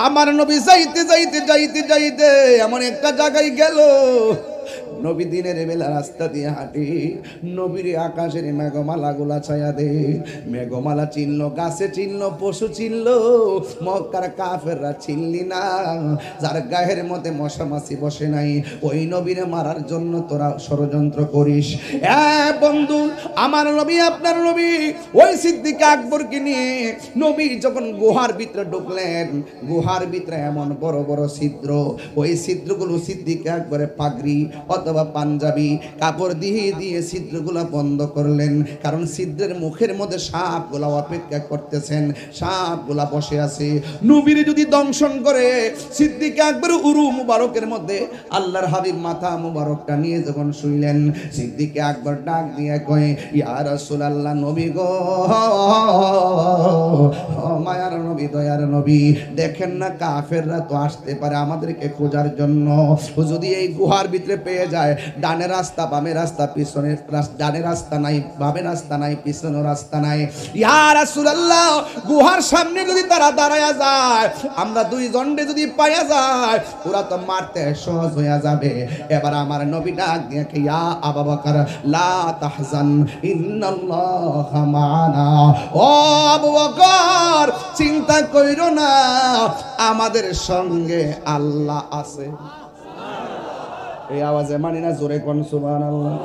আমার নবী যাইতে যাইতে যাইতে যাইতে এমন একটা জায়গায় গেল, নবী দিনের বেলা রাস্তা দিয়ে হাঁটি, নবীর আকাশের মেঘমালা গুলা ছায়া দে, মেঘমালা চিনলো, গাছে চিনলো, পশু চিনলো, মক্কার কাফেররা চিনলি না, যার গায়ের মধ্যে মশা মাছি বসে নাই, ওই নবীরে মারার জন্য তোরা ষড়যন্ত্র করিস। বন্ধু, আমার নবী আপনার নবী ওই সিদ্দিক আকবরকে নিয়ে নবী যখন গুহার ভিতরে ঢুকলেন, গুহার ভিতরে এমন বড় বড় ছিদ্র, ওই ছিদ্রগুলো সিদ্দিক আকবরে পাগড়ি অথবা পাঞ্জাবি কাপড় দিয়ে দিয়ে ছিদ্রগুলা বন্ধ করলেন, কারণ ছিদ্রের মুখের মধ্যে সাপগুলা অপেক্ষা করতেছেন, সাপগুলা বসে আছে। নবীরে যদি দংশন করে, সিদ্দিক আকবর উরু মুবারকের মধ্যে আল্লাহর হাবিব মাথা মুবারকটা নিয়ে যখন শুইলেন, সিদ্দিক আকবর ডাক দিয়ে কয়, ইয়া রাসূলুল্লাহ, নবী গো, মায়ার নবী, দয়ার নবী, দেখেন না কাফেররা তো আসতে পারে আমাদেরকে খোঁজার জন্য, যদি এই গুহার ভিতরে পেয়ে যায়, ডানে রাস্তা বামে রাস্তা, পিছনে ডানে রাস্তা নাই বামে রাস্তা নাই, পিছনে রাস্তা নাই, ইয়া রাসূলুল্লাহ, গুহার সামনে যদি তারা দাঁড়ায়া যায়, আমরা দুই জন্ডে যদি পাইয়া যায়, ওরা তো মারতে সহজ হয়ে যাবে। এবার আমার নবী ডাক দিয়ে, ইয়া আবু বকর লা তাহজান ইন্নাল্লাহা মা'ানা, ও আবু বকর চিন্তা কইরো না, আমাদের সঙ্গে আল্লাহ আছে। এই আওয়াজে মানি না, জোরে কোন সুবহানাল্লাহ,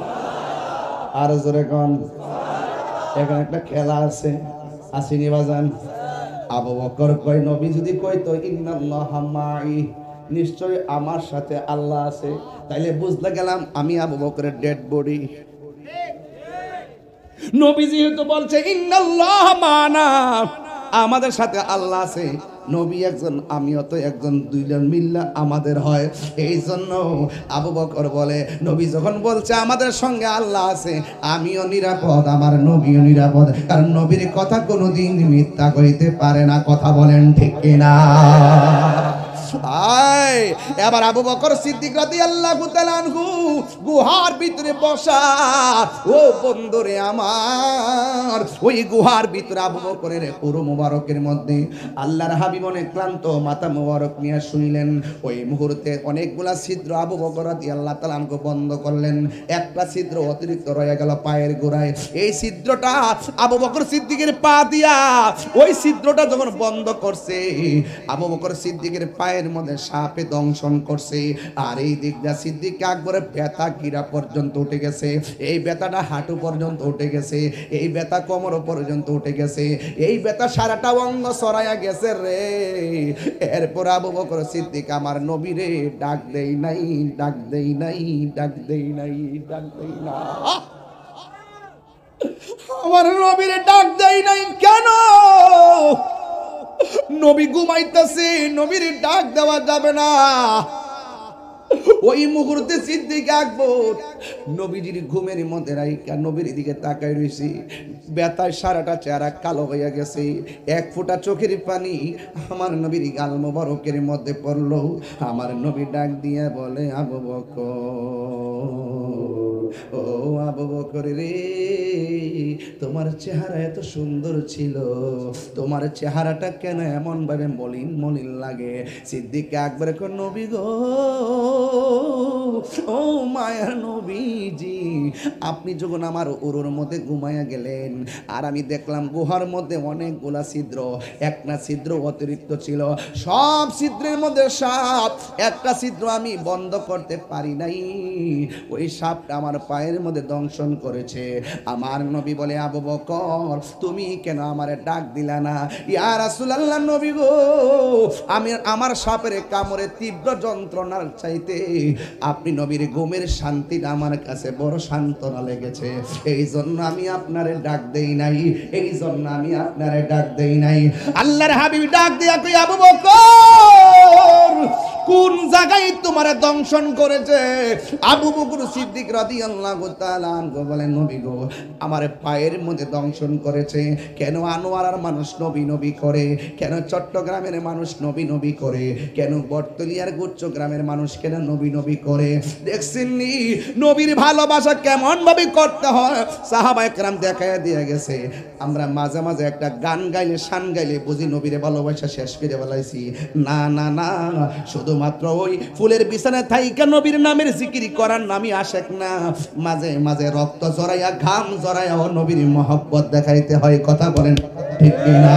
আর জোরে কোন। এখানে একটা খেলা আছে, আসিনি বাজান। আবু বকর কয়, নবী যদি কইতো ইন্নাল্লাহা মা'i, নিশ্চয় আমার সাথে আল্লাহ আছে, তাইলে বুঝতে গেলাম আমি আবু বকরের ডেড বডি। নবী যেহেতু বলছে ইন্নাল্লাহা মা'ানা, আমাদের সাথে আল্লাহ আছে, নবী একজন আমিও তো একজন, দুইজন মিল্লা আমাদের হয়, এই জন্য আবু বকর বলে, নবী যখন বলছে আমাদের সঙ্গে আল্লাহ আছে, আমিও নিরাপদ, আমার নবীও নিরাপদ, কারণ নবীর কথা কোনোদিন মিথ্যা কইতে পারে না। কথা বলেন ঠিক কিনা? এবার আবু বকর সিদ্দিক রাদিয়াল্লাহু তাআলা আনহু গুহার ভিতরে বসা। ও বন্ধুরে আমার, ওই গুহার ভিতরে আবু বকরের পুরো মুবারকের মধ্যে আল্লাহর হাবিব অনেক ক্লান্ত, মাথা মুবারক নিয়ে শুইলেন। ওই মুহূর্তে অনেকগুলা ছিদ্র আবু বকর রাদিয়াল্লাহু তাআলা আনহু বন্ধ করলেন, একটা ছিদ্র অতিরিক্ত রয়ে গেল পায়ের গোড়ায়, এই ছিদ্রটা আবু বকর সিদ্দিকের পা দিয়া, ওই ছিদ্রটা যখন বন্ধ করছে, আবু বকর সিদ্দিকের পায়ের মধ্যে সাপে দংশন করছে, আর এই দিকটা সিদ্দিক আকবরের ব্যথা গিরা পর্যন্ত উঠে গেছে, এই ব্যথাটা হাঁটু পর্যন্ত উঠে গেছে, এই ব্যথা কোমর পর্যন্ত উঠে গেছে, এই ব্যথা সারাটা অঙ্গ ছড়াইয়া গেছে রে। এরপর আবু বকর সিদ্দিক আমার নবীরে ডাক দেই নাই, ডাক দেই নাই, ডাক দেই নাই, ডাক দেই না, আমার নবীরে ডাক দেই নাই কেন? নবী ঘুমাইতেছে, নবীর ডাক দেওয়া যাবে না। ওই মুহূর্তে সিদ্দিক আকবর নবীজির ঘুমের মধ্যে রাইকা নবীর দিকে তাকায় রইছে, ব্যথায় সারাটা চেহারা কালো হইয়া গেছে, এক ফোঁটা চোখের পানি আমার নবীর গাল মোবারকের মধ্যে পড়লো। আমার নবী ডাক দিয়ে বলে, আবু বকর, ও আবু বকর রে, তোমার চেহারা এত সুন্দর ছিল, তোমার চেহারাটা কেন এমন ভাবে মলিন মলিন লাগে? সিদ্দিক আকবর কো, নবী গো, ও মায়ার নবীজি, আপনি যখন আমার উরুর মধ্যে ঘুমাইয়া গেলেন, আর আমি দেখলাম গুহার মধ্যে অনেকগুলা ছিদ্র, একটা ছিদ্র অতিরিক্ত ছিল, সব ছিদ্রের মধ্যে সাপ, একটা ছিদ্র আমি বন্ধ করতে পারি নাই, ওই সাপটা আমার পায়ের মধ্যে দংশন করেছে। আমার নবী বলে, আবু বকর তুমি কেন আমারে ডাক দিলা না? ইয়া রাসূলুল্লাহ, নবী গো, আমি আমার সাপের কামড়ে তীব্র যন্ত্রণার চাইতে আপনি নবীর ঘুমের শান্তিটা আমার কাছে বড় সান্ত্বনা লেগেছে, এই জন্য আমি আপনারে ডাক দেই নাই, এই জন্য আমি আপনারে ডাক দেই নাই। আল্লাহর হাবিব ডাক দিয়া কই, আবু বকর কোন জায়গায় তোমারে দংশন করেছে? আবু বকর সিদ্দিক রাদিয়াল্লাহু তাআলা আনহু বলেন, নবী গো, আমার পায়ের মধ্যে দংশন করেছে। কেন আনোয়ারার মানুষ নবী নবী করে? কেন চট্টগ্রামের মানুষ নবী নবী করে? কেন বটতলিয়ার গুচ্ছ গ্রামের মানুষ কেন নবী নবী করে? দেখছেন নি নবীর ভালোবাসা কেমন ভাবে করতে হয়? সাহাবায়ে কেরাম দেখায় দিয়ে গেছে। আমরা মাঝে মাঝে একটা গান গাইলে, শান গাইলে বুঝি নবীরে ভালোবাসা শেষ করে বলাইছি। না না না, শুধুমাত্র ওই ফুলের বিছানায় থাইকা নবীর নামের জিকির করার নামই আশেক না। মাঝে মাঝে রক্ত জড়াইয়া, ঘাম জড়াইয়া ও নবীর মহব্বত দেখাইতে হয়। কথা বলেন ঠিক কিনা?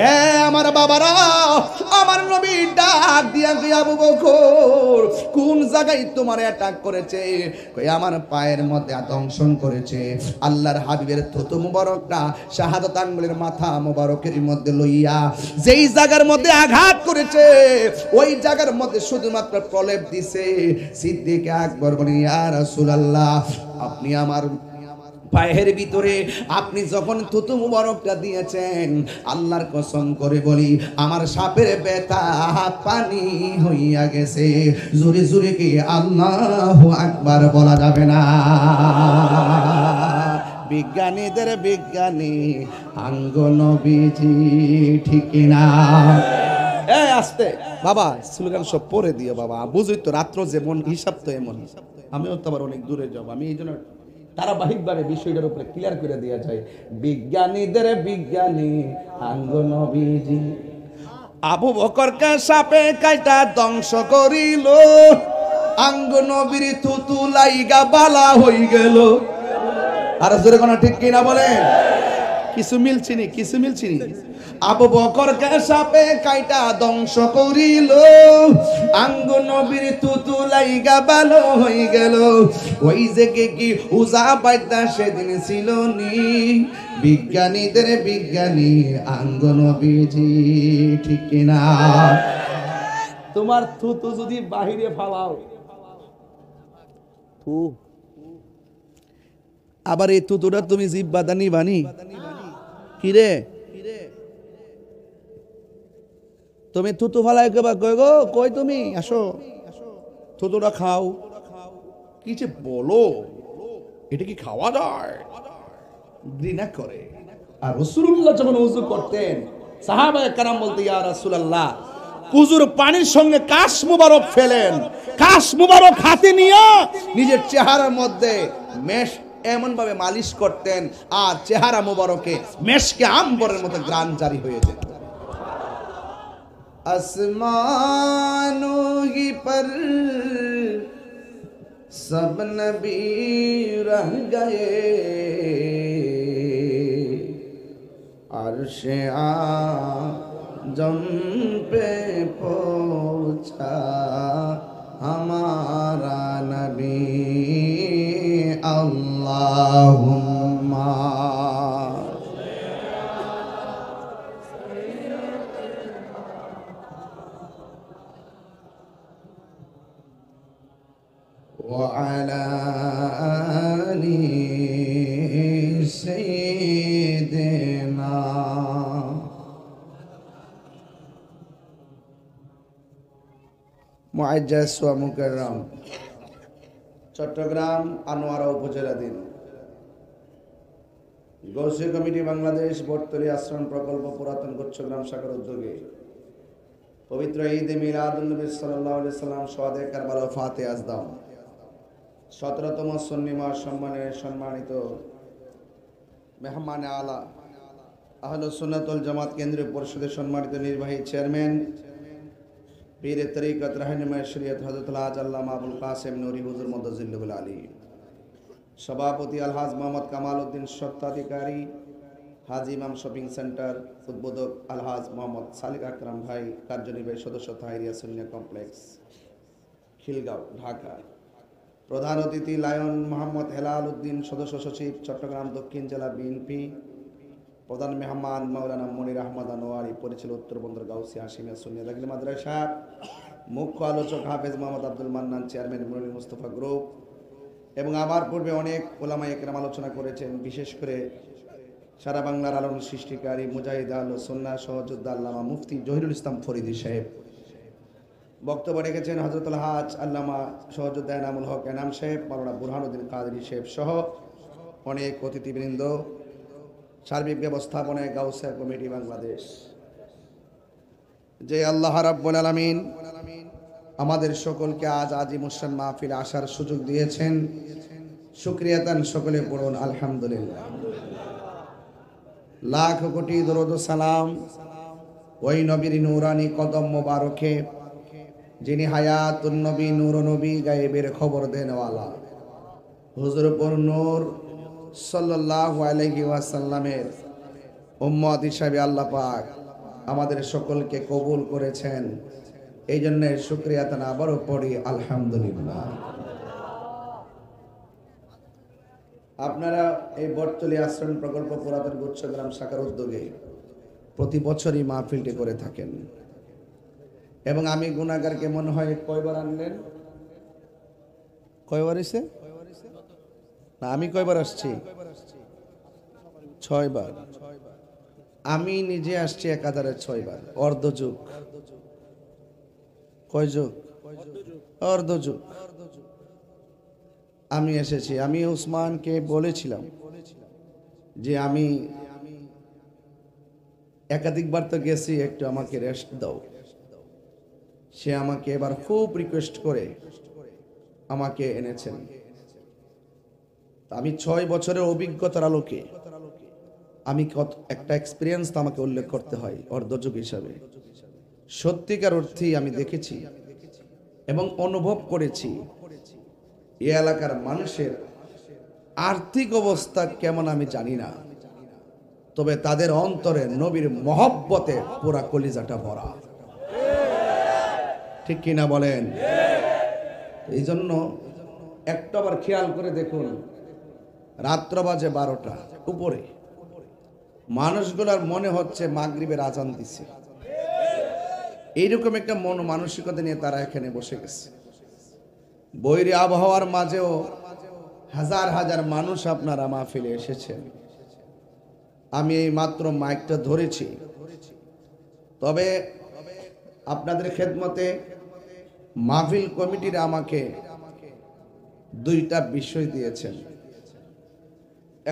এ আমার বাবারা, আমার নবী ডাক দিয়া কই, আবু বকর, কোন জায়গায় তোমার অ্যাটাক করেছে? কই আমার পায়ের মধ্যে দংশন করেছে। আল্লাহর হাবিবের থুতু মুবারকটা শাহাদাত আঙ্গুলের মাথা মুবারকের মধ্যে লইয়া যেই জায়গার মধ্যে আঘাত করেছে, ওই জায়গার মধ্যে শুধুমাত্র প্রলেপ দিছে। সিদ্দিক আকবর বলেন, ইয়া রাসূলুল্লাহ, আপনি আমার পায়ের ভিতরে আপনি যখন থুতু মুবারকটা দিয়েছেন, আল্লাহর কসম করে বলি, আমার সাপের ব্যথা পানি হইয়া গেছে। জোরে জোরে কি আল্লাহু আকবার বলা যাবে না? বিজ্ঞানীদের বিজ্ঞানী আঙ্গ নবীজি, ঠিক না? এই আস্তে বাবা, স্লোগান সব পরে দিও বাবা, বুঝই তো রাত্র যেমন হিসাব তো এমন। আমিও তো আবার অনেক দূরে যাব, আমি এই জন্য ধারাবাহিকভাবে বিষয়টার উপরে ক্লিয়ার করে দেওয়া যায়। বিজ্ঞানীদের বিজ্ঞানী আঙ্গ নবীজি, আবু বকরকে সাপে কাইটা ধ্বংস করিল, আঙ্গ নবীর থুতু লাইগা বালা হই গেল। আর জোরে কোন ঠিক কিনা বলেন? কিছু মিলছিনি, কিছু মিলছিনি। আবু বকরকে সাপে কাইটা ধ্বংস করিল, আঙ্গ নবীর থুতু লাইগা ভালো হয়ে গেল। ওই যে কি উজা বাইদা সেদিন ছিল নি, বিজ্ঞানীদের বিজ্ঞানী আঙ্গ নবীজি, ঠিক কিনা? তোমার থুতু যদি বাহিরে ফালাও, থু, আবার এই থুতুটা তুমি জিহ্বা দানি বানি কিরে, তুমি থুতু ফালাই কেবা কই গো, কই তুমি আসো, থুতুটা খাও। কি যে বলো, এটা কি খাওয়া যায়? ঘৃণা করে। আর রাসূলুল্লাহ যখন ওযু করতেন, সাহাবায়ে কেরাম বলতে, ইয়া রাসূলুল্লাহ, কুজুর পানির সঙ্গে কাশ মুবারক ফেলেন, কাশ মুবারক হাতে নিয়ে নিজের চেহারার মধ্যে মেশ এমন ভাবে মালিশ করতেন, আর চেহারা মুবারকে মেশকে আম্বরের মতো গ্রান জারি হয়ে যেত। আসমানों ही पर सब नबी रह गए, अर्श आज़म पे पहुंचा हमारा नबी, अल्लाहुम्मा وعلى آل سيدنا। মুআজ্জাজ ওয়া মুকাররম, চট্টগ্রাম আনোয়ারা উপজেলাধীন গৌসিয়া কমিটি বাংলাদেশ বটতলী আশ্রম প্রকল্প পুরাতন গুচ্ছগ্রাম শাখার উদ্যোগে পবিত্র ঈদ এ মিলাদুন নবী সাল্লাল্লাহু আলাইহি সাল্লাম শহাদে কারবালা ফাতে আজদাম 17তম সুন্নি মাস সম্মানিত মেহমান আলা আহলুস সুন্নাত ওয়াল জামাত কেন্দ্রীয় পরিষদের সম্মানিত নির্বাহী চেয়ারম্যান, পীর তরিকত রাহনুমায়ে শরীয়ত হযরত আজ আল্লামা আবুল কাসেম নুরি হুজুর মুদাজ্জিলুল আলী, সভাপতি আলহাজ মোহাম্মদ কামাল উদ্দিন, স্বত্বাধিকারী হাজি ইমাম শপিং সেন্টার, উদ্বোধক আলহাজ মোহাম্মদ সালিক আকরাম ভাই, কার্যনির্বাহী সদস্য তাহিরিয়া সুন্নিয়া কমপ্লেক্স, খিলগাঁও, ঢাকা। প্রধান অতিথি লায়ন মোহাম্মদ হেলাল উদ্দিন, সদস্য সচিব, চট্টগ্রাম দক্ষিণ জেলা বিএনপি। প্রধান মেহমান মাওলানা মনির আহমদ আনোয়ারি, পরিচালক উত্তরবন্দর গাউসিয়া হাশিমিয়া সুন্নিয়া দাখিল মাদ্রাসা। মুখ্য আলোচক হাফেজ মোহাম্মদ আব্দুল মান্নান, চেয়ারম্যান মুরলী মুস্তফা গ্রুপ। এবং আমার পূর্বে অনেক ওলামায়ে কেরাম আলোচনা করেছেন, বিশেষ করে সারা বাংলার আলোড়ন সৃষ্টিকারী মুজাহিদ আহলে সুন্নাহ সহযোদ্ধা আল্লামা মুফতি জহিরুল ইসলাম ফরিদী সাহেব, বক্তব্য রেখেছেন হযরতুল হাজ আল্লামা সহজুদ্দিন এনামুল হক এনাম সাহেব, মাওলানা বুরহানুদ্দিন কাদেরী সাহেব সহ অনেক অতিথিবৃন্দ, সার্বিক ব্যবস্থাপনায় গাউসিয়া কমিটি বাংলাদেশ। যে আল্লাহ রাব্বুল আলামিন আমাদের সকলকে আজ আজিমুসান মাহফিলে আসার সুযোগ দিয়েছেন, শুকরিয়াতান সকলে পড়ুন আলহামদুলিল্লাহ। লাখ কোটি দরুদ ও সালাম ওই নবীর নূরানি কদম মোবারকে, যিনি হায়াতুন নবী, নূর নবী, গায়েবের খবর দেনওয়ালা হুজুর নূর সাল্লাল্লাহু আলাইহি ওয়াসাল্লামের উম্মত হিসাবে আল্লাহ পাক আমাদের সকলকে কবুল করেছেন। এই জন্য শুকরিয়া তান আবারও পড়ি আলহামদুলিল্লাহ। আপনারা এই বটতলী আশ্রম প্রকল্প পুরাতন গুচ্ছগ্রাম শাখার উদ্যোগে প্রতি বছরই মাহফিলটি করে থাকেন এবং আমি গুনাহগারকে মনে হয় কয়বার আনলেন? কয়বার এসে না, আমি কয়বার আসছি? 6 বার। আমি নিজে আসছি 1006 বার। অর্ধযুগ। কয় যুগ? অর্ধযুগ আমি এসেছি। আমি উসমানকে বলেছিলাম যে আমি একাধিকবার তো গেছি, একটু আমাকে রেস্ট দাও। সে আমাকে এবার খুব রিকোয়েস্ট করে আমাকে এনেছেন। আমি 6 বছরের অভিজ্ঞতার আলোকে আমি একটা এক্সপিরিয়েন্স তো আমাকে উল্লেখ করতে হয় অর্ধযুগ হিসাবে। সত্যিকার অর্থেই আমি দেখেছি এবং অনুভব করেছি এই এলাকার মানুষের আর্থিক অবস্থা কেমন আমি জানি না, তবে তাদের অন্তরে নবীর মহব্বতে পুরা কলিজাটা ভরা। ঠিক কিনা বলেন? এই জন্য একটাবার খেয়াল করে দেখুন, রাত্র বাজে 12টা উপরে, মানুষগুলোর মনে হচ্ছে মাগরিবের আজান দিছে। এইরকম একটা মন মানসিকতা নিয়ে তারা এখানে বসে গেছে। বৈরী আবহাওয়ার মাঝেও হাজার হাজার মানুষ আপনারা মাহফিলে এসেছেন। আমি এই মাত্র মাইকটা ধরেছি, তবে আপনাদের খেদমতে মাহফিল কমিটির আমাকে 2টা বিষয় দিয়েছেন।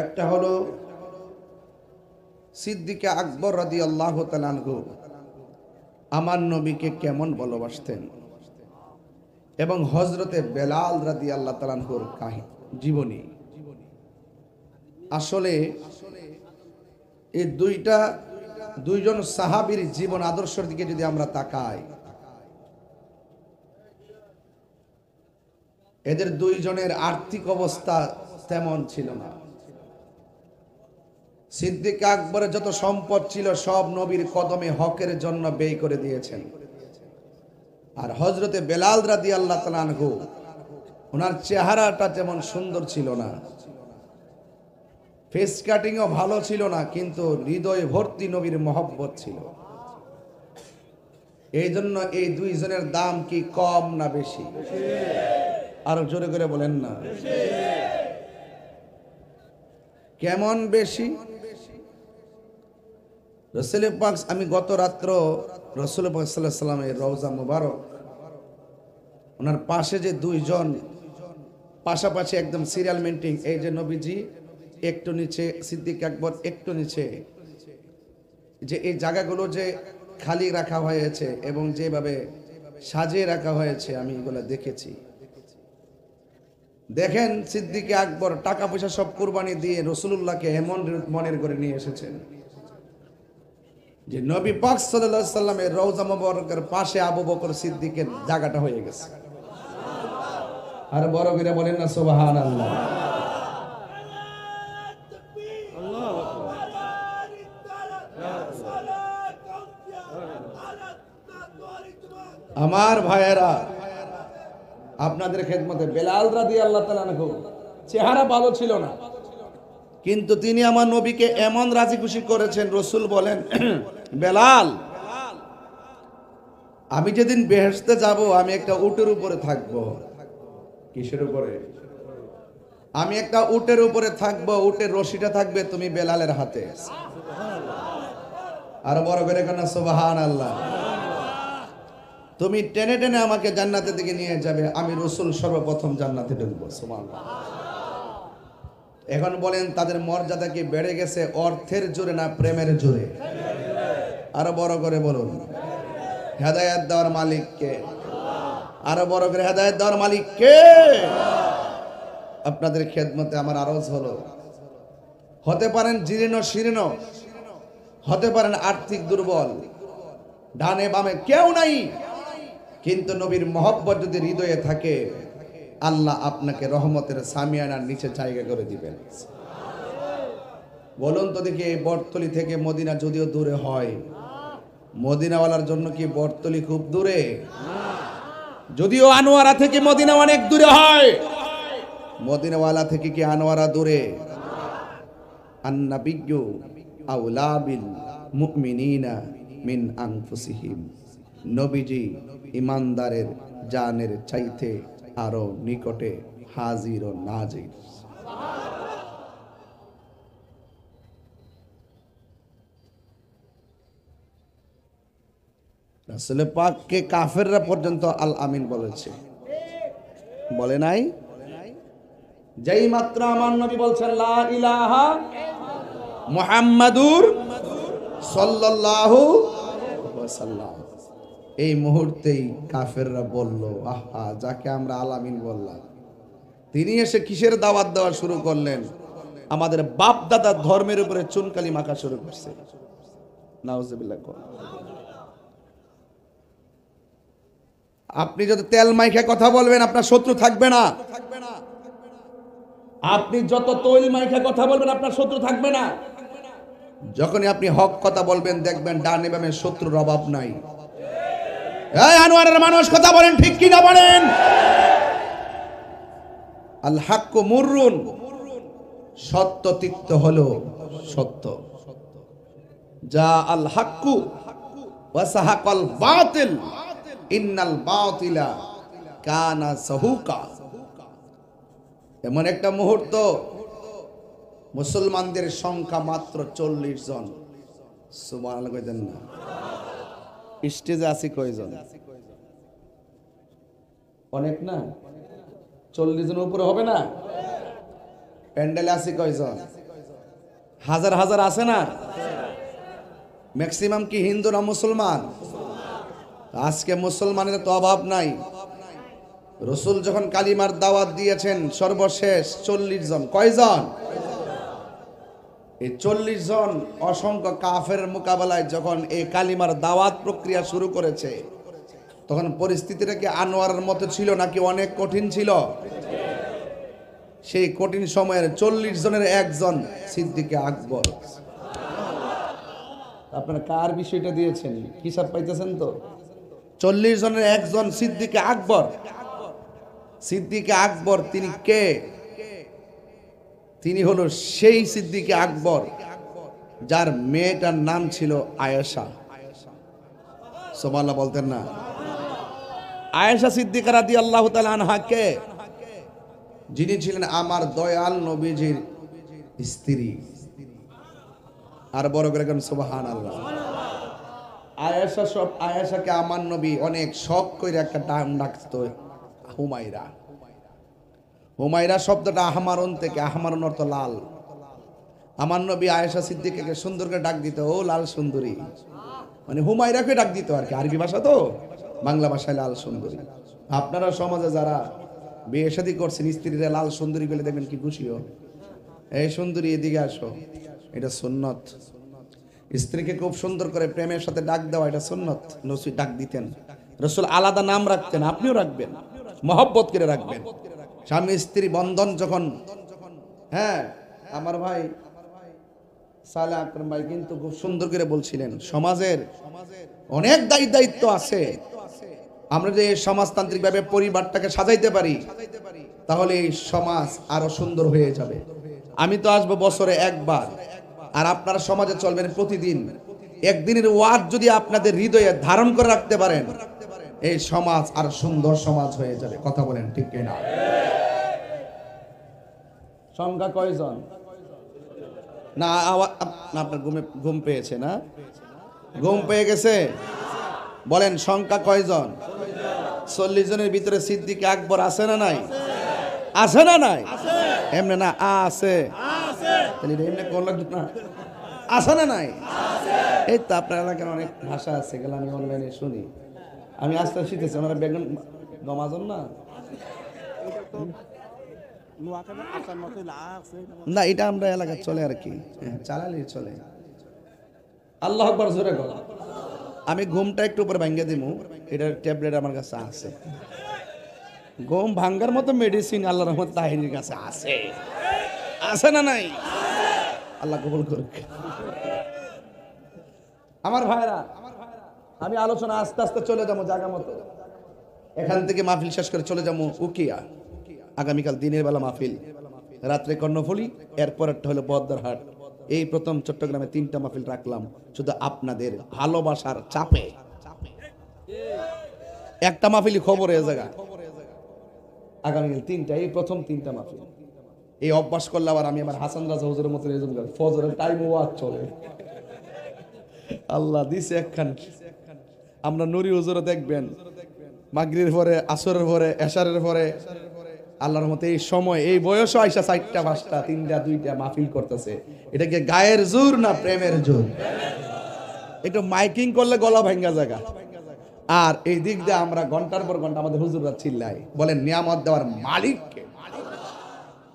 একটা হলো সিদ্দিক আকবর রাদিয়াল্লাহু তাআলা আনহু আমার নবীকে কেমন ভালোবাসতেন এবং হযরতে বেলাল রাদিয়াল্লাহু তাআলা আনহুর জীবনী। আসলে এই দুইজন সাহাবীর জীবন আদর্শের দিকে যদি আমরা তাকাই, এদের দুইজনের আর্থিক অবস্থা তেমন ছিল না। সিদ্দিক আকবরের যত সম্পদ ছিল সব নবীর কদমে হকের জন্য ব্যয় করে দিয়েছেন। আর হযরতে বেলাল রাদিয়াল্লাহু তাআলা আনহু, ওনার চেহারাটা তেমন সুন্দর ছিল না, ফেস কাটিংও ভালো ছিল না, কিন্তু হৃদয় ভর্তি নবীর মহব্বত ছিল। এই জন্য এই দুইজনের দাম কি কম না বেশি? আরো জোরে করে বলেন না, কেমন বেশি? রাসূল পাক, আমি গত রাত্র রাসূল পাক সাল্লাল্লাহু আলাইহি ওয়াসাল্লামের রওজা মুবারক, ওনার পাশে যে দুইজন পাশাপাশি একদম সিরিয়াল মেন্টিং, এই যে নবীজি একটু নিচে, সিদ্দিক আকবর একটু নিচে, যে এই জায়গাগুলো যে খালি রাখা হয়েছে এবং যেভাবে সাজিয়ে রাখা হয়েছে আমি এগুলো দেখেছি। দেখেন, সিদ্দিক আকবর টাকা পয়সা সব কুরবানি দিয়ে রাসূলুল্লাহকে এমন মনের করে নিয়ে এসেছেন যে নবী পাক সাল্লাল্লাহু আলাইহি সাল্লামের রওজা মুবারকের পাশে আবু বকর সিদ্দিকের জায়গাটা হয়ে গেছে। আর বড় করে বলেন না সুবহানাল্লাহ। আমার ভাইয়েরা, আপনাদের খেদমতে বেলাল রাদিয়াল্লাহু তাআলা আনহু চেহারা ভালো ছিল না, কিন্তু তিনি আমার নবীকে এমন রাজি খুশি করেছেন। রাসূল বলেন, বেলাল, আমি যেদিন বেহেশতে যাব আমি একটা উটের উপরে থাকব। কিসের উপরে? আমি একটা উটের উপরে থাকব, উটের রশিটা থাকবে তুমি বেলালের হাতে। আর বড় করে কেন সুবহানাল্লাহ। তুমি টেনে টেনে আমাকে জান্নাতের দিকে নিয়ে যাবে, আমি রাসূল সর্বপ্রথম জান্নাতে ঢুকবো। সুবহানাল্লাহ। এখন বলেন তাদের মর্যাদা কি বেড়ে গেছে অর্থের জোরে না প্রেমের জোরে? আরো বড় করে বলুন। হেদায়েত দেওয়ার মালিক কে? আরো বড় করে, হেদায়েত দেওয়ার মালিক কে? আপনাদের খেদমতে আমার আরজ হলো, হতে পারেন জীর্ণ শীর্ণ, হতে পারেন আর্থিক দুর্বল, ডানে বামে কেউ নাই, কিন্তু নবীর মহব্বত যদি হৃদয়ে থাকে, আল্লাহ আপনাকে রহমতের সামিয়ানার নিচে জায়গা করে দিবেন। বলুন তো দেখি, এই বটতলি থেকে মদিনা যদিও দূরে হয়, মদিনাওয়ালার জন্য কি বটতলি খুব দূরে? যদিও আনোয়ারা থেকে মদিনা অনেক দূরে হয়, মদিনাওয়ালা থেকে কি আনোয়ারা দূরে? আন্নাবিয়্যু আউলা বিল মুমিনিনা মিন আনফুসিহিম। নবীজি ইমানদারের জানের চাইতে আরো নিকটে হাজির ও নাজির। রাসূল পাককে কাফেররা পর্যন্ত আল আমিন বলেছে, বলে নাই? যেই মাত্র আমার নবী বলছেন লা ইলাহা মুহাম্মাদুর সাল্লাল্লাহু আলাইহি ওয়াসাল্লাম, এই মুহূর্তেই কাফেররা বলল, আহা, যাকে আমরা আল আমিন বললাম তিনি এসে কিসের দাওয়াত দেওয়া শুরু করলেন? আমাদের বাপ দাদা ধর্মের উপরে চুনকালি মাখা শুরু করছে। নাউজুবিল্লাহ। আপনি যদি তেল মাইখে কথা বলবেন, আপনার শত্রু থাকবে না। আপনি যত তৈল মাইখে কথা বলবেন, আপনার শত্রু থাকবে না। যখনই আপনি হক কথা বলবেন, দেখবেন ডানে বামে শত্রুর অভাব নাই। এই আনোয়ারের মানুষ কথা বলেন, ঠিক কি না বলেন? আল হাক্কু মুররুন, সত্য তিক্ত হলো সত্য। যা আল হাক্কু ওয়া সাহাকাল বাতিল ইন্নাল বাতিলা কানা সাহুকা। এমন একটা মুহূর্ত, মুসলমানদের সংখ্যা মাত্র 40 জন। সুবহানাল্লাহ কইতেন না? স্টেজে আছি কয়জন? অনেক না? 40 জনের উপরে হবে না? প্যান্ডেলে আছি কয়জন? হাজার হাজার আছে না? ম্যাক্সিমাম কি হিন্দু না মুসলমান? আজকে মুসলমানের তো অভাব নাই। রাসূল যখন কালিমার দাওয়াত দিয়েছেন, সর্বশেষ 40 জন। কয়জন? এই 40 জন অসংখ্য কাফের মোকাবেলায় যখন এই কালিমার দাওয়াত প্রক্রিয়া শুরু করেছে, তখন পরিস্থিতিটা কি আনোয়ারের মতো ছিল নাকি অনেক কঠিন ছিল? সেই কঠিন সময়ের 40 জনের একজন সিদ্দিকে আকবর। আপনারা কার বিষয়টা দিয়েছেন হিসাব পাইতেছেন তো? 40 জনের একজন সিদ্দিকে আকবর। সিদ্দিকে আকবর তিনি কে? তিনি হলো সেই সিদ্দিকে আকবর যার মেয়েটার নাম ছিল আয়েশা। সুবহানাল্লাহ বলতেন না? আয়েশা সিদ্দিকা রাদিয়াল্লাহু তাআলা আনহা কে? যিনি ছিলেন আমার দয়াল নবীজির স্ত্রী। আর বড় করে কেন সুবহানাল্লাহ। আয়েশা, সব আয়েশাকে আমার নবী অনেক শখ করে একটা নাম ডাকতো, হুমায়রা। হুমায়রা শব্দটা আহমারন থেকে, আহমারন অর্থ লাল। আমার নবী আয়েশা সিদ্দিকাকে সুন্দর করে ডাক দিত, ও লাল সুন্দরী, মানে হুমায়রাকে ডাক দিত আর কি। আরবি ভাষা তো, বাংলা ভাষায় লাল সুন্দরী। আপনারা সমাজে যারা বিয়ে শাদী করছেন, স্ত্রীরা লাল সুন্দরী বলে দেখবেন কি খুশিও, এই সুন্দরী এদিকে আসো, এটা সুন্নত। স্ত্রীকে খুব সুন্দর করে প্রেমের সাথে ডাক দেওয়া, এটা সুন্নত। রাসূল ডাক দিতেন, রাসূল আলাদা নাম রাখতেন, আপনিও রাখবেন, মহব্বত করে রাখবেন। স্বামী স্ত্রী বন্ধন যখন, হ্যাঁ আমার ভাই সালে আকরাম ভাই কিন্তু খুব সুন্দর করে বলছিলেন, সমাজের অনেক দায়িত্ব আছে। আমরা যে সমাজতান্ত্রিক ভাবে পরিবারটাকে সাজাইতে পারি, তাহলে এই সমাজ আরো সুন্দর হয়ে যাবে। আমি তো আসবো বছরে একবার, আর আপনারা সমাজে চলবেন প্রতিদিন। একদিনের ওয়াজ যদি আপনাদের হৃদয়ে ধারণ করে রাখতে পারেন, এই সমাজ আর সুন্দর সমাজ হয়ে যাবে। কথা বলেন ঠিক কিনা? সংখ্যা কয়জন? না আপনার ঘুম পেয়েছে না? ঘুম পেয়ে গেছে? বলেন সংখ্যা কয়জন? 40 জনের ভিতরে সিদ্দিক আকবর আছে না নাই? আছে না নাই? এমনি না আছে, তাহলে এমনি কোন লাগবে না, আছে না নাই? এই তো আপনার এলাকার অনেক ভাষা আছে, গেলে আমি অনলাইনে শুনি, আমি আস্তে শিখেছি। ওনারা বেগুন গমাজন না, না এটা আমরা এলাকায় চলে আর কি, চালালেই চলে। আল্লাহ আকবার জোরে বল। আমি ঘুমটা একটু উপরে ভাঙ্গে দিব, এটার ট্যাবলেট আমার কাছে আছে। ঘুম ভাঙ্গার মতো মেডিসিন আল্লাহর রহমত তাহিনীর কাছে আছে, আছে না নাই? আল্লাহ কবুল করুক। আমার ভাইরা, আমি আলোচনা আস্তে আস্তে চলে যাবো জায়গা মতো। এখান থেকে মাহফিল শেষ করে চলে যাবো উকিয়া। আগামীকাল দিনের বেলা মাহফিল, রাত্রে কর্ণফুলী, এরপরটা হলো বদ্দারহাট। এই প্রথম চট্টগ্রামে 3টা মাহফিল রাখলাম শুধু আপনাদের ভালোবাসার চাপে। একটা মাহফিল খবর এ জায়গা, আগামীকাল 3টা, এই প্রথম 3টা মাহফিল। এই অভ্যাস করলে আবার আমি আমার হাসান রাজা হুজুরের মতো ফজরের টাইম ওয়াজ চলে। আল্লাহ দিছে একখান। আমরা নুরি হুজুরও দেখবেন মাগরিবের পরে, আসরের পরে, এশারের পরে, আল্লাহর মতে এই সময় এই বয়সও আইসা 4টা 5টা 3টা 2টা মাহফিল করতেছে। এটা কি গায়ের জোর না প্রেমের জোর? একটু মাইকিং করলে গলা ভাঙ্গা জায়গা। আর এই দিক দিয়ে আমরা ঘন্টার পর ঘন্টা আমাদের হুজুররা চিল্লাই, বলেন নিয়ামত দেওয়ার মালিক কে?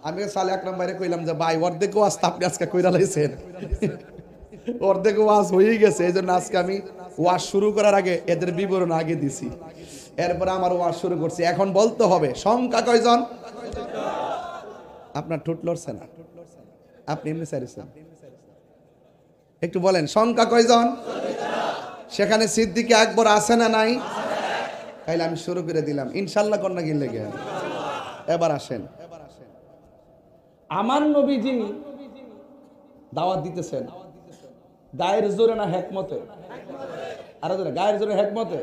আমি সালে আকরাম ভাইরে কইলাম যে ভাই অর্ধেক ওয়াজ আপনি আজকে কইরা লাইছেন, অর্ধেক ওয়াজ হয়ে গেছে। এই জন্য আজকে আমি ওয়াজ শুরু করার আগে এদের বিবরণ আগে দিছি, এরপর আমার ওয়াজ শুরু করছি। এখন বলতে হবে সংখ্যা কয়জন? আপনার ঠোঁট লড়ছে না, আপনি এমনি চাইছেন, একটু বলেন সংখ্যা কয়জন? সেখানে সিদ্দিক আকবর আছে না নাই? তাইলে আমি শুরু করে দিলাম ইনশাআল্লাহ। কন্যা গিলে গে এবার আসেন। আমার নবীজি দাওয়াত দিতেছেন গায়ের জোরে না হেকমতে? আরে জোরে, গায়ের জোরে হেকমতে।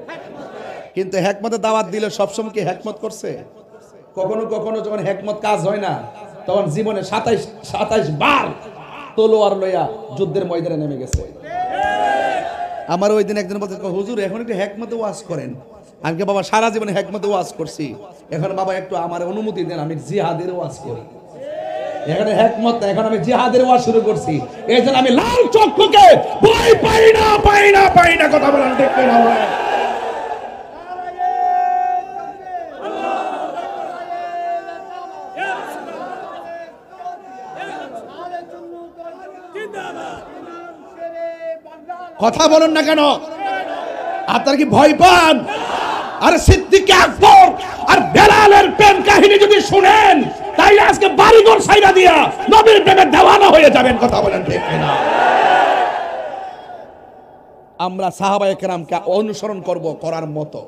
কিন্তু হেকমতে দাওয়াত দিলে সবসময় কি হেকমত করছে? কখনো কখনো যখন হেকমত কাজ হয় না, তখন জীবনে 27 বার তলোয়ার লইয়া যুদ্ধের ময়দানে নেমে গেছে। আমার ওই দিন একজন বলতে, হুজুর এখন একটু হেকমতে ওয়াজ করেন। আমি বাবা সারা জীবনে হেকমতে ওয়াজ করছি, এখন বাবা একটু আমার অনুমতি দেন, আমি জিহাদের ওয়াজ করি। এখানে হেকমত না, এখন আমি জিহাদের ওয়াজ শুরু করছি। এই জন্য আমি লাল চক্ষুকে ভয় পাই না, পাই না, পাই না। কথা বলেন ঠিক না? কথা বলেন না কেন? আপনারা কি ভয় পান? আর সিদ্দিক আকবর আর বেলালের প্রেম কাহিনী যদি শুনেন, তাইলে আজকে বাড়িঘর ছাইরা দিয়া নবীর প্রেমে দেওয়ানা হয়ে যাবেন। কথা বলেন ঠিক না? আমরা সাহাবায়ে কেরামকে অনুসরণ করব করার মতো।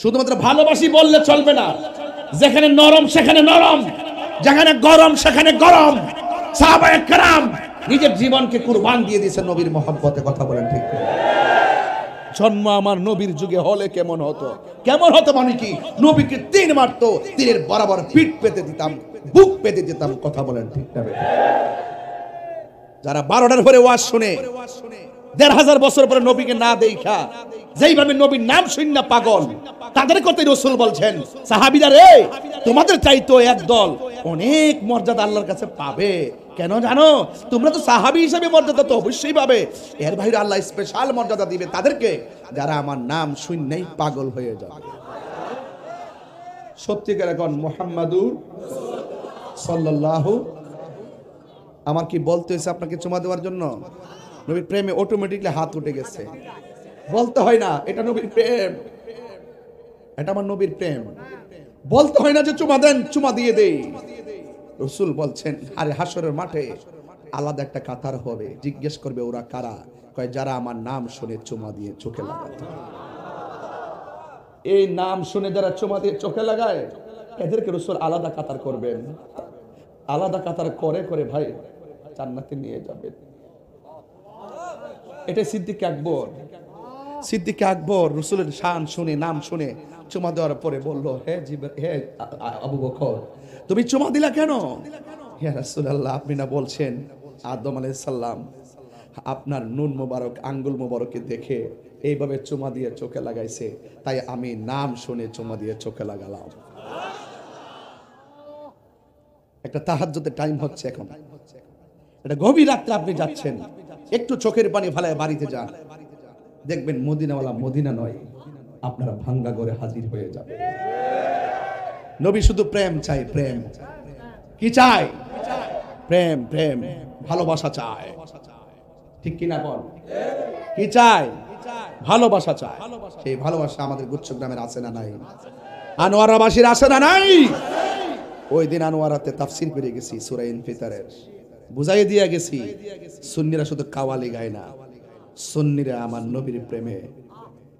শুধুমাত্র ভালোবাসি বললে চলবে না। যেখানে নরম সেখানে নরম, যেখানে গরম সেখানে গরম। সাহাবায়ে কেরাম নিজের জীবনকে কুরবান দিয়ে দিয়েছে নবীর মহব্বতে। কথা বলেন ঠিক না? জন্ম আমার নবীর যুগে হলে কেমন হতো? কেমন হতো মানে কি? নবীকে 3 মারতো, তীরের বরাবর পিঠ পেতে দিতাম, বুক পেতে দিতাম। কথা বলেন ঠিক না? যারা 12টার পরে ওয়াজ শুনে 1500 বছর পরে নবীকে না দেখা যেইভাবে নবীর নাম শুননা পাগল, তাদের কথাই রাসূল বলছেন, সাহাবীরা রে, তোমাদের চাইতো একদল অনেক মর্যাদা আল্লাহর কাছে পাবে। কেন জানো? তোমরা তো সাহাবী হিসেবে মর্যাদা তো অবশ্যই পাবে, এর বাইরে আল্লাহ স্পেশাল মর্যাদা দিবে তাদেরকে, যারা আমার নাম শুনলেই পাগল হয়ে যাবে। সত্যিকার এখন মুহাম্মাদুর সাল্লাল্লাহু। আমার কি বলতে হয়েছে আপনাকে চুমা দেওয়ার জন্য? নবীর প্রেমে অটোমেটিকলি হাত উঠে গেছে, বলতে হয় না এটা নবীর প্রেম, এটা আমার নবীর প্রেম। বলতে হয় না যে চুমা দেন, চুমা দিয়ে দেই। রাসূল বলছেন, আরে হাসরের মাঠে আলাদা একটা কাতার হবে, জিজ্ঞেস করবে ওরা কারা? কয় যারা আমার নাম শুনে চুমা দিয়ে চোখে লাগায়। এই নাম শুনে যারা চুমা দিয়ে চোখে লাগায়, এদেরকে রাসূল আলাদা কাতার করবেন। আলাদা কাতার করে করে ভাই জান্নাতে নিয়ে যাবেন। এটা সিদ্দিক আকবর। সিদ্দিক আকবর রাসূলের শান শুনে, নাম শুনে চুমা দেওয়ার পরে বলল, হে আবু বকর, তুমি চুমা দিলা কেন? ইয়া রাসূলুল্লাহ, আপনি না বলছেন আদম আলাইহিস সালাম আপনার নুন মোবারক আঙ্গুল মোবারকে দেখে এইভাবে চুমা দিয়ে চোখে লাগাইছে, তাই আমি নাম শুনে চুমা দিয়ে চোখে লাগালাম। একটা তাহাজ্জুদের টাইম হচ্ছে এখন, এটা গভীর রাত্রে আপনি যাচ্ছেন, একটু চোখের পানি ফেলায় বাড়িতে যান, দেখবেন মদিনাওয়ালা মদিনা নয়, আপনারা ভাঙ্গা করে হাজির হয়ে যাবে। নবী শুধু প্রেম চাই, প্রেম। কি চাই? প্রেম, প্রেম, ভালোবাসা চায়। ঠিক কিনা বল? কি চাই? ভালোবাসা চায়। সেই ভালোবাসা আমাদের গুচ্ছগ্রামের আছে না নাই? আনোয়ারাবাসীর আছে না নাই? ওই দিন আনোয়ারাতে তাফসীর করে গেছি সূরা ইনফিতারের, বুঝাই দিয়ে গেছি সুন্নিরা শুধু কাওয়ালি গায় না, সুন্নিরা আমার নবীর প্রেমে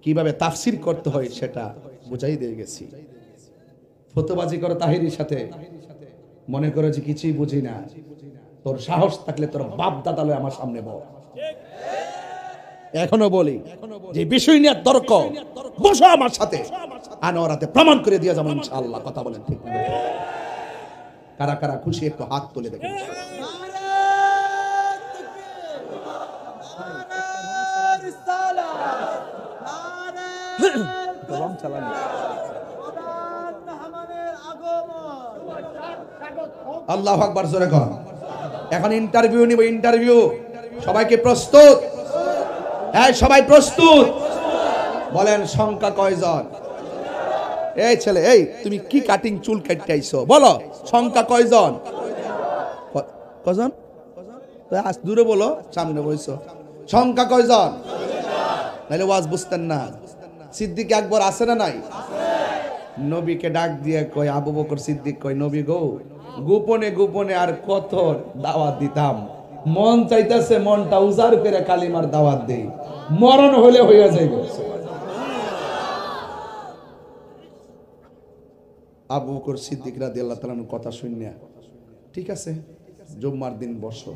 কিভাবে তাফসীর করতে হয় সেটা বুঝাই দিয়ে গেছি। ফতোবাজি করো তাহিরির সাথে, মনে করে যে কিছুই বুঝি না, তোর সাহস থাকলে তোর বাপ দাদা লয় আমার সামনে বল। এখনো বলি যে বিষয় নিয়ে তর্ক, বসো আমার সাথে, আনোয়ারাতে প্রমাণ করে দিয়ে যাবো ইনশাআল্লাহ। কথা বলেন ঠিক না? কারা কারা খুশি একটু হাত তুলে দেখেন। আল্লাহু আকবার, জোরে কর। এখন ইন্টারভিউ নিব, ইন্টারভিউ। সবাইকে প্রস্তুত? হ্যাঁ, সবাই প্রস্তুত? বলেন সংখ্যা কয়জন? এই ছেলে, এই তুমি কি কাটিং চুল কাটতে আইছো, বলো সংখ্যা কয়জন? কয়জন? আজ দূরে বলো, সামনে বইছো। সংখ্যা কয়জন? নাইলে ওয়াজ বুঝতেন না। সিদ্দিক আকবর আছে না নাই? নবীকে ডাক দিয়ে কয়, আবু বকর সিদ্দিক কয়, নবী গো, গোপনে গোপনে আর কত দাওয়াত দিতাম, মন চাইতেছে মনটা উজাড় করে কালিমার দাওয়াত দেই, মরণ হলে হইয়া যাইবে। আবু বকর সিদ্দিক রাদিয়াল্লাহু তাআলার কথা শুনিয়া, ঠিক আছে জুম্মার দিন বসো।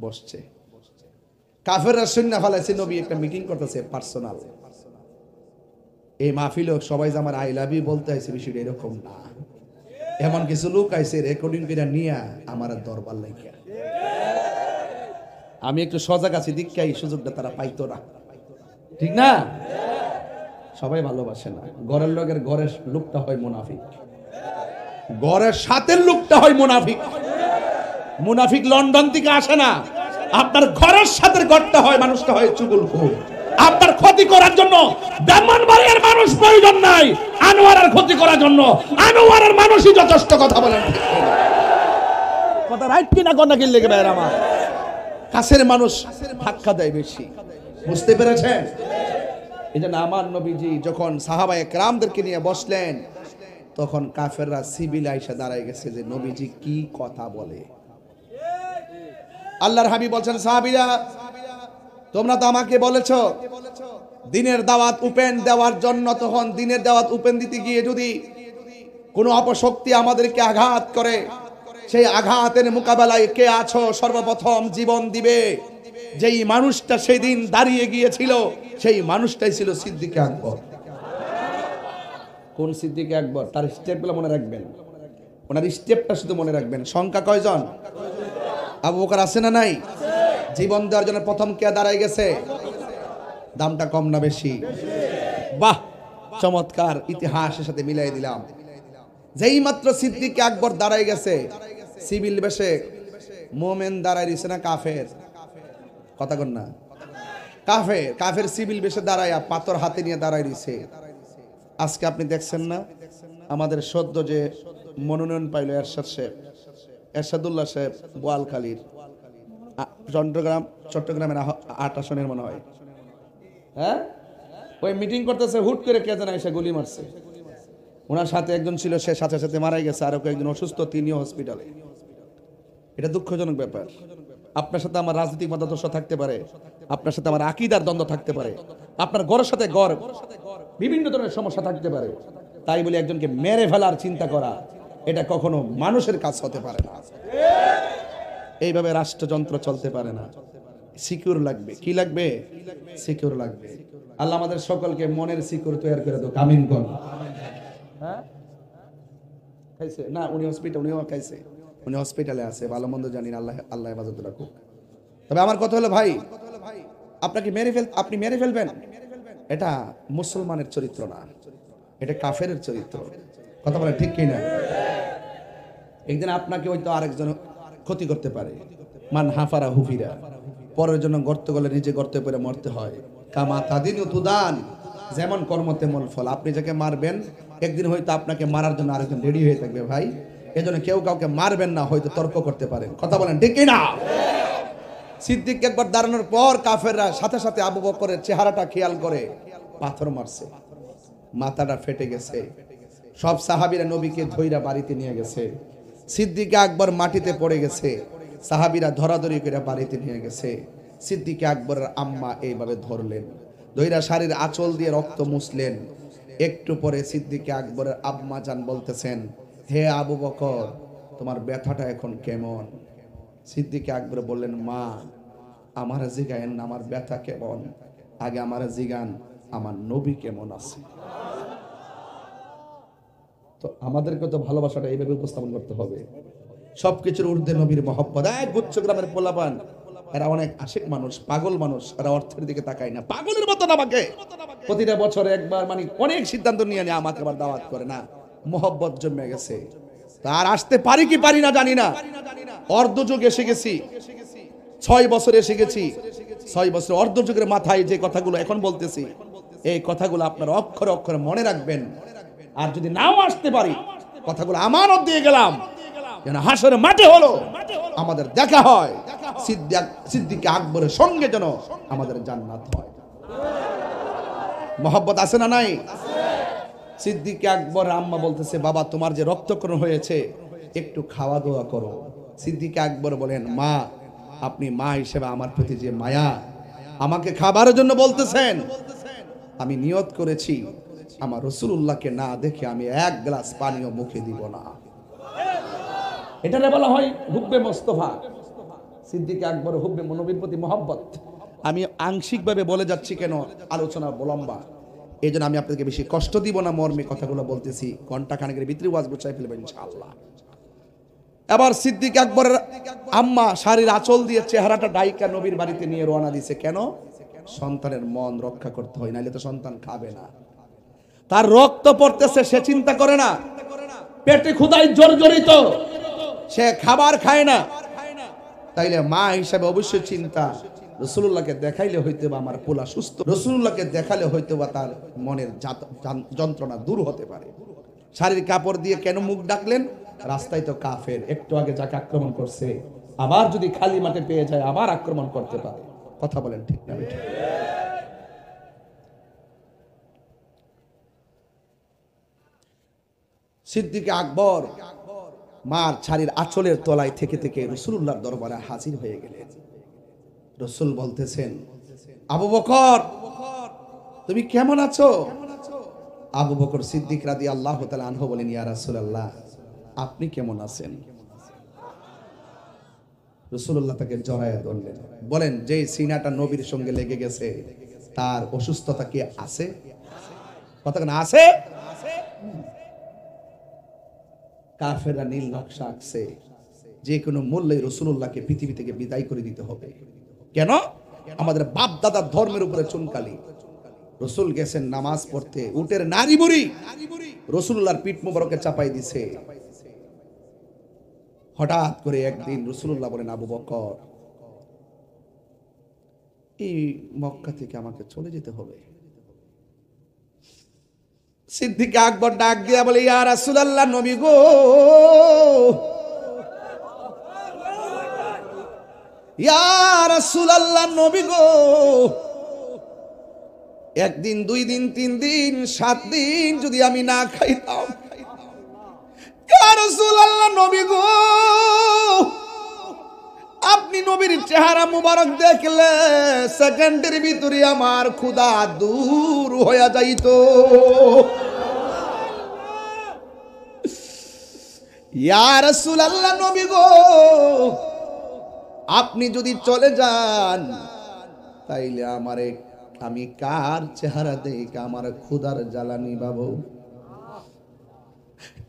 বসছে, কাফেররা শুনিয়া ফেলাইছে নবী একটা মিটিং করতেছে পার্সোনাল। এই মাহফিলে সবাই যে আমার আই লাভ ইউ বলতে আইছে, বিষয়টা এরকম না। এমন কিছু লোক আইছে রেকর্ডিং করে নিয়া আমার দরবার লাগিয়া। আমি একটু সজাগ আছি, দীক্ষা এই সুযোগটা তারা পাইতো না, ঠিক না? সবাই ভালোবাসে না। ঘরের লোকের ঘরের লোকটা হয় মুনাফিক, ঘরের সাথের লোকটা হয় মুনাফিক। মুনাফিক লন্ডন থেকে আসে না, আপনার ঘরের সাথে ঘরটা হয়, মানুষটা হয় চুগলখোর। আপনার ক্ষতি করার জন্য ব্রাহ্মণবাড়িয়ার মানুষ প্রয়োজন নাই, আনোয়ারের ক্ষতি করার জন্য আনোয়ারের মানুষই যথেষ্ট। কথা বলেন কথা রাইট কিনা? কথা কি লেগে ভাই আমার কাছের মানুষ ধাক্কা দেয় বেশি, বুঝতে পেরেছেন? এই জন্য আমার নবীজি যখন সাহাবায়ে কেরামদেরকে নিয়ে বসলেন, তখন কাফেররা সিভিল আইসা দাঁড়ায় গেছে যে নবীজি কি কথা বলে। আল্লাহর হাবিব বলছেন, সাহাবীরা তোমরা তো আমাকে বলেছো দিনের দাওয়াত উপেন দেওয়ার জন্য, তখন দিনের দাওয়াত উপেন দিতে গিয়ে যদি কোনো অপশক্তি আমাদেরকে আঘাত করে, সেই আঘাতের মোকাবেলায় কে আছো সর্বপ্রথম জীবন দিবে? যেই মানুষটা সেদিন দাঁড়িয়ে গিয়েছিল সেই মানুষটাই ছিল সিদ্দিক আকবর। কোন সিদ্দিক আকবর? তার স্টেপগুলো মনে রাখবেন, ওনার স্টেপটা শুধু মনে রাখবেন। সংখ্যা কয়জন? আবু বকর আছে না নাই? জীবন দেওয়ার জন্য প্রথম কে দাঁড়ায় গেছে? দামটা কম না বেশি? বাহ, চমৎকার, ইতিহাসের সাথে মিলাই দিলাম। যেই মাত্র সিদ্দিক আকবর দাঁড়ায় গেছে, সিভিল বেশে মোমেন দাঁড়ায় দিছে না কাফের? কথা কন না? কাফের, কাফের সিভিল বেশে দাঁড়ায় পাথর হাতে নিয়ে দাঁড়ায় দিছে। আজকে আপনি দেখছেন না আমাদের সদ্য যে মনোনয়ন পাইল এরশাদ সাহেব, এরশাদুল্লাহ সাহেব বোয়ালখালীর, চট্টগ্রামের 8 আসনের মনে হয়, হ্যাঁ, ওই মিটিং করতেছে, হুট করে কে জানা এসে গুলি মারছে। ওনার সাথে একজন ছিল, সে সাথে সাথে মারাই গেছে, আর একজন অসুস্থ, তিনিও হসপিটালে। এটা দুঃখজনক ব্যাপার। আপনার সাথে আমার রাজনৈতিক মতাদর্শ থাকতে পারে, আপনার সাথে আমার আকীদার দ্বন্দ্ব থাকতে পারে, আপনার ঘরের সাথে ঘর বিভিন্ন ধরনের সমস্যা থাকতে পারে, তাই বলে একজনকে মেরে ফেলার চিন্তা করা, এটা কখনো মানুষের কাজ হতে পারে না। এইভাবে রাষ্ট্রযন্ত্র চলতে পারে না। সিকিউর লাগবে। কি লাগবে? সিকিউর লাগবে। আল্লাহ আমাদের সকলকে মনের সিকিউর তৈরি করে দাও। আমিন কোন? হ্যাঁ, খাইছে না? উনি হসপিটাল, উনিও খাইছে, উনি হসপিটালে আছে, ভালো মন্দ জানি না, আল্লাহ আল্লাহ হেফাজত রাখুক। তবে আমার কথা হলো ভাই, আপনি মেরে ফেলবেন, এটা মুসলমানের চরিত্র না, এটা কাফেরের চরিত্র। কথা বলে ঠিক কিনা? একদিন আপনাকে হয়তো আরেকজন ক্ষতি করতে পারে। মান হাফারা হুফিরা, পরের জন্য গর্ত গলে নিজে গর্তে পড়ে মরতে হয়। কামা তাদিনু তুদান, যেমন কর্ম তেমন ফল। আপনি যাকে মারবেন একদিন হয়তো আপনাকে মারার জন্য আরেকজন রেডি হয়ে থাকবে ভাই। এজন্য কেউ কাউকে মারবেন না, হয়তো তর্ক করতে পারেন। কথা বলেন ঠিক কিনা? সিদ্দিক একবার দাঁড়ানোর পর কাফেররা সাথে সাথে আবু বকরের চেহারাটা খেয়াল করে পাথর মারছে, মাথাটা ফেটে গেছে। সব সাহাবীরা নবীকে ধইরা বাড়িতে নিয়ে গেছে। সিদ্দিক আকবর মাটিতে পড়ে গেছে, সাহাবীরা ধরাধরি করে বাড়িতে নিয়ে গেছে। সিদ্দিক আকবরের আম্মা এইভাবে ধরলেন, ধইরা শাড়ির আঁচল দিয়ে রক্ত মুছলেন। একটু পরে সিদ্দিক আকবরের আম্মা জান বলতেছেন, হে আবু বকর, তোমার ব্যথাটা এখন কেমন? সিদ্দিক আকবর বললেন, মা আমার জিগায়েন না আমার ব্যথা কেমন, আগে আমার জিগান আমার নবী কেমন আছে। তো আমাদেরকে তো ভালোবাসাটা এইভাবে উপস্থাপন করতে হবে। সবকিছুর ঊর্ধ্বে নবীর মহব্বত। গুচ্ছ গ্রামের পোলাপান, এরা অনেক আশিক মানুষ, পাগল মানুষ, এরা অর্থের দিকে তাকায় না। পাগলের মতন আমাকে প্রতিটা বছর একবার মানে অনেক সিদ্ধান্ত নিয়ে নিয়ে আমাকে আবার দাওয়াত করে না। মহব্বত জমে গেছে, তার আসতে পারি কি পারি না জানি না। অর্ধযুগ এসে গেছি, 6 বছর এসে গেছি। 6 বছর অর্ধযুগের মাথায় যে কথাগুলো এখন বলতেছি, এই কথাগুলো আপনারা অক্ষরে অক্ষরে মনে রাখবেন। আর যদি নাও আসতে পারি, কথাগুলো আমানত দিয়ে গেলাম, যেন হাসরের মাঠে হলো আমাদের দেখা হয়, সিদ্দিক আকবরের সঙ্গে যেন আমাদের জান্নাত হয়। মহব্বত আছে না নাই? সিদ্দিক আকবর আম্মা বলতেছে, বাবা তোমার যে রক্তক্ষরণ হয়েছে একটু খাওয়া দাওয়া করো। সিদ্দিক আকবর বলেন, মা আপনি মা হিসেবে আমার প্রতি যে মায়া, আমাকে খাবারের জন্য বলতেছেন, আমি নিয়ত করেছি আমার রাসূলুল্লাহকে না দেখে আমি এক গ্লাস পানিও মুখে দিব না। এটারে বলা হয় হুব্বে মোস্তফা। সিদ্দিক আকবর হুব্বে নবীর প্রতি মহব্বত। আমি আংশিকভাবে বলে যাচ্ছি, কেন আলোচনা লম্বা, এই জন্য আমি আপনাদেরকে বেশি কষ্ট দিব না, মর্মে কথাগুলো বলতেছি। ঘন্টা খানেকের ভিতরে ওয়াজ গুছাই ফেলবেন ইনশাআল্লাহ। এবার সিদ্দিক আকবরের আম্মা শাড়ির আঁচল দিয়ে চেহারাটা ডাইকা নবীর বাড়িতে নিয়ে রওনা দিছে। কেন? সন্তানের মন রক্ষা করতে হয়, নাহলে তো সন্তান খাবে না। তার রক্ত পড়তেছে, সে চিন্তা করে না, পেটে ক্ষুধায় জর্জরিত, সে খাবার খায় না। তাইলে মা হিসাবে অবশ্যই চিন্তা, রাসূলুল্লাহকে দেখাইলে হয়তো বা আমার পোলা সুস্থ, রাসূলুল্লাহকে দেখালে হয়তো বা তার মনের যন্ত্রণা দূর হতে পারে। শাড়ির কাপড় দিয়ে কেন মুখ ঢাকলেন? রাস্তায় তো কাফের, একটু আগে যাকে আক্রমণ করছে আবার যদি খালি মাঠে পেয়ে যায় আবার আক্রমণ করতে পারে। কথা বলেন ঠিক না? সিদ্দিক আকবর মার শাড়ির আঁচলের তলায় থেকে থেকে রাসূলুল্লাহর দরবারে হাজির হয়ে গেলেন। রাসূল বলতেছেন, আবু বকর তুমি কেমন আছো? আবু বকর সিদ্দিক রাদিয়াল্লাহু তাআলা আনহু বলেন, ইয়া রাসূলুল্লাহ আপনি কেমন আছেন? রাসূলুল্লাহ তাকে জড়ায় ধরলেন, বলেন যে সিনাটা নবীর সঙ্গে লেগে গেছে তার অসুস্থতা কি আছে? কথা না আছে? কাফেররা নীল নকশা আঁকছে, যে কোনো মূল্যে রাসূলুল্লাহকে পৃথিবী থেকে বিদায় করে দিতে হবে। কেন? আমাদের বাপ দাদার ধর্মের উপরে চুনকালি। রাসূল গেছেন নামাজ পড়তে, উটের নারী বুড়ি রাসূলুল্লাহর পিঠ মোবারকে চাপাই দিছে। হঠাৎ করে একদিন রাসূলুল্লাহ বলেন, আবু বকর এই মক্কা থেকে আমাকে চলে যেতে হবে। সিদ্দিক আকবর ডাক দিয়া বলে, ইয়া রাসূলুল্লাহ নবী গো, ইয়া রাসূলুল্লাহ নবী গো, একদিন 2 দিন 3 দিন 7 দিন যদি আমি না খাইতাম, ইয়া রাসূলুল্লাহ নবী গো, আপনি নবীর চেহারা মুবারক দেখলে সেকেন্ডের ভিতরে আমার ক্ষুধা দূর হয়ে যাইতো। ইয়া রাসূলুল্লাহ নবী গো, আপনি যদি চলে যান তাইলে আমি কার চেহারা দেখে আমার ক্ষুধার জ্বালানি পাবো?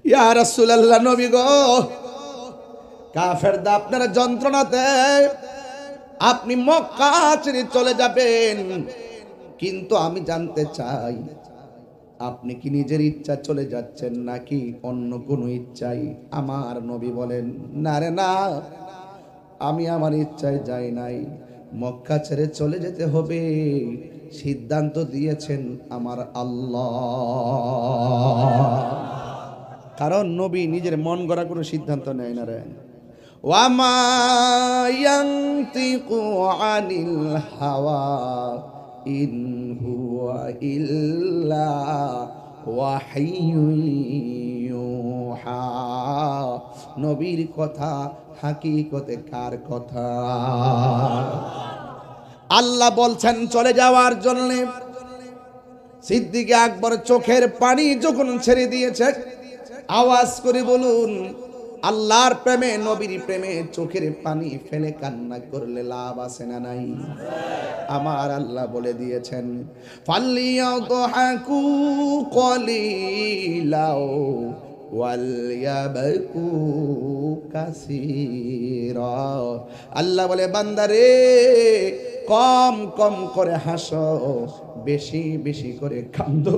ইয়া রাসূলুল্লাহ নবী গো, কাফেররা আপনার যন্ত্রণাতে আপনি মক্কা ছেড়ে চলে যাবেন, কিন্তু আমি জানতে চাই আপনি কি নিজের ইচ্ছা চলে যাচ্ছেন নাকি অন্য কোনো ইচ্ছাই? আমার নবী বলেন, না রে না, আমি আমার ইচ্ছায় যাই নাই, মক্কা ছেড়ে চলে যেতে হবে, সিদ্ধান্ত দিয়েছেন আমার আল্লাহ। কারণ নবী নিজের মন গড়া কোনো সিদ্ধান্ত নেয় না রে। ওয়ামা ইয়ানতিকু আনিল হাওয়া ইন হুয়া ইল্লা ওয়াহিয়ুন ইউহা। নবীর কথা হাকিকতে কার কথা? আল্লাহ বলছেন চলে যাওয়ার জন্য। সিদ্দিক আকবর চোখের পানি যখন ছেড়ে দিয়েছে, আওয়াজ করে বলুন, আল্লাহর প্রেমে নবীর প্রেমে চোখের পানি ফেলে কান্না করলে লাভ আছে না নাই? আমার আল্লাহ বলে দিয়েছেন, ফালিয়াদহাকু কলিলাও ওয়ালয়াবকু কাসীরা। আল্লাহ বলে, বান্দারে কম কম করে হাসো, বেশি বেশি করে কাঁদো,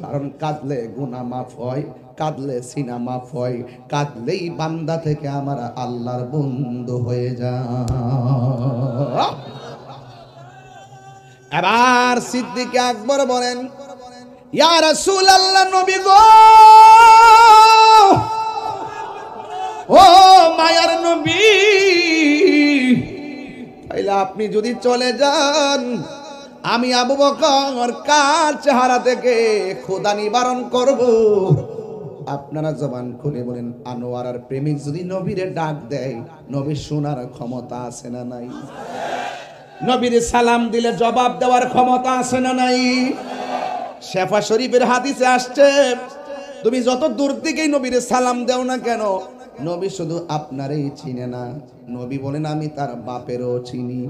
কারণ কাঁদলে গুনাহ মাফ হয়, কাঁদলে সিনা মাফ হয়, কাঁদলেই বান্দা থেকে আমার আল্লাহর বন্ধু হয়ে যায়। এবার সিদ্দিক আকবর বলেন, ইয়া রাসূলুল্লাহ, নবী গো, ও মায়ার নবী, তাইলে আপনি যদি চলে যান, আমি আবু বকর কার চেহারা থেকে খোদা নিবারণ করব? আপনারা জবান খুলে বলেন, আনোয়ারার প্রেমিক যদি নবীরে ডাক দেয়, নবী শোনার ক্ষমতা আছে না নাই? নবীর সালাম দিলে জবাব দেওয়ার ক্ষমতা আছে না নাই? শেফা শরীফের হাদিসে আসছে, তুমি যত দূর থেকেই নবীর সালাম দেও না কেন, নবী শুধু আপনারই চিনে না, নবী বলেন আমি তার বাপেরও চিনি।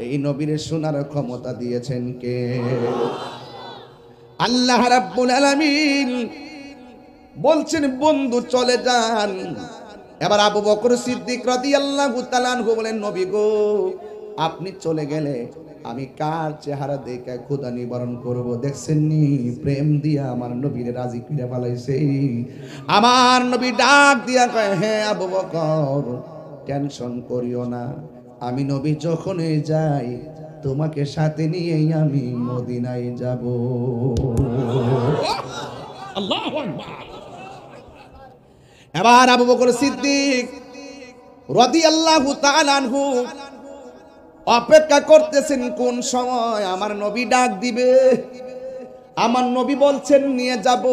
এই নবীর শোনার ক্ষমতা দিয়েছেন কে? আল্লাহ রাব্বুল আলামিন বলছেন, বন্ধু চলে যান। এবার আবু বকর সিদ্দিক রাদিয়াল্লাহু তাআলা আনহু বলেন, নবী গো, আপনি চলে গেলে আমি কার চেহারা দেখে খোদা নিবারণ করব? দেখছেন নি, প্রেম দিয়া আমার নবীর রাজি করে ফেলাইছে। আমার নবী ডাক দিয়া কয়, হ্যাঁ আবু বকর, টেনশন করিও না, আমি নবী যখনই যাই তোমাকে সাথে নিয়েই আমি মদিনায় যাব। আল্লাহু আকবার। এবার আবু বকর সিদ্দিক রাদিয়াল্লাহু তাআলা আনহু অপেক্ষা করতেছেন কোন সময় আমার নবী ডাক দিবে। আমার নবী বলছেন নিয়ে যাব,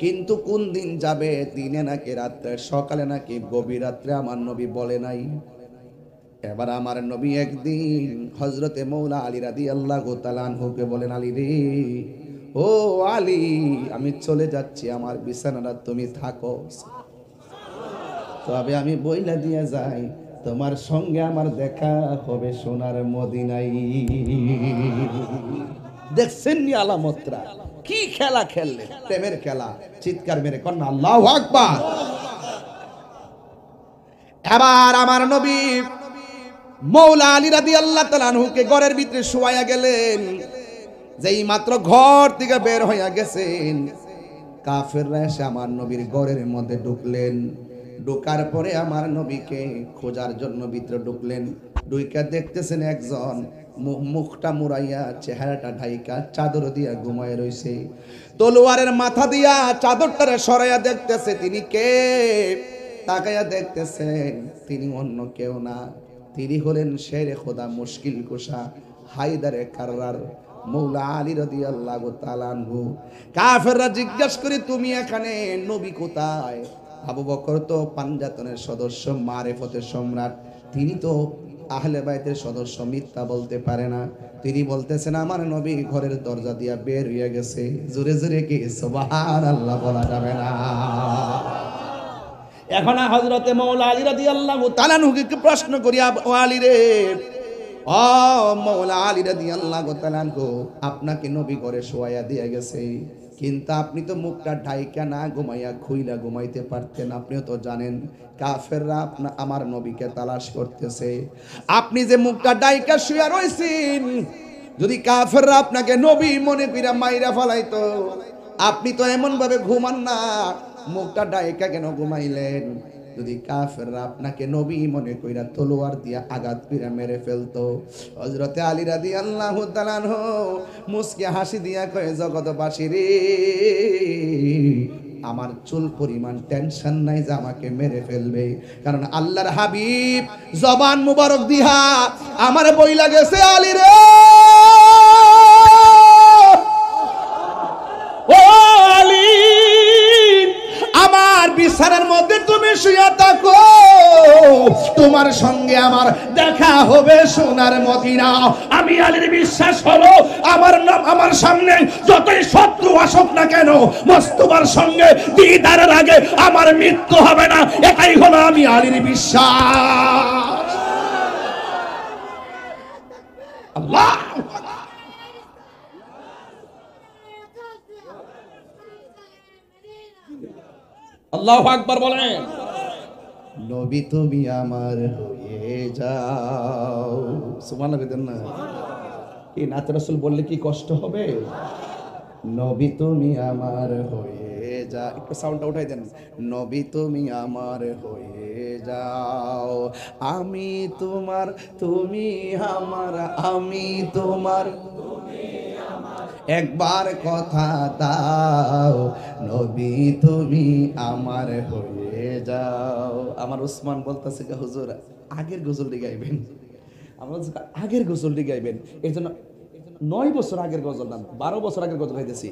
কিন্তু কোন দিন যাবে, দিনে নাকি রাত্রে, সকালে নাকি গভীর রাত্রে, আমার নবী বলে নাই। এবার আমার নবী একদিন হযরতে মৌলা আলী রাদিয়াল্লাহু তাআলা আনহুকে বলেন, আলী রে, ও আলী, আমি চলে যাচ্ছি, আমার বিছানাটা তুমি থাকো, তবে আমি বইলা দিয়ে যাই, তোমার সঙ্গে আমার দেখা হবে সোনার মদিনায়। দেখছেন নি আলামতরা, কি খেলা খেললেন, প্রেমের খেলা। চিৎকার মেরে কন্যা আল্লাহু আকবার। এবার আমার নবী মৌলা আলী রাদিয়াল্লাহু তাআলা আনহুকে ঘরের ভিতরে শোয়াইয়া গেলেন। যেই মাত্র ঘর থেকে বের হইয়া গেছেন, কাফেররা এসে আমার নবীর ঘরের মধ্যে ঢুকলেন। ঢোকার পরে আমার নবীকে খোঁজার জন্য ভিতরে ঢুকলেন। ঢুইকা দেখতেছেন একজন মুখটা মুড়াইয়া, চেহারাটা ঢাইকা, চাদর দিয়া ঘুমায় রইছে। তলোয়ারের মাথা দিয়া চাদরটারে সরাইয়া দেখতেছে, তিনি কে? তাকাইয়া দেখতেছেন, তিনি অন্য কেউ না, তিনি হলেন শেরে খোদা মুশকিল কুশা হায়দারে কাররার মৌলা আলী রাদিয়াল্লাহু তাআলা আনহু। কাফেররা জিজ্ঞাসা করে, তুমি এখানে, নবী কোথায়? আবু বকর তো পাঞ্জাতনের সদস্য, মারেফতের সম্রাট, তিনি তো আহলে বাইতের সদস্য, মিথ্যা বলতে পারে না। তিনি বলতেছেন, আমার নবী ঘরের দরজা দিয়া বের হয়ে গেছে। জোরে জোরে কি সুবহানাল্লাহ বলা যাবে না? এখন হযরতে মৌলা আলী রাদিয়াল্লাহু তাআলা আনহুকে প্রশ্ন করি, ও আলী রে, ও মৌলা আলী রাদিয়াল্লাহু তাআলা আনহু, আপনাকে নবী ঘরে শোয়াইয়া দিয়ে গেছে, কিন্তু আপনি তো মুখটা ঢাইকা না ঘুমাইয়া খুইলা ঘুমাইতে পারতেন। আপনিও তো জানেন কাফেররা আমার নবীকে তালাশ করতেছে। আপনি যে মুখটা ঢাইকা শুয়া রইছেন, যদি কাফেররা আপনাকে নবী মনে কইরা মাইরা ফেলাইতো, আপনি তো এমন ভাবে ঘুমান না, মুখটা ঢাইকা কেন ঘুমাইলেন? যদি কাফেররা আপনাকে নবী মনে কইরা তলোয়ার দিয়া আঘাত কইরা মেরে ফেলতো। হযরতে আলী রাদিয়াল্লাহু তাআলা আনহু মুস্কি হাসি দিয়া কয়, জগৎবাসী রে, আমার চুল পরিমাণ টেনশন নাই যে আমাকে মেরে ফেলবে, কারণ আল্লাহর হাবিব জবান মুবারক দিহা আমার বইলা গেছে, আলী রে ও আলী, আমার বিছানার মধ্যে তুমি শুয়ে থাকো, তোমার সঙ্গে আমার দেখা হবে সোনার মদিনা। আমি আলীর বিশ্বাস হলো আমার সামনে যতই শত্রু আসুক না কেন, মোস্তফার সঙ্গে দিদারের আগে আমার মৃত্যু হবে না, এটাই হলো আমি আলীর বিশ্বাস। আল্লাহ আল্লাহু আকবার বলেন। নবী তুমি আমার হয়ে যাও, সুবহানাল্লাহ বলেন না। এই নাত রাসূল বললে কি কষ্ট হবে? নবী তুমি আমার হয়ে যা, একটু সাউন্ডটা উঠাই দেন। নবী তুমি আমার হয়ে যাও, আমি তোমার তুমি আমার, আমি তোমার একবার কথা দাও, নবী তুমি আমার হয়ে যাও। আমার উসমান বলতেছে হুজুর আগের গজলটি গাইবেন, আমরা আগের গজলটি গাইবেন। এর জন্য 9 বছর আগের গজল না, 12 বছর আগের গজল গাইতেছি।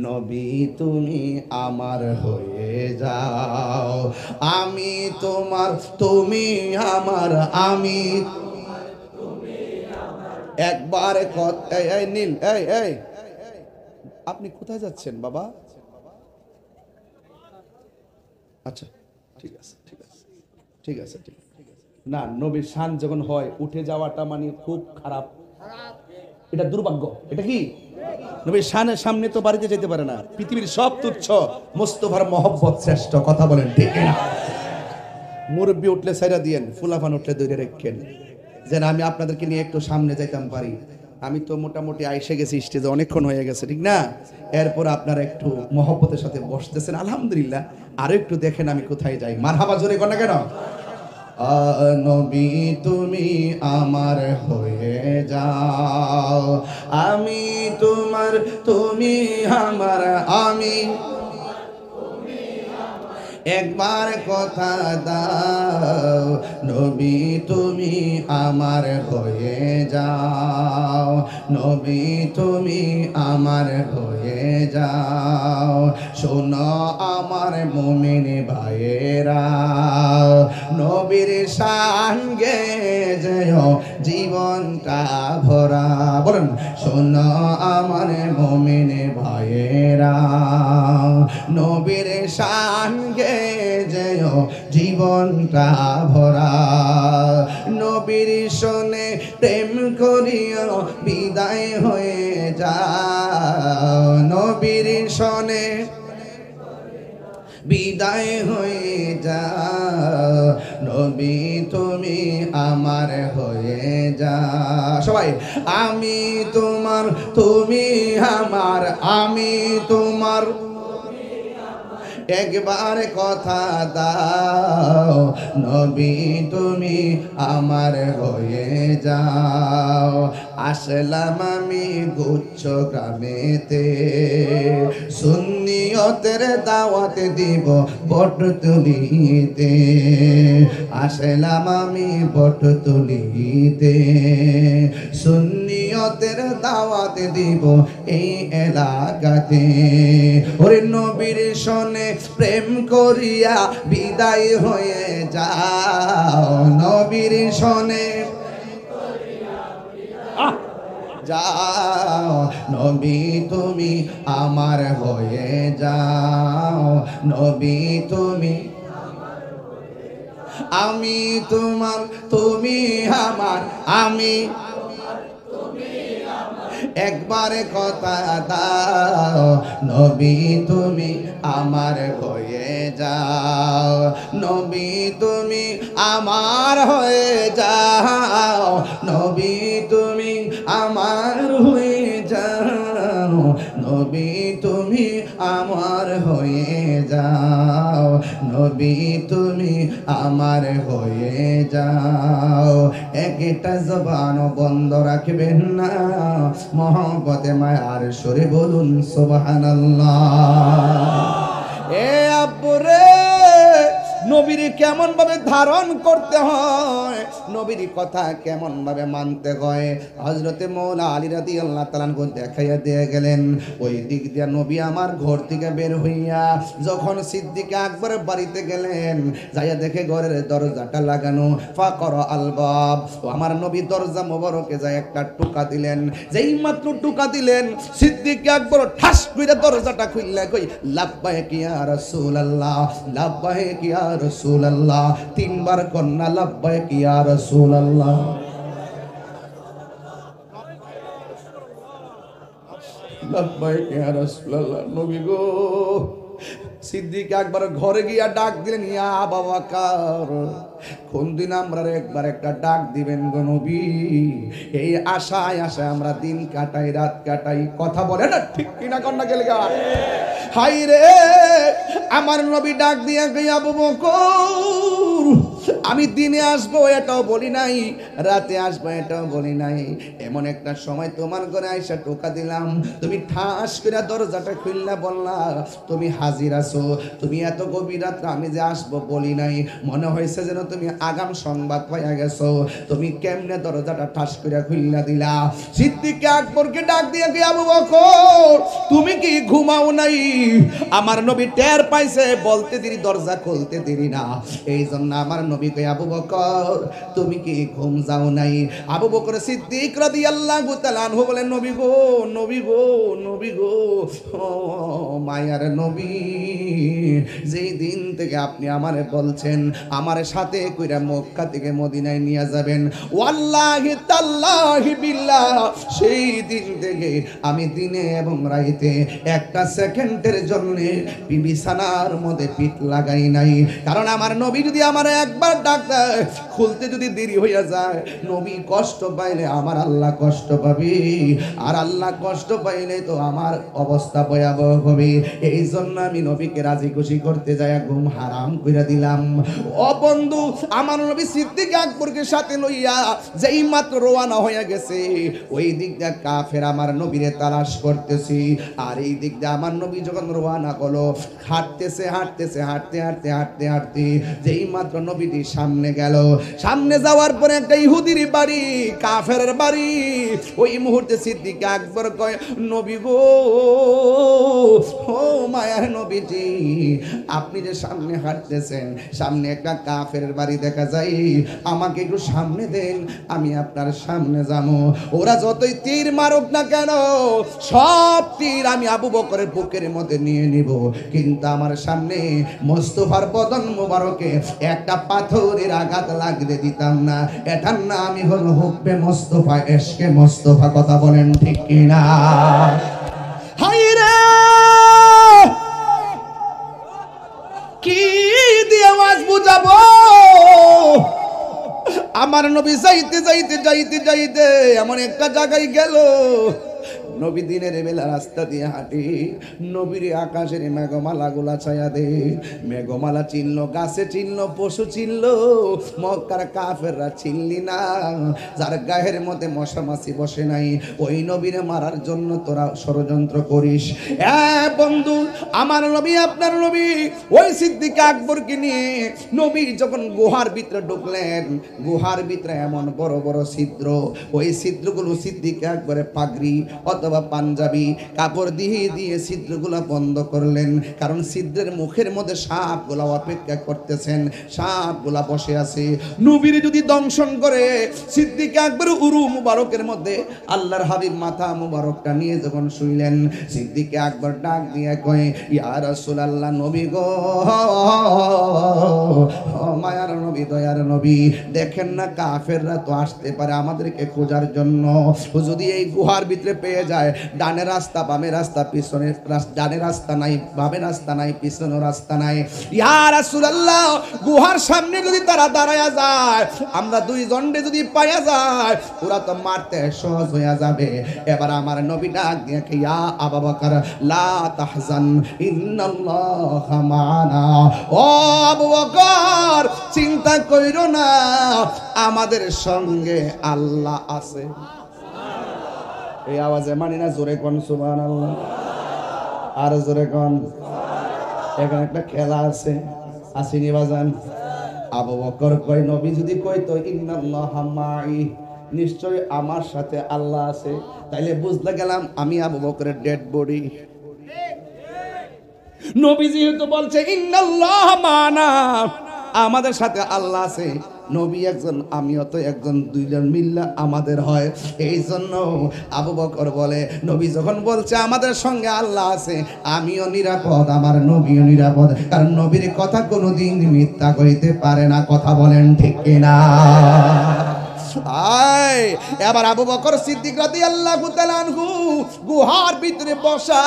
নবী তুমি আমার হয়ে যাও, আমি তোমার তুমি আমার, আমি একবার কথা। এই নীল, এই আপনি কোথায় যাচ্ছেন বাবা? আচ্ছা ঠিক আছে ঠিক আছে ঠিক আছে ঠিক আছে। না, নবীর শান যখন হয় উঠে যাওয়াটা মানে খুব খারাপ, এটা দুর্ভাগ্য। এটা কি নবীর শানের সামনে তো বাড়িতে যেতে পারে না, পৃথিবীর সব তুচ্ছ, মুস্তাফার মহব্বত শ্রেষ্ঠ। কথা বলেন ঠিক না? মুরব্বি উঠলে সাইরা দিয়েন, ফুলাফান উঠলে দৌড়ে রেখেন, যেন আমি আপনাদেরকে নিয়ে একটু সামনে যাইতাম পারি। আমি তো মোটামুটি আইসে গেছি, স্টেজে অনেকক্ষণ হয়ে গেছে, ঠিক না? এরপর আপনারা একটু মহব্বতের সাথে বসতেছেন, আলহামদুলিল্লাহ। আরো একটু দেখেন আমি কোথায় যাই। মারহাবা জোরে কর না কেন? নবী তুমি আমার হয়ে যাও, আমি তোমার তুমি আমার, আমি একবার কথা দাও, নবী তুমি আমার হয়ে যাও, নবী তুমি আমার হয়ে যাও। শোনো আমার মুমিন ভাইয়েরা, নবীর শান গেয়ে যেও জীবনটা ভরা। বলেন, শোনো আমার মুমিন ভাইয়েরা, নবীর শান গেয়ে যেও জীবনটা ভরা। নবীর শোনে প্রেম করিও বিদায় হয়ে যাও, নবীর শোনে বিদায় হয়ে যাও, নবী তুমি আমার হয়ে যাও। সবাই, আমি তোমার তুমি আমার, আমি তোমার একবার কথা দাও, নবী তুমি আমার হয়ে যাও। আসলাম আমি গুচ্ছ গ্রামেতে, সুন্নিয়তের দাওয়াত দিব বটতলিতে। আসলাম আমি বটতলিতে, সুন্নিয়তের দাওয়াত দিব এই এলাকাতে। ওরে নবীর শোনে প্রেম করিয়া বিদায় হয়ে যাও, নবীর শোনে যাও, নবী তুমি আমার হয়ে যাও, নবী তুমি আমি তোমার তুমি আমার, আমি একবারে কথা দাও নবী তুমি আমার হয়ে যাও, নবী তুমি আমার হয়ে যাও, নবী তুমি আমার হয়ে যাও, নবী তুমি আমার হয়ে যাও, নবী তুমি আমার হয়ে যাও। একটা জবান বন্ধ রাখবেন না, মহব্বতে মায়ার সুরে বলুন সুবহানাল্লাহ। এ আব্বুরে নবীর কেমন ভাবে ধারণ করতে হয়, নবীর কথা কেমন ভাবে মানতে হয়, হযরতে মওলা আলী রাদিয়াল্লাহু তাআলা আনহু দেখাইয়া দিয়ে গেলেন। ওই দিক দিয়ে নবী আমার ঘর থেকে বের হইয়া যখন সিদ্দিক আকবর বাড়িতে গেলেন, যাইয়া দেখে ঘরের দরজাটা লাগানো, ফাকর আলবাব। ও আমার নবী দরজা মোবারকে যায় একটা টুকা দিলেন, যেই মাত্র টুকা দিলেন সিদ্দিক আকবর ঠাস কইরা দরজাটা খুললা কই লাব্বাইক ইয়া রাসূলুল্লাহ, লাব্বাইক ইয়া রাসূলুল্লাহ। তিনবার কন্যা লাব্বাইক ইয়া রাসূলুল্লাহ। লাব্বাইক ইয়া রাসূলুল্লাহ। নবী গো, সিদ্দিক আকবর ঘরে গিয়া ডাক দিলেন, ইয়া আবু বকর, কোন দিন আমরা একবার একটা ডাক দিবেন গো নবী। এই আশায় আশায় আমরা দিন কাটাই, রাত কাটাই, কথা বলে না ঠিক কিনা কন্যা গেলে গা। হাই রে আমার নবী ডাক দিয়া কই আবু বকর, আমি দিনে আসবো এটাও বলি নাই, রাতে আসবো এটাও বলি নাই, এমন একটা সময় তোমার ঘরে আইসা টোকা দিলাম, তুমি ঠাস করে দরজাটা খুললা বললা তুমি হাজির আছো। তুমি এত গভীর রাত্রে আমি যে আসবো বলি নাই, মনে হয়েছে যেন তুমি আগাম সংবাদ পাইয়া গেছো। তুমি কেমনে দরজাটা ঠাস করে খুললা দিলা? সিদ্দিক আকবরকে ডাক দিয়া কি আবু বকর তুমি কি ঘুমাও নাই? আমার নবী টের পাইছে, বলতে দেরি দরজা খুলতে দেরি না, এই জন্য আমার নবী কই আবু বকর তুমি কি ঘুম যাও নাই? আবু বকর সিদ্দিক রাদিয়াল্লাহু তাআলা আনহু বলেন, নবী গো, নবী গো, নবী গো, ও মায়ার নবী, যেই দিন থেকে আপনি আমারে বলছেন আমার সাথে কইরা মক্কা থেকে মদিনায় নিয়ে যাবেন, ওয়াল্লাহি তাল্লাহি বিল্লাহ, সেই দিন থেকে আমি দিনে এবং রাইতে একটা সেকেন্ডের জন্য বিছানার মধ্যে পিঠ লাগাই নাই। কারণ আমার নবী যদি আমার একবার ডাক দেয়, খুলতে যদি দেরি হইয়া যায়, নবী কষ্ট পাইলে আমার আল্লাহ কষ্ট পাবে, আর আল্লাহ কষ্ট পাইলে তো আমার অবস্থা ভয়াবহ হবে। এই জন্য আমি নবীকে রাজি খুশি করতে যাই ঘুম হারাম কইরা দিলাম। ও বন্ধু, আমার নবী সিদ্দিক আকবরকে সাথে লইয়া যেই মাত্র রওনা হইয়া গেছে, ওই দিক দিয়ে কাফের আমার নবীরে তালাশ করতেছি, আর এই দিক দিয়ে আমার নবী যখন রওনা হলো, হাঁটতেছে হাঁটতেছে হাঁটতে হাঁটতে হাঁটতে হাঁটতে যেই মাত্র নবীটি সামনে গেল, সামনে যাওয়ার পরে একটা ইহুদির বাড়ি, কাফের বাড়ি। ওই মুহূর্তে সিদ্দিক আকবর কয়, নবী গো, ও মায়ার নবীজি, আপনি যে সামনে হাঁটতেছেন, সামনে একটা কাফের বাড়ি দেখা যায়, আমাকে একটু সামনে দেন, আমি আপনার সামনে যাবো। ওরা যতই তীর মারুক না কেন, সব তীর আমি আবু বকরের বুকের মধ্যে নিয়ে নিব, কিন্তু আমার সামনে মোস্তফার বদন মোবারকে একটা পাথরের আঘাত লাগতে দিতাম না। এটার না আমি হল হুব্বে মোস্তফা, এশকে মোস্তফা। কথা বলেন ঠিক কিনা? হাই রে, কি দিয়ে আওয়াজ বুঝাবো? আমার নবী যাইতে যাইতে যাইতে যাইতে এমন একটা জায়গায় গেল, নবী দিনের বেলা রাস্তা দিয়ে হাঁটি, নবীর আকাশের মেঘমালা গুলা ছায়া দে, মেঘমালা চিনল, গাছে চিনল, পশু চিনল, মক্কার কাফেররা চিনলি না, যার গায়ের মধ্যে মশা মাছি বসে নাই, ওই নবীরে মারার জন্য তোরা ষড়যন্ত্র করিস। বন্ধু, আমার নবী, আপনার নবী ওই সিদ্দিক আকবরকে নিয়ে নবী যখন গুহার ভিতরে ঢুকলেন, গুহার ভিতরে এমন বড় বড় ছিদ্র, ওই ছিদ্রগুলো সিদ্দিক আকবরের পাগড়ি অথবা পাঞ্জাবি কাপড় দিয়ে দিয়ে ছিদ্রগুলো বন্ধ করলেন, কারণ ছিদ্রের মুখের মধ্যে সাপগুলা অপেক্ষা করতেছেন, সাপগুলা বসে আছে, নবীর যদি দংশন করে। সিদ্দিক আকবর উরু মুবারকের মধ্যে আল্লাহর হাবিব মাথা মুবারকটা নিয়ে যখন শুইলেন, সিদ্দিক আকবর ডাক দিয়ে কয়, ইয়া রাসূলুল্লাহ, নবী গো, মায়ার নবী, দয়ার নবী, নবী দেখেন না কাফেররা তো আসতে পারে আমাদেরকে খোঁজার জন্য, যদি এই গুহার ভিতরে পেয়ে যায়, ডানে রাস্তা বামে রাস্তা পিছনে ডানে রাস্তা নাই বামে রাস্তা নাই পিছনে রাস্তা নাই, ইয়া রাসূলুল্লাহ গুহার সামনে যদি তারা দাঁড়ায়া যায়, আমরা দুইজনে যদি পাইয়া যায়, ওরা তো মারতে সহজ হয়ে যাবে। এবার আমার নবী ডাক দিয়ে ইয়া আবু বকর লা তাহজান ইন্নাল্লাহা মা'ানা, ও আবু বকর চিন্তা কইরো না, আমাদের সঙ্গে আল্লাহ আছে। এই আওয়াজে মানি না, জোরে কোন সুবহানাল্লাহ, আর জোরে কোন। এখানে একটা খেলা আছে, আসিনি বাজান। আবু বকর কয় নবী যদি কইতো ইন্নাল্লাহা মা'i, নিশ্চয় আমার সাথে আল্লাহ আছে, তাইলে বুঝতে গেলাম আমি আবু বকরের ডেড বডি। নবী যেহেতু বলছে ইন্নাল্লাহা মা'ানা, আমাদের সাথে আল্লাহ আছে, নবী একজন আমিও তো একজন, দুইজন মিল্লা আমাদের হয়। এই জন্য আবু বকর বলে নবী যখন বলছে আমাদের সঙ্গে আল্লাহ আছে, আমিও নিরাপদ, আমার নবীও নিরাপদ, কারণ নবীর কথা কোনোদিন মিথ্যা কইতে পারে না। কথা বলেন ঠিক কিনা? এবার আবু বকর সিদ্দিক রাদিয়াল্লাহু তাআলা আনহু গুহার ভিতরে বসা।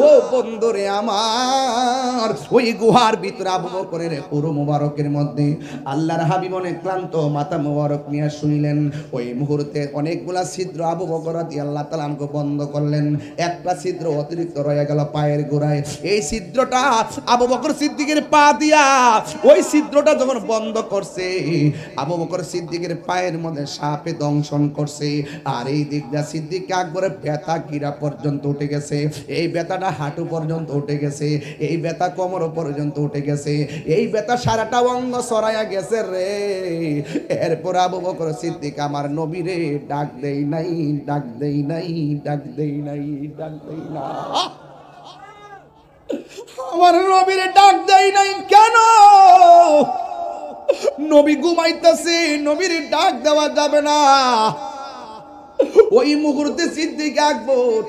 ও বন্ধুরে আমার, ওই গুহার ভিতরে আবু বকরের পুরো মোবারকের মধ্যে আল্লাহর হাবিব অনেক ক্লান্ত, মাথা মোবারক নিয়ে শুইলেন। ওই মুহূর্তে অনেকগুলা ছিদ্র আবু বকর রাদিয়াল্লাহু তাআলা আনহু বন্ধ করলেন। একটা ছিদ্র অতিরিক্ত রয়ে গেল পায়ের গোড়ায়। এই ছিদ্রটা আবু বকর সিদ্দিকের পা দিয়া, ওই ছিদ্রটা যখন বন্ধ করছে, আবু বকর সিদ্দিকের পায়ের মধ্যে সাপে দংশন করছে। আর এই দিকটা সিদ্দিক আকবরের ব্যথা গিরা পর্যন্ত উঠে গেছে, এই ব্যথাটা হাঁটু পর্যন্ত উঠে গেছে, এই ব্যথা কোমর পর্যন্ত উঠে গেছে, এই ব্যথা সারাটা অঙ্গ ছড়াইয়া গেছে রে। এরপর আবু বকর সিদ্দিক আমার নবীরে ডাক দেই নাই, ডাক দেই নাই, ডাক দেই নাই, ডাক দেই না, আমার নবীরে ডাক দেই নাই। কেন? নবী ঘুমাইতেছে, নবীর ডাক দেওয়া যাবে না। ওই মুহূর্তে সিদ্দিক আকবর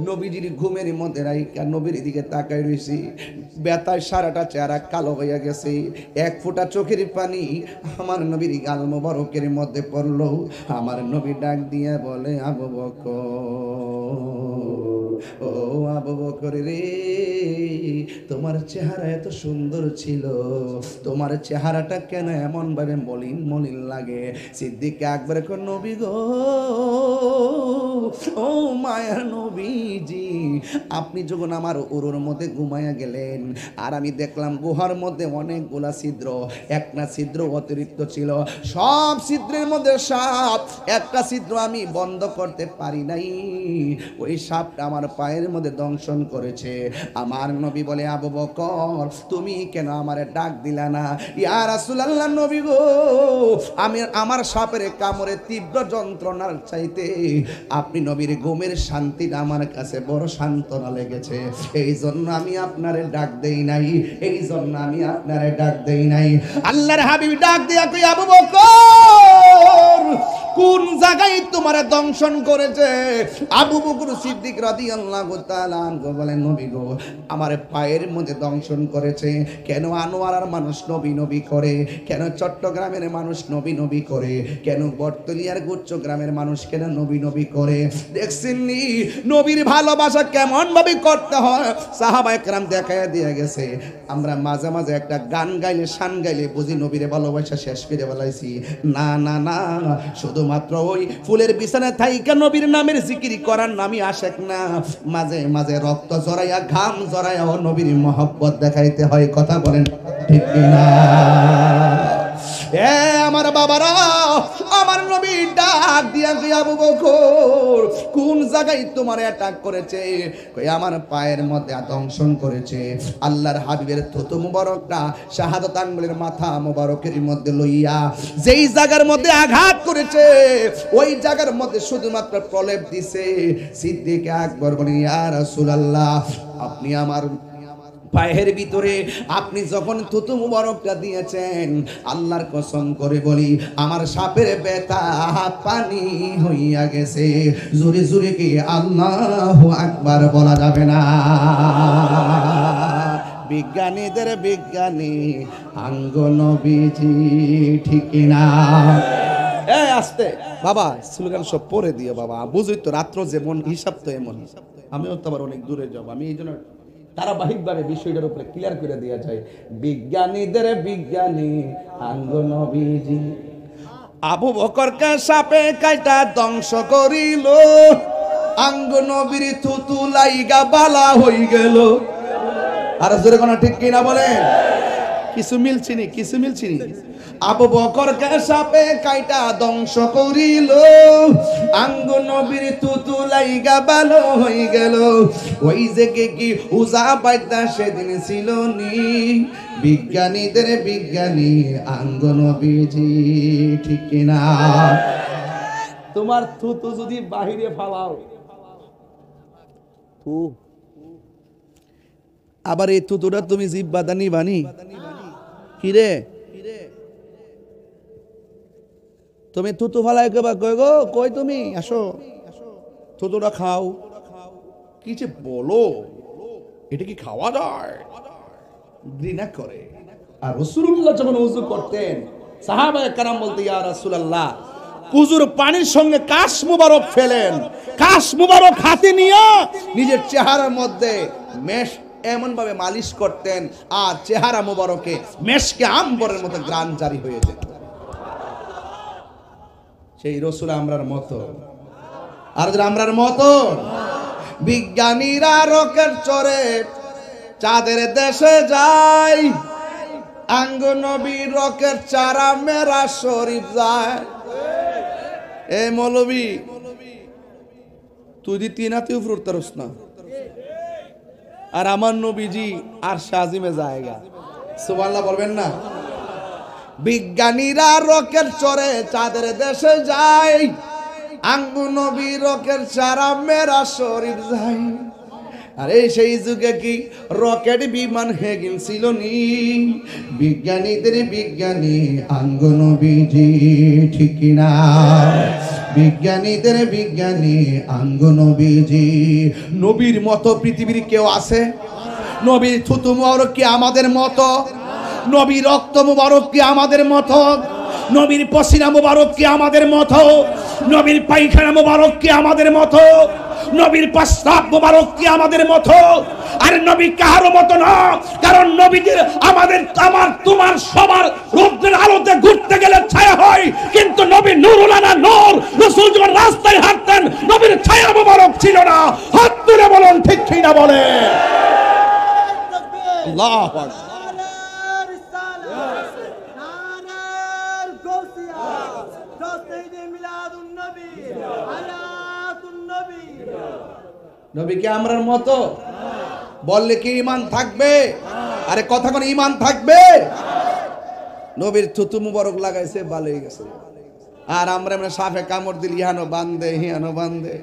নবীজির ঘুমের মধ্যে রাইকা নবীর দিকে তাকায় রইছে। ব্যথায় সারাটা চেহারা কালো হয়ে গেছে, এক ফোঁটা চোখের পানি আমার নবীর গাল মোবারকের মধ্যে পড়লো। আমার নবী ডাক দিয়ে বলে আবু বকর, ও আবু বকর রে, তোমার চেহারা এত সুন্দর ছিল, তোমার চেহারাটা কেন এমন ভাবে মলিন মলিন লাগে? সিদ্দিক আকবর কো নবী গো, ও মায়ার নবীজি, আপনি যখন আমার উরুর মধ্যে ঘুমাইয়া গেলেন, আর আমি দেখলাম গুহার মধ্যে অনেকগুলা ছিদ্র, একটা ছিদ্র অতিরিক্ত ছিল, সব ছিদ্রের মধ্যে সাপ, একটা ছিদ্র আমি বন্ধ করতে পারি নাই, ওই সাপটা আমার পায়ের মধ্যে দংশন করেছে। আমার নবী বলে আবু বকর তুমি কেন আমারে ডাক দিলা না? ইয়া রাসূলুল্লাহ নবী গো, আমি আমার সাপের কামড়ে তীব্র যন্ত্রণার চাইতে আপনি নবীর ঘুমের শান্তিটা আমার কাছে বড় সান্ত্বনা লেগেছে, এই জন্য আমি আপনারে ডাক দেই নাই, এই জন্য আমি আপনারে ডাক দেই নাই। আল্লাহর হাবিব ডাক দিয়া কই আবু বকর কোন জায়গায় তোমারে দংশন করেছে? আবু বকর সিদ্দিক রাদিয়াল্লাহু তাআলা আনহু বলেন নবী গো, আমার পায়ের মধ্যে দংশন করেছে। কেন আনোয়ারার মানুষ নবী নবী করে? কেন চট্টগ্রামের মানুষ নবী নবী করে? কেন বটতলিয়ার গুচ্ছ গ্রামের মানুষ কেন নবী নবী করে? দেখছেননি নবীর ভালোবাসা কেমন ভাবে করতে হয়? সাহাবায়ে কেরাম দেখায়া দিয়ে গেছে। আমরা মাঝে মাঝে একটা গান গাইলে, শান গাইলে বুঝি নবীরে ভালোবাসা শেষ করে বলাইছি। না না না, শুধুমাত্র ওই ফুলের বিছানায় থাইকা নবীর নামের জিকির করার নামই আশেক না, মাঝে মাঝে রক্ত জড়াইয়া ঘাম জড়াইয়া ও নবীর মহব্বত দেখাইতে হয়। কথা বলেন ঠিক কিনা? এ আমার বাবারা, আমার নবী ডাক দিয়া কই আবু বকর কোন জায়গায় তোমার অ্যাটাক করেছে? কই আমার পায়ের মধ্যে দংশন করেছে। আল্লাহর হাবিবের থুতু মুবারকটা শাহাদাত আঙ্গুলের মাথা মুবারকের মধ্যে লইয়া যেই জায়গার মধ্যে আঘাত করেছে, ওই জায়গার মধ্যে শুধুমাত্র প্রলেপ দিছে। সিদ্দিক আকবর বলেন ইয়া রাসূলুল্লাহ, আপনি আমার পায়ের ভিতরে আপনি যখন থুতু মুবারকটা দিয়েছেন, আল্লাহর কসম করে বলি আমার সাপের ব্যথা পানি হইয়া গেছে। জোরে জোরে কি আল্লাহু আকবার বলা যাবে না? বিজ্ঞানীদের বিজ্ঞানী আঙ্গ নবীজি, ঠিক না? এই আস্তে বাবা, স্লোগান সব পড়ে দিও বাবা, বুঝই তো রাত্র যেমন হিসাব তো এমন। আমিও তো আবার অনেক দূরে যাব, আমি এই জন্য ধারাবাহিকভাবে বিষয়টার উপরে ক্লিয়ার করে দেওয়া যায়। বিজ্ঞানীদের বিজ্ঞানী আঙ্গ নবীজি, আবু বকরকে সাপে কাইটা ধ্বংস করিল, আঙ্গ নবীর থুতু লাইগা বালা হই গেল। আর জোরে কোন ঠিক কিনা বলেন? কিছু মিলছিনি, কিছু মিলছিনি। আবু বকরকে সাপে কাইটা ধ্বংস করিল, আঙ্গ নবীর থুতু লাইগা বালা হই গেল। ওই যে কি উজা বাইদা সেদিন ছিল নি, বিজ্ঞানীদের বিজ্ঞানী আঙ্গ নবীজি, ঠিক কিনা? তোমার থুতু যদি বাহিরে ফালাও, আবার এই থুতুটা তুমি জিব্বাদা নিবানি কি রে? তুমি থুতু ফালাই কইবা, কই গো কই তুমি আসো, থুতুটা খাও। কি যে বলো, এটা কি খাওয়া যায়? ঘৃণা করে। আর রাসূলুল্লাহ যখন ওযু করতেন, সাহাবায়ে কেরাম বলতে, ইয়া রাসূলুল্লাহ, উযুর পানির সঙ্গে কাশ মুবারক ফেলেন, কাশ মুবারক হাতে নিয়ে নিজের চেহারার মধ্যে মেশ এমন ভাবে মালিশ করতেন, আর চেহারা মুবারকে মেশকে আম্বরের মতো গ্রান জারি হয়ে যেত। সেই রাসূল আমরার মতো, আর আমরার মতো। বিজ্ঞানীরা রকেট চড়ে চাঁদের দেশে যায়, আঙ্গ নবী রকেট চারা মেরা শরীফ যায়। এ মৌলবী, তুই দি তিন হাতে উপর উঠতারস না, আর আমার নবীজি আর শাজিমে জায়গা। সুবহানাল্লাহ বলবেন না? বিজ্ঞানীরা রকেট চড়ে চাঁদের দেশে যায়, আঙ্গ নবী রকেট চারা মেরা শরীফ যায়। আরে সেই যুগে কি রকেট বিমান হয়ে গেছিল নি, বিজ্ঞানীদের বিজ্ঞানী আঙ্গ নবীজি, ঠিক না? বিজ্ঞানীদের বিজ্ঞানী আঙ্গ নবীজি। নবীর মতো পৃথিবীর কেউ আছে? নবীর থুতু মুবারক কি আমাদের মতো? নবীর রক্ত মুবারক কি আমাদের মতো? নবীর পসিনা মুবারক কি আমাদের মতো? নবীর পায়খানা মুবারক কি আমাদের মতো? নবীর প্রস্রাব মুবারক কি আমাদের মতো? আর নবী কারো মতো না, কারণ নবীদের আমাদের আমার তোমার সবার রৌদ্রের আলোতে ঘুরতে গেলে ছায়া হয়, কিন্তু নবী নূরুল আনা নূর। রাসূল যখন রাস্তায় হাঁটতেন, নবীর ছায়া মুবারক ছিল না। হাত তুলে বলুন ঠিক কি না বলে? আল্লাহু আকবার। নবী কি আমরার মতো? বললে কি ঈমান থাকবে? আরে কথা কোন ঈমান থাকবে? নবীর থুতু মুবারক লাগাইছে, ভালো হয়ে গেছে। আর আমরা সাপে কামড় দিলে ইহানো বান্ধে হিয়ানো বান্ধে,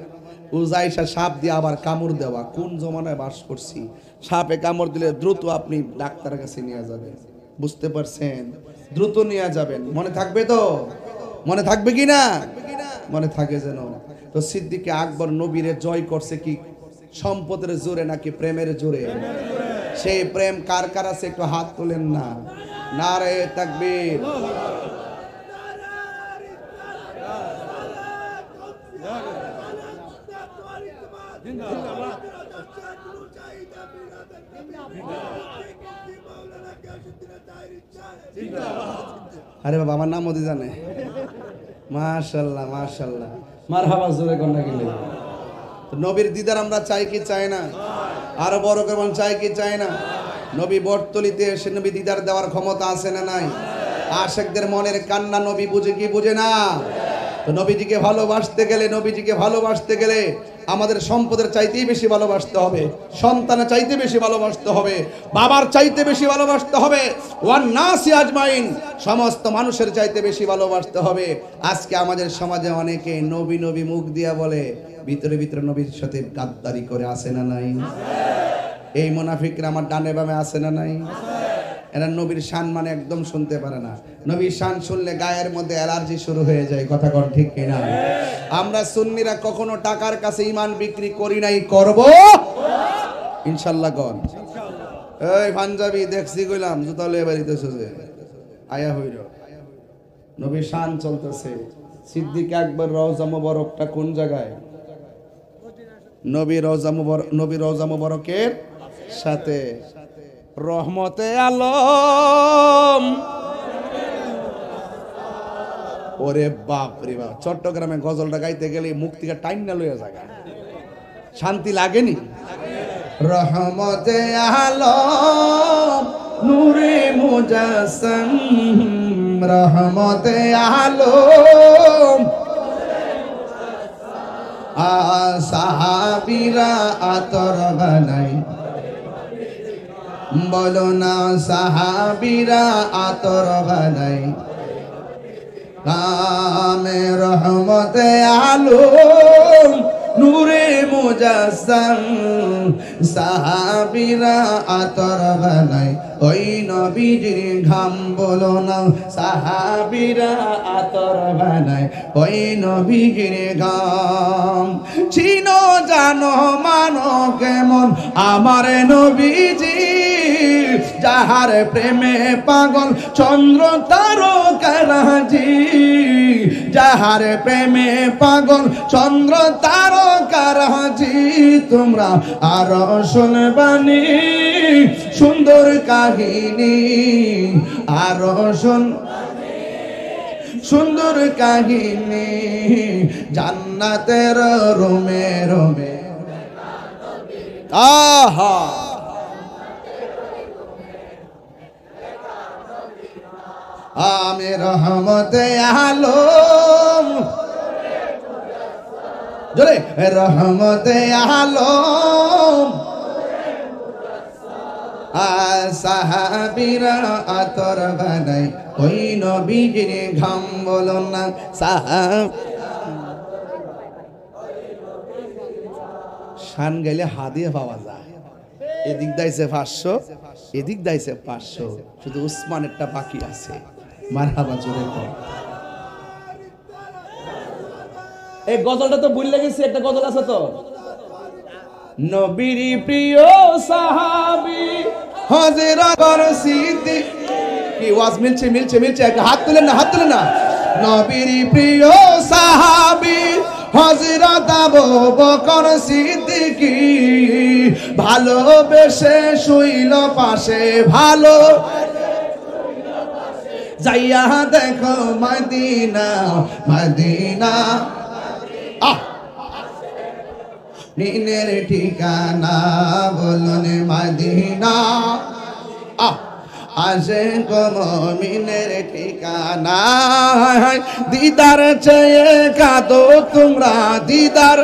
উজাইসা সাপ দিয়ে আবার কামড় দেওয়া। কোন জমানায় বাস করছি? সাপে কামড় দিলে দ্রুত আপনি ডাক্তারের কাছে নিয়ে যাবেন, বুঝতে পারছেন? দ্রুত নিয়ে যাবেন। মনে থাকবে তো? মনে থাকবে কি না? মনে থাকে যেন। তো সিদ্দিকে আকবর নবীরে জয় করছে কি সম্পদের জোরে নাকি প্রেমের জোরে? সেই প্রেম কার কার আছে একটু হাত তোলেন না। নারে তাকবীর। আরে বাবা, আমার নাম মোদি জানে। মাশাআল্লাহ মাশাআল্লাহ, মারহাবা, জোরে কন্যা গেলে। নবীর দিদার আমরা চাই কি চাই না? আরো বড় করে চাই কি চাই না? নবী বটতলিতে এসে নবী দিদার দেওয়ার ক্ষমতা আছে না নাই? আশিকদের মনের কান্না নবী বুঝে কি বুঝে না? তো নবীজিকে ভালোবাসতে গেলে, নবীজিকে ভালোবাসতে গেলে আমাদের সম্পদের চাইতেই বেশি ভালোবাসতে হবে, সন্তানের চাইতে বেশি ভালোবাসতে হবে, বাবার চাইতে বেশি ভালোবাসতে হবে, ওয়ান নাসি আজমাইন, সমস্ত মানুষের চাইতে বেশি ভালোবাসতে হবে। আজকে আমাদের সমাজে অনেকে নবী নবী মুখ দিয়া বলে, ভিতরে ভিতরে নবীর সাথে গাদ্দারি করে, আছে না নাই? এই মুনাফিকরা আমার ডানে বামে আছে না নাই? এরা নবীর শান মানে একদম শুনতে পারে না। নবীর শান শুনলে গায়ের মধ্যে অ্যালার্জি শুরু হয়ে যায়। কথা কর ঠিক কিনা? আমরা সুন্নিরা কখনো টাকার কাছে ঈমান বিক্রি করি নাই, করব ইনশাআল্লাহ। গন এই পাঞ্জাবি দেখছি কইলাম জুতা লয়ে বাড়িতেছে যে আয়া হইল নবী শান চলতেছে সিদ্দিক আকবর রওজা মুবারকটা কোন জায়গায় নবী রওজা মুবারকের সাথে রহমতে আলম ওরে বাপ রে বাপ চট্টগ্রামে গজলটা গাইতে গেলে মুখ থেকে টাইম না লইয়া জায়গা শান্তি লাগেনি রহমতে আলম নূরে মুজাসসম রহমতে আলম সাহাবীরা আতর বানাই বলো না সাহাবীরা আতর বানাই কামে রহমতে আলম নূরে মুজাসসম সাহাবীরা আতর বানাই ওই নবীজির ঘাম বলো না সাহাবীরা আতর বানাই ওই নবীজির ঘাম চিনো জানো মানো কেমন আমার নবীজি যাহার প্রেমে পাগল চন্দ্র তারকারাজি যাহার প্রেমে পাগল চন্দ্র তারকারাজি তোমরা আরো শুনবানি সুন্দর কাহিনী আরো সুন্দর কাহিনী জান্নাতের রোমে রোমে আহা আমি রহমতে আলম জোরে রহমতে আলম সাহাবীরা আতর বানাই ওই নবীজির ঘাম বলো না শান গাইলে হাদিয়া পাওয়া যায় এদিক দাইছে 500 এদিক দাইছে 500 শুধু উসমানেরটা বাকি আছে মারহাবা জোরে কর এই গজলটা তো ভুল লেগেছে একটা গজল আছে তো নবীর প্রিয় সাহাবী হযরত সিদ্দিক কি ওয়াজ মিলছে একটা হাত তুলেন না নবীর প্রিয় সাহাবী হযরত আবু বকর সিদ্দিক ভালোবেসে শুইল পাশে ভালো যাইয়া দেখো মদিনা নিনের ঠিকানা বলুন মদিনা আসে মুমিনের ঠিকানা দিদার চেয়ে কাঁদো তোমরা দিদার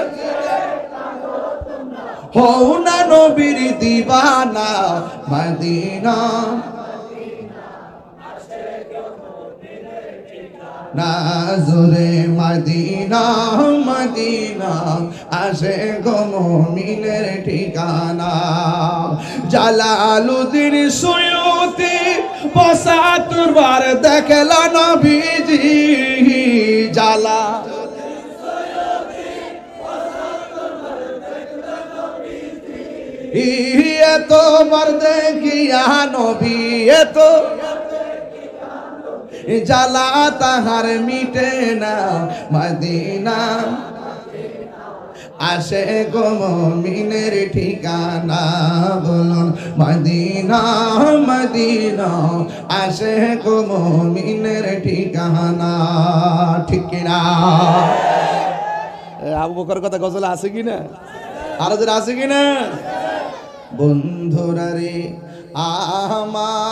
হও না নবীর দিবানা মদিনা নাজরে মদিনা আসে গো মুমিনের ঠিকানা জালালুদ্দিন সুয়ুতি ৭৫ বার দেখলা নবীজি এত বার দেখিয়া নবী এত জ্বালা তাহার মিটে না মদিনা আসে গো মুমিনের ঠিকানা বলুন মদিনা আসে গো মুমিনের ঠিকানা ঠিক কিনা আবু বকর কথা গজল আছে কিনা আরো যারা আছে কিনা বন্ধুরা রে আমার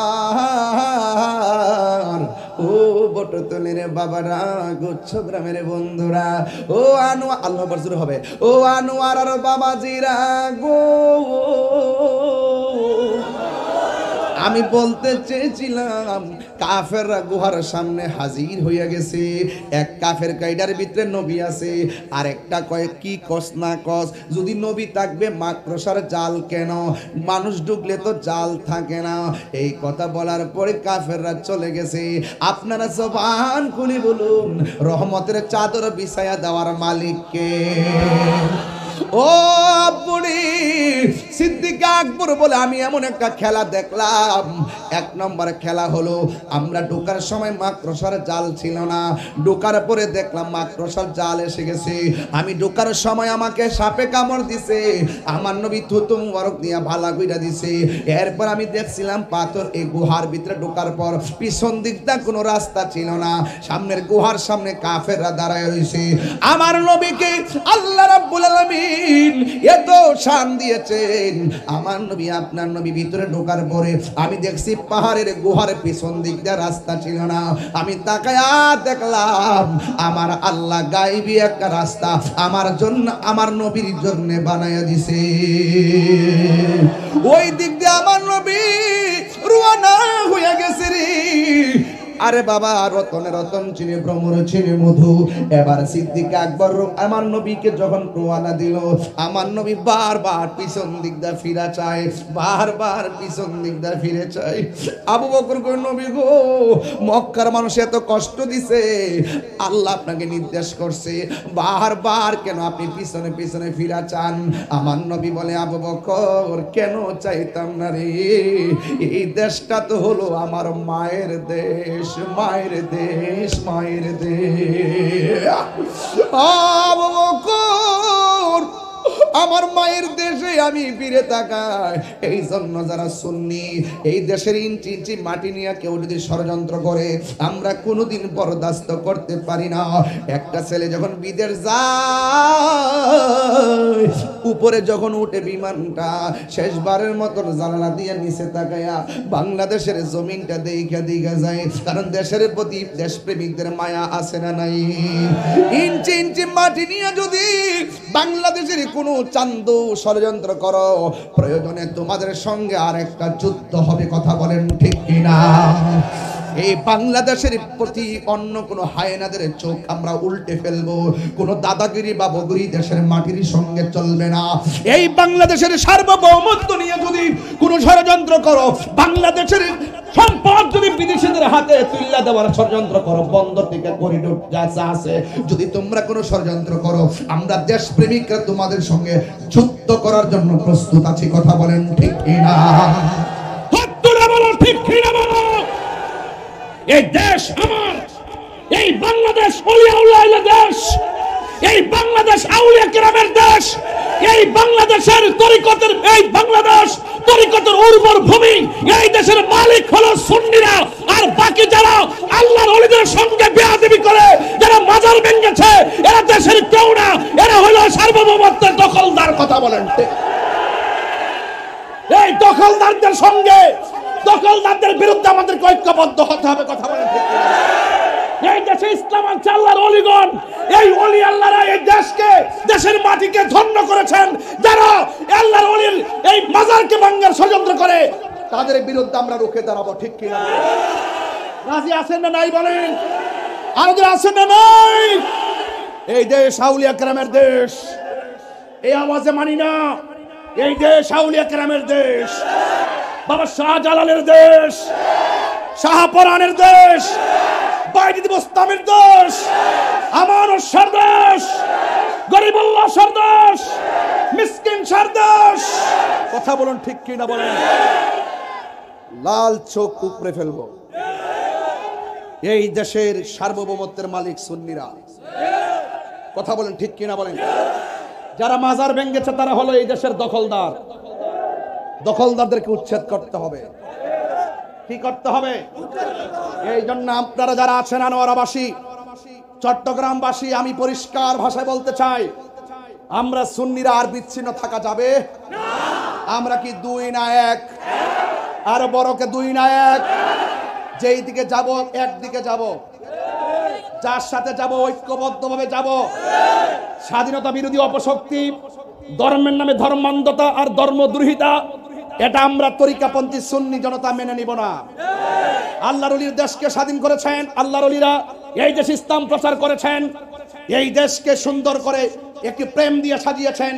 ও বটতলের বাবারা গুচ্ছ গ্রামের বন্ধুরা ও আনোয়ার আল্লাহ বরজুর হবে ও আনোয়ার আর বাবাজিরা গো আমি বলতে চেয়েছিলাম কাফেররা গুহার সামনে হাজির হইয়া গেছে এক কাফের কাইডার ভিতরে নবী আছে আর একটা কয় কি কস না কস যদি নবী থাকবে মাকড়সার জাল কেন মানুষ ঢুকলে তো জাল থাকে না এই কথা বলার পরে কাফেররা চলে গেছে আপনারা জবান খুলে বলুন রহমতের চাদর বিছায়া দেওয়ার মালিক কে ও বুড়ি গেছি। সিদ্দিক আকবর বলে আমি এমন একটা খেলা দেখলাম। এক নম্বর খেলা হলো, আমরা ঢোকার সময় মাকড়সার জাল ছিল না, ঢোকার পরে দেখলাম মাকড়সার জাল এসে গেছে। আমি ঢোকার সময় আমাকে সাপে কামড় দিছে, আমার নবী থুতু মুবারক দিয়া ভালা কইরা দিছে। এরপর আমি দেখছিলাম পাথর, এই গুহার ভিতরে ঢোকার পর পিছন দিকটা কোনো রাস্তা ছিল না, সামনের গুহার সামনে কাফেররা দাঁড়ায় রইছে। আমার নবীকে আল্লাহ রাব্বুল আলামিন এত শান দিয়েছেন। আমার নবী, আপনার নবী ভিতরে ঢোকার পরে আমি দেখছি পাহাড়ের গুহার পিছন দিক দিয়ে রাস্তা ছিল না। আমি তাকায়া দেখলাম আমার আল্লাহ গায়বী একটা রাস্তা আমার জন্য, আমার নবীর জন্য বানায়া দিছে। ওই দিক দিয়ে আমার নবী রওনা হয়ে গেছে রে। আরে বাবা, রতনে রতন চিনি, ভ্রমর চিনি মধু। এবার সিদ্দিক আকবর আমার নবীকে যখন রওনা দিল, আমার নবী বারবার পিছন দিক দিয়ে ফিরা চায়, বারবার পিছন দিক দিয়ে ফিরে চায়। আবু বকর কই, নবী গো, মক্কার মানুষ এত কষ্ট দিছে, আল্লাহ আপনাকে নির্দেশ করছে, বারবার কেন আপনি পিছনে পিছনে ফিরা চান? আমার নবী বলে, আবু বকর, কেন চাইতাম না রে, এই দেশটা তো হলো আমার মায়ের দেশ, মায়ের দেশ, মায়ের দেশ। আবু বকর, আমার মায়ের দেশে আমি ফিরে তাকাই। এই জন্য যারা সুন্নি, এই দেশের ইঞ্চি ইঞ্চি মাটি নিয়ে কেউ যদি ষড়যন্ত্র করে, আমরা কোনোদিন বরদাস্ত করতে পারি না। একটা ছেলে যখন বিদেশ যায়, উপরে যখন উঠে বিমানটা, শেষবারের মতন জানালা দিয়ে নিচে তাকায়া বাংলাদেশের জমিনটা দেখা দেখা যায়, কারণ দেশের প্রতি দেশপ্রেমিকদের মায়া আছে না নাই? ইঞ্চি ইঞ্চি মাটি নিয়ে যদি বাংলাদেশের কোনো চান্দু ষড়যন্ত্র করো, প্রয়োজনে তোমাদের সঙ্গে আর একটা যুদ্ধ হবে। কথা বলেন ঠিক কিনা? এই বাংলাদেশের প্রতি অন্য কোনো হায়নাদের চোখ আমরা উল্টে ফেলবো। কোনো দাদাগিরি বা বগুড়ি দেশের মাটির সঙ্গে চলবে না। এই বাংলাদেশের সার্বভৌমত্ব নিয়ে যদি কোনো ষড়যন্ত্র করো, বাংলাদেশের সম্পদ যদি বিদেশিদের হাতে তুলে দেওয়ার ষড়যন্ত্র করো, বন্দর থেকে করিডোর যা আছে, যদি তোমরা কোনো ষড়যন্ত্র করো, আমরা দেশপ্রেমিকরা তোমাদের সঙ্গে যুদ্ধ করার জন্য প্রস্তুত আছি। কথা বলেন ঠিক কিনা? ঠিক কিনা বলো? এই দেশ আমার, এই বাংলাদেশ ওলিয়াউল্লাহর দেশ, এই বাংলাদেশ আউলিয়া কেরামের দেশ, এই বাংলাদেশের তরিকতের, এই বাংলাদেশ তরিকতের উর্বর ভূমি। এই দেশের মালিক হলো সুন্নিরা, আর বাকি যারা আল্লাহর ওলিদের সঙ্গে বেয়াদবি করে, যারা মাজার ভেঙেছে, এরা দেশের কেউ না, এরা হলো সার্বভৌমত্বের দখলদার। কথা বলেন ঠিক? এই দখলদারদের সঙ্গে, দখলদারদের বিরুদ্ধে আমাদেরকে ঐক্যবদ্ধ হতে হবে। কথা বলেন ঠিক? এই দেশে ইসলাম আছে, আল্লাহর ওলিগণ, এই ওলি আল্লাহরা এই দেশকে, দেশের মাটিকে ধন্য করেছেন। যারা আল্লাহর ওলির এই মাজারকে ভাঙার ষড়যন্ত্র করে, তাদের বিরুদ্ধে আমরা রুখে দাঁড়াবো। ঠিক কিনা? রাজি আছেন না নাই বলেন? আরো আছেন না নাই? এই দেশ আউলিয়া কেরামের দেশ, এই আওয়াজে মানি না। এই দেশ আউলিয়া কেরামের দেশ, বাবা শাহজালালের দেশ, শাহপরানের দেশ, বাইজিদ বোস্তামের দেশ, আমানত শাহ দেশ, গরিবুল্লাহ শাহ দেশ, মিসকিন শাহ দেশ। কথা বলুন ঠিক কি না বলেন? লাল চোখ উপরে ফেলবো। এই দেশের সার্বভৌমত্বের মালিক সুন্নিরা। কথা বলেন ঠিক কি না বলেন? যারা মাজার ভেঙেছে তারা হলো এই দেশের দখলদার। দখলদারদেরকে উচ্ছেদ করতে হবে। কি করতে হবে? এই জন্য আপনারা যারা আছেন আনোয়ারাবাসী, চট্টগ্রামবাসী, আমি পরিষ্কার ভাষায় বলতে চাই, আমরা সুন্নিরা আর বিচ্ছিন্ন থাকা যাবে না। আমরা কি দুই না এক? আর বড়কে দুই না এক? যেই দিকে যাব একদিকে যাব, যার সাথে যাব ঐক্যবদ্ধভাবে যাব। স্বাধীনতা বিরোধী অপশক্তি, ধর্মের নামে ধর্মান্ধতা আর ধর্মদ্রোহিতা, এটা আমরা তরিকাপন্থী সুন্নি জনতা মেনে নিব না। আল্লাহর ওলির দেশকে স্বাধীন করেছেন, আল্লাহর ওলিরা এই দেশে ইসলাম প্রচার করেছেন, এই দেশকে সুন্দর করে একটি প্রেম দিয়ে সাজিয়েছেন।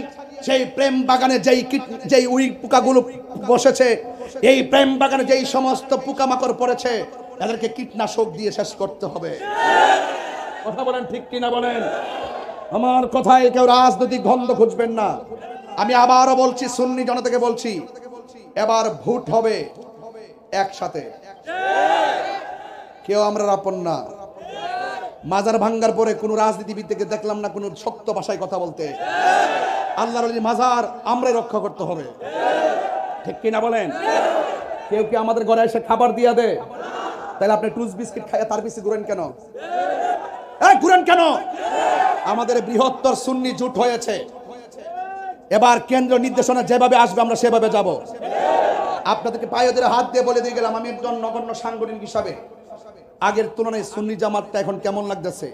সেই প্রেম বাগানে যেই উই পোকাগুলো বসেছে, এই প্রেম বাগানে যেই সমস্ত পোকামাকড় পড়েছে, তাদেরকে কীটনাশক দিয়ে শেষ করতে হবে। কথা বলেন ঠিক কিনা বলেন? আমার কথায় কেউ রাজনৈতিক গন্ধ খুঁজবেন না। আমি আবারও বলছি, সুন্নি জনতাকে বলছি, এবার ভোট হবে একসাথে, কেউ আমরা আপন না। মাজার ভাঙ্গার পরে কোন রাজনীতিবিদকে দেখলাম না কোন শক্ত ভাষায় কথা বলতে। আল্লাহর ওলি মাজার আমরাই রক্ষা করতে হবে, ঠিক কিনা বলেন? কেউ কি আমাদের ঘরে এসে খাবার দিয়া দে, তাহলে আপনি টুস বিস্কিট খাইয়া তার পিছে ঘুরেন কেন? ঘুরেন কেন? আমাদের বৃহত্তর সুন্নি জোট হয়েছে, এবার কেন্দ্র নির্দেশনা যেভাবে আসবে আমরা সেভাবে যাব। আপনাদেরকে পায়েদের হাত দিয়ে বলে দিয়ে গেলাম, আমি একজন নগণ্য সাংগঠনিক হিসাবে আগের তুলনায় সুন্নি জামাতটা এখন কেমন লাগতেছে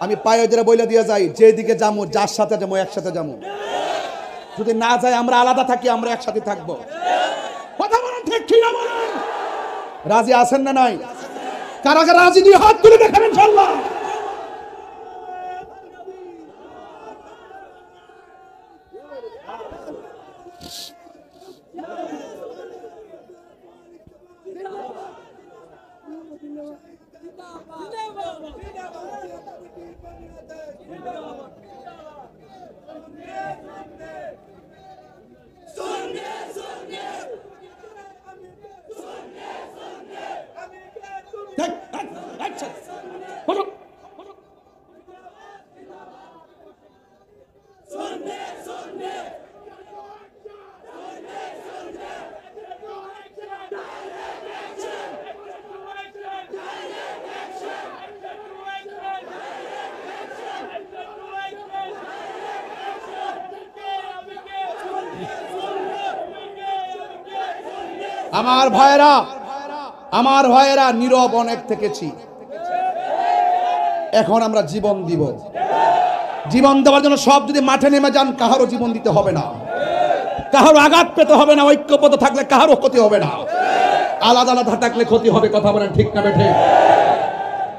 আমি পায়েদের বলে দিয়ে যাই, যেদিকে যাবো, যার সাথে যাবো একসাথে যাবো। যদি না যায় আমরা আলাদা থাকি, আমরা একসাথে থাকবো। কথা বলেন ঠিক কি না বলেন? রাজি আছেন না নাই? কারা কারা রাজি দিয়ে হাত তুলে দেখান ইনশাআল্লাহ। আমার ভাইয়েরা নীরব অনেক থেকেছি, এখন আমরা জীবন দিব। জীবন দেওয়ার জন্য সব যদি মাঠে নেমে যান, কাহারও জীবন দিতে হবে না, কাহারও আঘাত পেতে হবে না, ঐক্যবদ্ধ থাকলে কাহারও ক্ষতি হবে না, আলাদা আলাদা থাকলে ক্ষতি হবে। কথা বলেন ঠিক না বেঠে?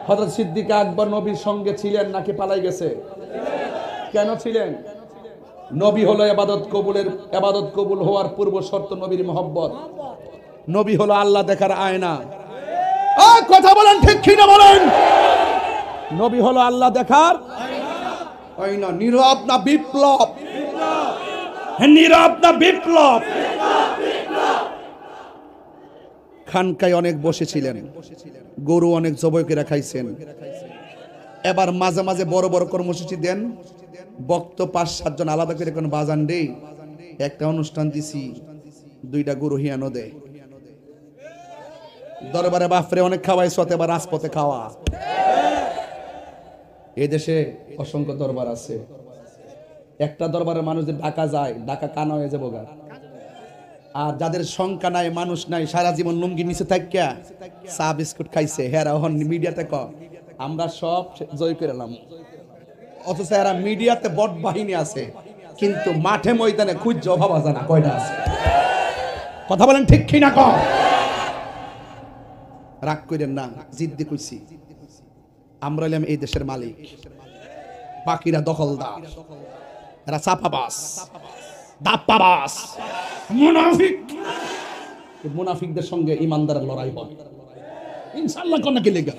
হযরত সিদ্দিক আকবর নবীর সঙ্গে ছিলেন নাকি পালাই গেছে? কেন ছিলেন? নবী হলো ইবাদত কবুল হওয়ার পূর্ব শর্ত নবীর মহব্বত। নবী হলো আল্লাহ দেখার আয়না। কথা বলেন ঠিক কি না বলেন? নবী হলো আল্লাহ দেখার আয়না। নীরব না বিপ্লব? নীরব না বিপ্লব? খানকায় অনেক বসেছিলেন, গরু অনেক জবাই করে খাইছেন। এবার মাঝে মাঝে বড় বড় কর্মসূচি দেন, বক্ত 5-7 জন আলাদা করে কোন বাজান দেই, একটা অনুষ্ঠান দিছি 2টা গরু হিয়ানো দে। দরবারে বাফরে অনেক খাওয়াইছ, এবার রাজপথে খাওয়া। এই দেশে অসংখ্য দরবার আছে, একটা দরবারের মানুষ যে ঢাকা যায়, ঢাকা কানা হয়ে যাবো গা। আর যাদের সংখ্যা নাই, মানুষ নাই, সারা জীবন লুঙ্গি নিচে থাকিয়া চা বিস্কুট খাইছে, হেরা হন মিডিয়াতে ক আমরা সব জয় করে এলাম। অথচ এরা মিডিয়াতে বট বাহিনী আছে, কিন্তু মাঠে ময়দানে খুঁজ অভাব আছে না, কয়টা আছে? কথা বলেন ঠিক কি না? কম রাগ করেন না, জিদ্দি কইছি। আমরা হলাম এই দেশের মালিক, বাকিরা দখলদার, এরা চাপাবাস, দাপ্পাবাস, মুনাফিক। মুনাফিকদের সঙ্গে ইমানদারের লড়াই হবে ইনশাআল্লাহ। কোন কি লেগে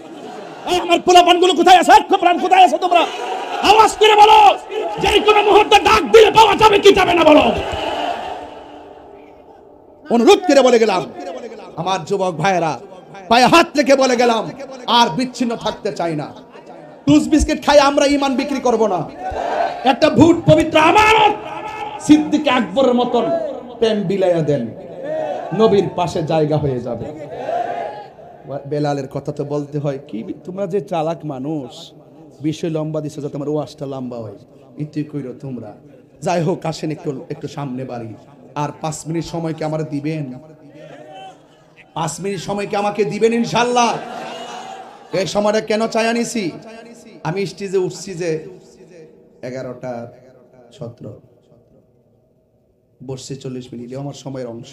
আমার পোলাপানগুলো কোথায় আছে? প্রাণ কোথায় আছে? তোমরা আওয়াজ করে বলো, যে কোন মুহূর্তে ডাক দিলে পাওয়া যাবে কি যাবে না বলো। অনুরোধ করে বলে গেলাম, আমার যুবক ভাইয়েরা, পায়ে হাত রেখে বলে গেলাম, আর বিচ্ছিন্ন থাকতে চাই না। টুস বিস্কিট খাই আমরা ঈমান বিক্রি করব না। একটা ভূত পবিত্র আমানত সিদ্দিক আকবরের মতন প্রেম বিলাইয়া দেন, নবীর পাশে জায়গা হয়ে যাবে। বেলালের কথা তো বলতে হয়, কি তোমরা যে চালাক মানুষ, বিষয় লম্বা দিছো যাতে আমার ওয়াজটা লম্বা হয়, ইতি কইরো তোমরা। যাই হোক, আসেন একটু সামনে বাড়ি। আর 5 মিনিট সময় কি আমার দিবেন? 5 মিনিট সময় কি আমাকে দিবেন ইনশাআল্লাহ? এই সময়টা কেন চাই আনিছি? আমি স্টেজে উঠছি যে 11:17 বসছে 40 মিনিট, আমার সময়ের অংশ।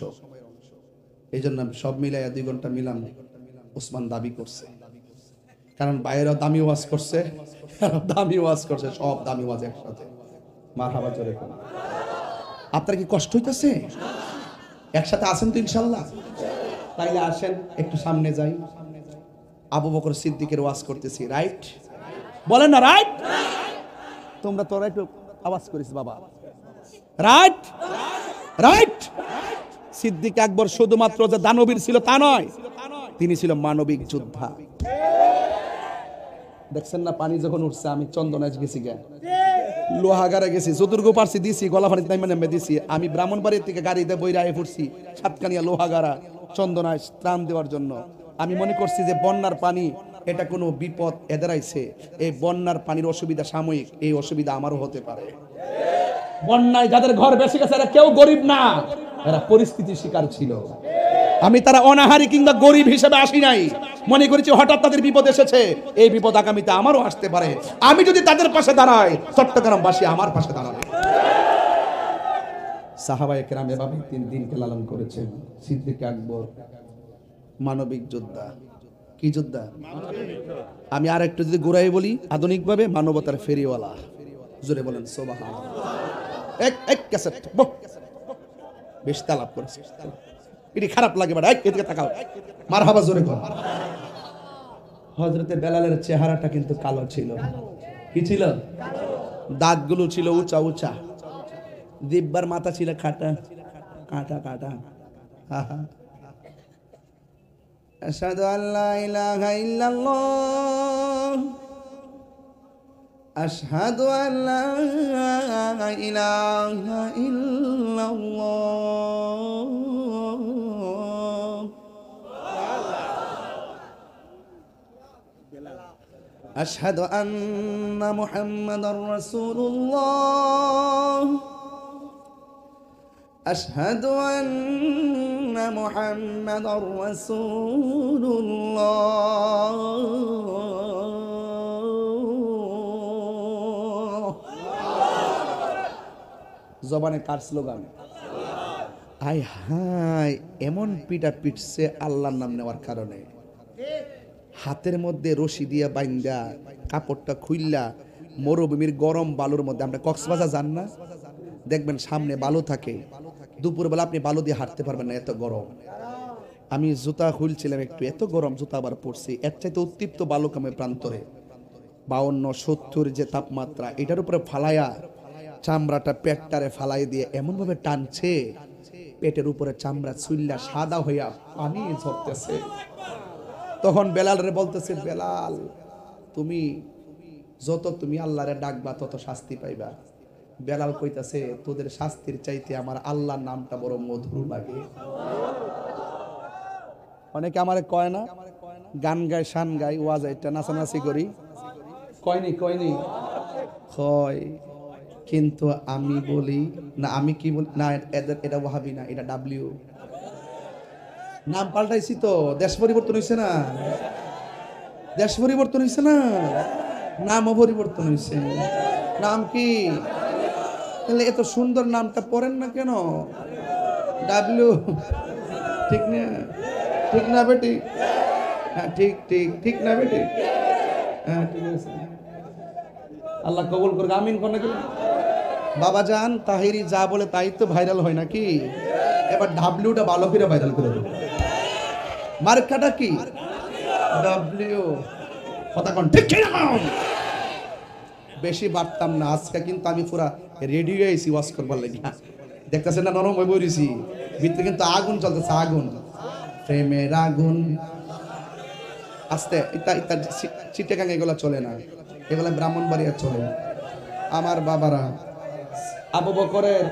এই জন্য সব মিলাইয়া 2 ঘন্টা মিলাম ওসমান দাবি করছে, কারণ বাইরেও দামি ওয়াজ করছে, দামি ওয়াজ করছে, সব দামি ওয়াজ একসাথে। মারহাবা জোরে কোন। আপনার কি কষ্ট হইতেছে? একসাথে আছেন তো ইনশাআল্লাহ? তাইলে আসেন একটু সামনে যাই। আবু বকর সিদ্দিকের ওয়াজ করতেছি, রাইট? বলেন না রাইট? তোমরা তোরা একটু আওয়াজ করিস বাবা, রাইট রাইট। সিদ্দিক আকবর শুধুমাত্র যে দানবীর ছিল তা নয়, তিনি ছিল মানবিক যোদ্ধা। দেখছেন না পানি যখন উঠছে, আমি চন্দনাইশ গেছি গে, লোহাগারে গেছি, যতটুকু পারছি দিছি, গলা পানিতে নেমে দিছি। আমি ব্রাহ্মণবাড়ির থেকে গাড়িতে বইরা আয়ে পড়ছি সাতকানিয়া লোহাগাড়া চন্দনাইশ ত্রাণ দেওয়ার জন্য। আমি মনে করছি যে বন্যার পানি এটা কোনো বিপদ এদারাইছে, এই বন্যার পানির অসুবিধা সাময়িক, এই অসুবিধা আমারও হতে পারে। বন্যায় যাদের ঘর বেঁচে গেছে এরা কেউ গরিব না, এরা পরিস্থিতির শিকার ছিল। আমি তারা অনাহারি কিংবা গরিব হিসেবে আসি নাই, মনে করেছি হঠাৎ তাদের বিপদ এসেছে, এই বিপদ আগামীতে আমারও আসতে পারে। আমি যদি তাদের পাশে দাঁড়াই, চট্টগ্রামবাসী আমার পাশে দাঁড়াবে। সাহাবায়ে কেরাম এভাবে 3 দিনকে লালন করেছেন। সিদ্দিক আকবর মানবিক যোদ্ধা। কি যোদ্ধা? আমি আর একটু যদি ঘুরাই বলি আধুনিকভাবে, মানবতার ফেরিওয়ালা। জোরে বলেন সুবহানাল্লাহ। এক ক্যাসেট বেশ তালাব করেছে, এটি খারাপ লাগে বাড়া, এদিকে তাকাও, মারহাবা জোরে কর। হযরতে বেলালের চেহারাটা কিন্তু কালো ছিল। কি ছিল? দাঁতগুলো ছিল উঁচা উঁচা, দিব্বার মাথা ছিল খাটা কাটা কাটা। আশহাদু আল্লা ইলাহা ইল্লাল্লাহ, আশহাদু আল্লা ইলাহা ইল্লাল্লাহ, আশহাদু আন্না মুহাম্মাদার রাসূলুল্লাহ, আশহাদু আন্না মুহাম্মাদার রাসূলুল্লাহ। জবানে কার স্লোগান? হাই হাই, এমন পিটা পিটছে আল্লাহর নাম নেওয়ার কারণে। হাতের মধ্যে রশি দিয়া বাইন্দা কাপড়টা খুইল্লা মরুভূমির গরম বালুর মধ্যে, আমরা কক্সবাজার যান না, দেখবেন সামনে বালু থাকে, দুপুরবেলা আপনি বালু দিয়ে হাঁটতে পারবেন না, এত গরম। আমি জুতা খুলছিলাম একটু, এত গরম জুতা আবার পড়ছি, এর চাইতে উত্তপ্ত বালুকামে প্রান্তরে 52-70 যে তাপমাত্রা, এটার উপরে ফালাইয়া চামড়াটা পেটটারে ফালাই দিয়ে এমন ভাবে টানছে, পেটের উপরে চামড়া চুল্লা সাদা হইয়া পানি ঝরতেছে। তখন বেলাল রে বলতেছে, বেলাল তুমি যত তুমি আল্লাহরে ডাকবা তত শাস্তি পাইবা। বেলাল কইতাছে, তোদের শাস্তির চাইতে আমার আল্লাহর নামটা বড় মধুর লাগে। অনেকে আমারে কয় না, গান গায়, শান গাই, ওয়াজ এটা নাচানাচি করি, কয়নি কয়নি কয়, কিন্তু আমি বলি না, আমি কি বলি না, এটা ওয়াহাবি না, এটা ডাব্লিউ। নাম পাল্টাইছি তো, দেশ পরিবর্তন হয়েছে না, দেশ পরিবর্তন হয়েছে না, নামও পরিবর্তন হয়েছে। নাম কি? তাহলে এত সুন্দর নামটা পড়েন না কেন? ডাব্লিউ। ঠিক না? ঠিক না বেটি? হ্যাঁ ঠিক ঠিক ঠিক না বেটি? হ্যাঁ ঠিক আছে, আল্লাহ কবুল করুক, আমিন কোন নাকি। বাবা জান তাহিরি যা বলে তাই তো ভাইরাল হয় নাকি? এবার ডাব্লিউটা ভালো করে ভাইরাল করে দেবো। মার্কাটা কি? ডাব্লিউ। কথা কোন ঠিক কি না? বেশি বাড়তাম না, আজকে কিন্তু আমি পুরা রেডি হয়ে আইছি ওয়াজ করবার লাগি। দেখতেছেন না নরম হয়ে বইছি, ভিতরে কিন্তু আগুন চলতেছে, আগুন, প্রেমের আগুন। আস্তে এটা এটা চিটাগাং এগুলা চলে না, এগুলা ব্রাহ্মণবাড়িয়া চলে। আমার বাবারা, আবু বকরের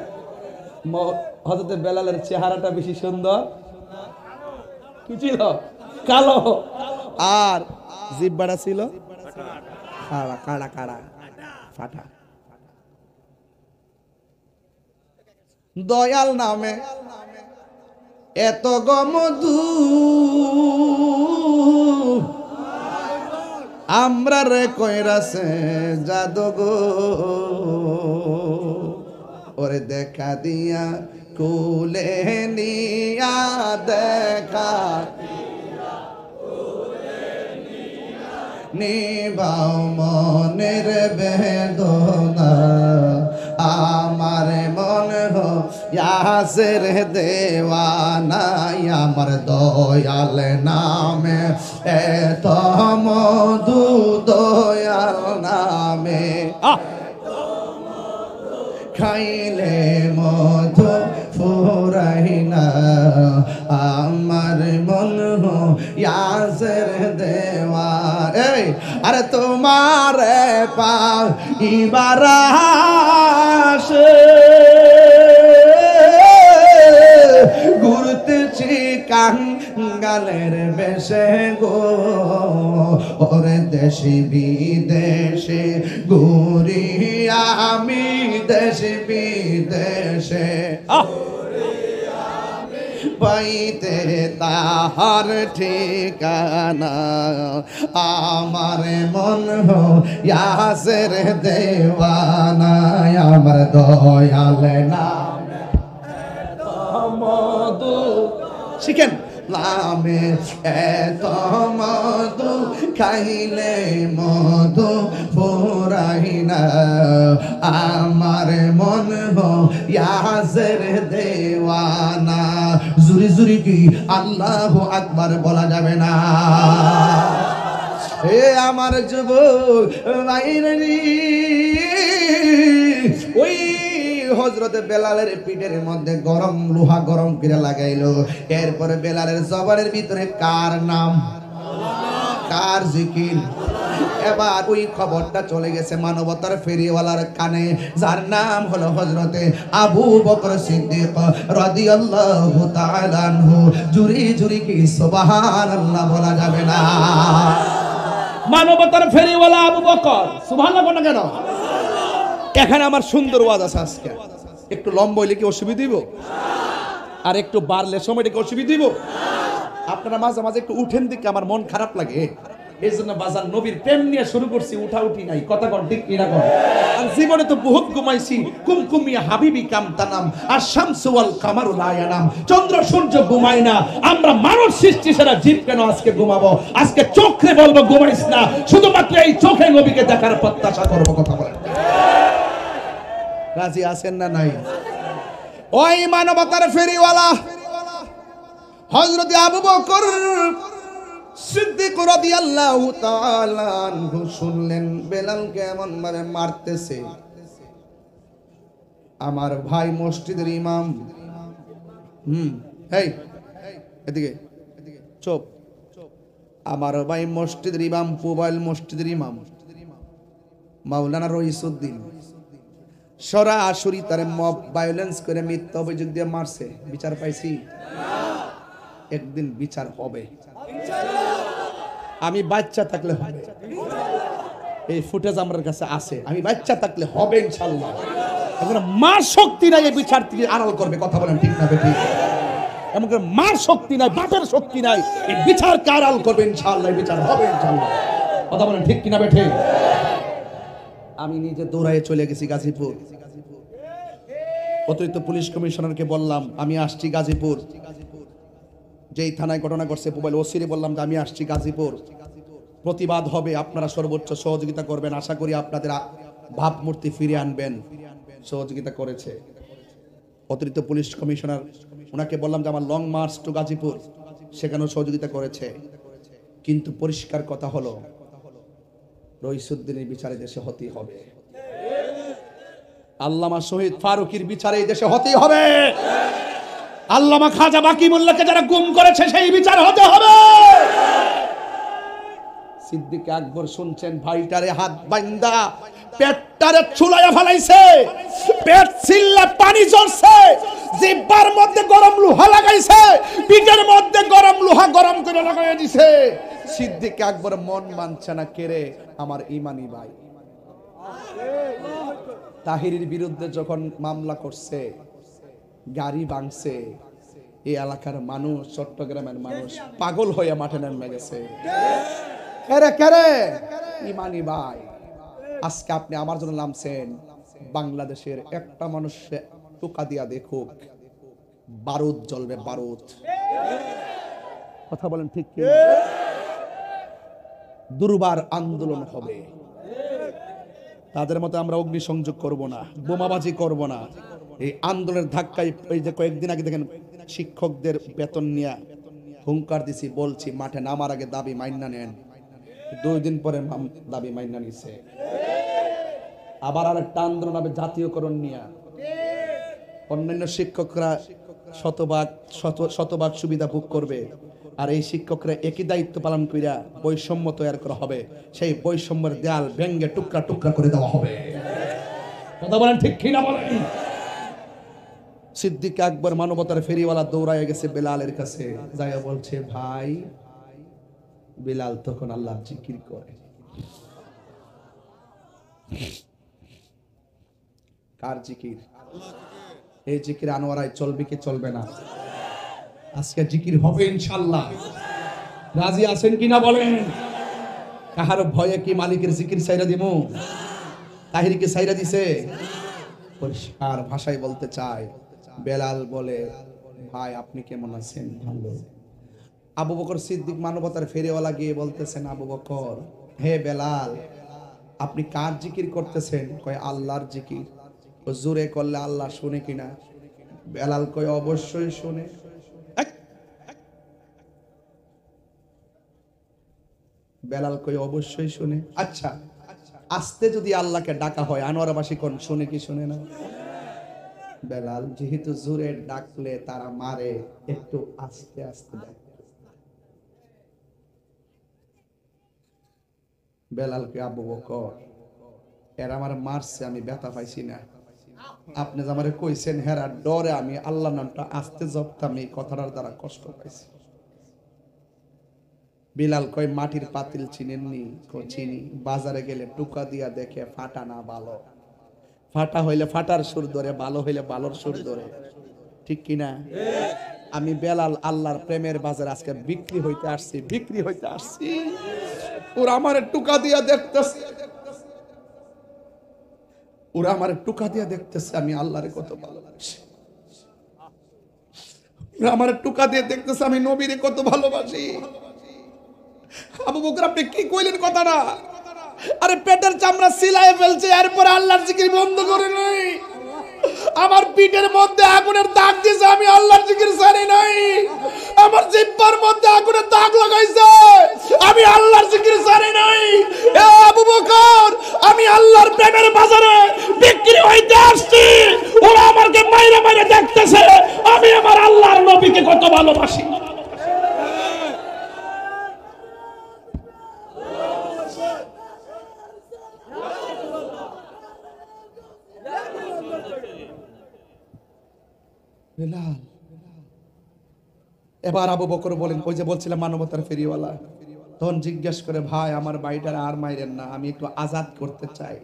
হযরতে বেলালের চেহারাটা বেশি সুন্দর, কি ছিল? কালো, আর জিহ্বাটা ছিল কাড়া কাড়া কাড়া ফাটা। দয়াল নামে এত গমধু আমরা রে কইরাছে জাদু গো, ওরে দেখা দিয়া কুলে নিয়া, দেখা নিবাও মনের বেদনা, আমার মন ইয়াসের দেওয়ানা, আমার দয়াল নামে এত মধু, দয়াল নামে খাইলে আমার মন হো ইয়াসের দেওয়া এই আরে তোমার পাইবার আশে ঘুরতেছি কাঙ্গালের বেশে গো ওরে দেশে বিদেশে ঘুরি আমি দেশে বিদেশে পাইতে তাহার ঠিকানা আমার মন হো ইয়াসের দেওয়ানা আমার দয়াল নাম মধু শিখেন নামে এত মধু খাইলে মধু ফুরাই না আমার মন হো ইয়াসের দেওয়ানা জুরি জুরি কি আল্লাহু আকবার বলা যাবে না হে আমার যুবক ভাইরা ওই হযরতে বেলালের পিঠের মধ্যে গরম লোহা গরম করে লাগাইলো এরপরে বেলালের জবানের ভিতরে কার নাম কার জিকির এবার ওই খবরটা চলে গেছে মানবতার ফেরিওয়ালার কানে যার নাম হলো হযরতে আবু বকর সিদ্দিক রাদিয়াল্লাহু তাআলা আনহু জুরি জুরি কি সুবহানাল্লাহ বলা যাবে না মানবতার ফেরিওয়ালা আবু বকর সুবহানাল্লাহ বলা কেন এখানে আমার সুন্দর ওয়াজ আছে আজকে একটু লম্বা হইলে কি অসুবিধা দিব আর একটু বাড়লে সময়টা কি অসুবিধা দিব আপনারা মাঝে মাঝে একটু উঠেন দিকে আমার মন খারাপ লাগে এই জন্য বাজার নবীর প্রেম নিয়ে শুরু করছি উঠা উঠি নাই কথা কন ঠিক কিনা কন আর জীবনে তো বহুত ঘুমাইছি কুমকুমিয়া হাবিবি কাম তানাম আর শামসু ওয়াল কামারু লা ইয়ানাম চন্দ্র সূর্য ঘুমায় না আমরা মানব সৃষ্টি সেরা জীব কেন আজকে ঘুমাবো আজকে চোখে বলবো ঘুমাইস না শুধুমাত্র এই চোখে নবীকে দেখার প্রত্যাশা করব কথা বলেন রাজি আছেন না নাই ওই মানবতার ফেরিওয়ালা হযরত আবু বকর সিদ্দিক রাদিয়াল্লাহু তাআলা আনহু শুনলেন বেলালকে এমন ভাবে মারতেছে আমার ভাই মসজিদের ইমাম এই এদিকে চুপ আমার ভাই মসজিদের ইমাম পুবাইল মসজিদের ইমাম মাওলানা রইসউদ্দিন সরাসরি তারে মব ভায়োলেন্স করে মিথ্যা অভিযোগ দিয়ে মারছে বিচার পাইছি একদিন বিচার হবে আমি বাচ্চা থাকলে হবে এই ফুটেজ আমার কাছে আছে আমি বাচ্চা থাকলে হবে ইনশাআল্লাহ এখন মার শক্তি নাই এই বিচার থেকে আড়াল করবে কথা বলেন ঠিক না ঠিক এমন করে মার শক্তি নাই বাপের শক্তি নাই এই বিচার আড়াল করবে ইনশাআল্লাহ এই বিচার হবে ইনশাআল্লাহ কথা বলেন ঠিক কিনা বেঠে আমি নিজে দৌড়ায় চলে গেছি গাজীপুর অতিরিক্ত পুলিশ কমিশনারকে বললাম আমি আসছি গাজীপুর যেই থানায় ঘটনা ঘটছে মোবাইল ওসিরে বললাম যে আমি আসছি গাজীপুর প্রতিবাদ হবে আপনারা সর্বোচ্চ সহযোগিতা করবেন আশা করি আপনাদের ভাবমূর্তি ফিরিয়ে আনবেন সহযোগিতা করেছে অতিরিক্ত পুলিশ কমিশনার ওনাকে বললাম যে আমার লং মার্চ টু গাজীপুর সেখানেও সহযোগিতা করেছে কিন্তু পরিষ্কার কথা হলো রইসউদ্দিনের বিচারে দেশে হতেই হবে আল্লামা শহীদ ফারুকীর বিচারে এই দেশে হতেই হবে আল্লামা খাজা বাকি মোল্লাকে যারা গুম করেছে সেই বিচার হতে হবে সিদ্দিক আকবর শুনছেন ভাইটারে হাত বাইন্দা পেটটারে চুলাইয়া ফেলাইছে পেট ছিল্লা পানি ঝরছে জিহ্বার মধ্যে গরম লোহা লাগাইছে পিঠের মধ্যে গরম লোহা গরম করে লাগাইয়া দিছে সিদ্দিক আকবর মন মানছে না কেরে আমার ইমানি ভাই তাহিরের বিরুদ্ধে যখন মামলা করছে গাড়ি ভাঙছে এই এলাকার মানুষ চট্টগ্রামের মানুষ পাগল হয়ে মাঠে নেমে গেছে কেরে কেরে ইমানি ভাই আজকে আপনি আমার জন্য নামছেন বাংলাদেশের একটা মানুষ টোকা দিয়া দেখুক বারুদ জ্বলবে বারুদ কথা বলেন ঠিক কি দুর্বার আন্দোলন হবে তাদের মতো আমরা অগ্নিসংযোগ করব না বোমাবাজি করব না এই আন্দোলনের ধাক্কায় এই যে কয়েকদিন আগে দেখেন শিক্ষকদের বেতন নিয়ে হুঙ্কার দিছি বলছি মাঠে নামার আগে দাবি মাইনা নেন 2 দিন পরে দাবি মাইনা নিছে আবার আরেকটা আন্দোলন হবে জাতীয়করণ নিয়ে অন্যান্য শিক্ষকরা শতভাগ শতভাগ সুবিধা ভোগ করবে, আর এই শিক্ষকরা একই দায়িত্ব পালন কইরা বৈষম্য তৈরি করা হবে, সেই বৈষম্যের দেয়াল ভেঙ্গে টুকরা টুকরা করে দেওয়া হবে। কথা বলেন ঠিক কিনা বলেন? সিদ্দিক আকবর মানবতার ফেরিওয়ালা দৌড়ায় গেছে বেলালের কাছে, যাইয়া বলছে, ভাই। বেলাল তখন আল্লাহর জিকির করে। কার জিকির? এই জিকির আনোয়ারায় চলবে কি চলবে না? আজকে জিকির হবে ইনশাআল্লাহ। রাজি আছেন কিনা বলেন? কাহার ভয়ে কি মালিকের জিকির সাইরা দিমু? তাহির কি সাইরা দিছে? পরিষ্কার ভাষায় বলতে চাই। বেলাল বলে, ভাই আপনি কেমন আছেন? ভালো। আবু বকর সিদ্দিক মানবতার ফেরিওয়ালা গিয়ে বলতেছেন, আবু বকর, হে বেলাল, আপনি কার জিকির করতেছেন? কয় আল্লাহর জিকির। জোরে করলে আল্লাহ শুনে কিনা? বেলাল কয় অবশ্যই শুনে। বেলাল কয় অবশ্যই শুনে। আচ্ছা, আস্তে যদি আল্লাহকে ডাকা হয়, আনোয়ারবাসী কোন শুনে কি শুনে না? বেলাল যেহেতু জোরে ডাকলে তারা মারে, একটু আস্তে আস্তে ডাক। বেলালকে, আবু বকর, এরা আমার মারছে, আমি ব্যথা পাইছি না। আপনি যে আমারে কইছেন হেরা ডরে আমি আল্লাহ নামটা আস্তে জপতাম, এই কথাটার দ্বারা কষ্ট পাইছি। বিলাল কয়, মাটির পাতিল চিনেননি? চিনি। বাজারে গেলে টুকা দিয়া দেখে ফাটা না ভালো। ফাটা হইলে ফাটার সুর ধরে, ভালো হইলে ভালোর সুর ধরে। ঠিক কিনা? আমি বেলাল আল্লাহর প্রেমের বাজার আজকে বিক্রি হইতে আসছি, বিক্রি হইতে আসছি। ওরা আমার টুকা দিয়া দেখতেছে, ওরা আমার টুকা দিয়া দেখতেছে আমি আল্লাহরে কত ভালোবাসি। ওরা আমার টুকা দিয়ে দেখতেছে আমি নবীরে কত ভালোবাসি। আবু বকর, আপনি কি কইলেন কথাটা? আরে পেটের চামড়া সিলাই ফেলছে, এরপর আল্লাহর জিকির বন্ধ করে নাই। আমার পিঠের মধ্যে আগুনের দাগ দিয়েছে, আমি আল্লাহর জিকির ছাড়ি নাই। আমার জিহ্বার মধ্যে আগুনের দাগ লাগাইছে, আমি আল্লাহর জিকির ছাড়ি নাই। এ আবু বকর, আমি আল্লাহর প্রেমের বাজারে বিক্রি হইতে আসছি। ওরা আমাকে মাইরে মাইরে দেখতেছে আমি আমার আল্লাহর নবীকে কত ভালোবাসি। এবার আবু বকর বলেন, ওই যে বলছিলাম মানবতার ফেরিওয়ালা, তখন জিজ্ঞেস করে, ভাই আমার বাড়িটার আর মাইরেন না, আমি একটু আজাদ করতে চাই।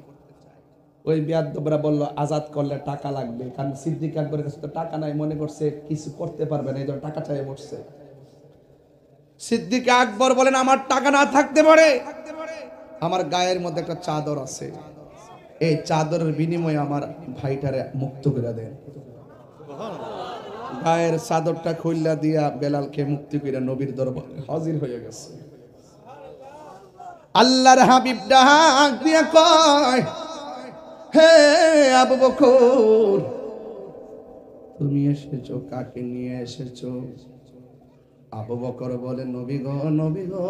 ওই বিয়াদ্দবরা বলল, আজাদ করলে টাকা লাগবে, কারণ সিদ্দিক আকবরের কাছে তো টাকা নাই, মনে করছে কিছু করতে পারবে না, এই জন্য টাকা চাই বসছে। সিদ্দিক আকবর বলেন, আমার টাকা না থাকতে পারে, আমার গায়ের মধ্যে একটা চাদর আছে, এই চাদরের বিনিময়ে আমার ভাইটারে মুক্ত করে দেন। গায়ের চাদরটা খুললা দিয়া বেলালকে মুক্তি করে নবীর দরবারে হাজির হয়ে গেছে। আল্লাহর হাবিব ডাক দিয়া কয়, হে আবু বকর, তুমি এসেছো, কাকে নিয়ে এসেছো? আবু বকর বলে, নবী গো, নবী গো,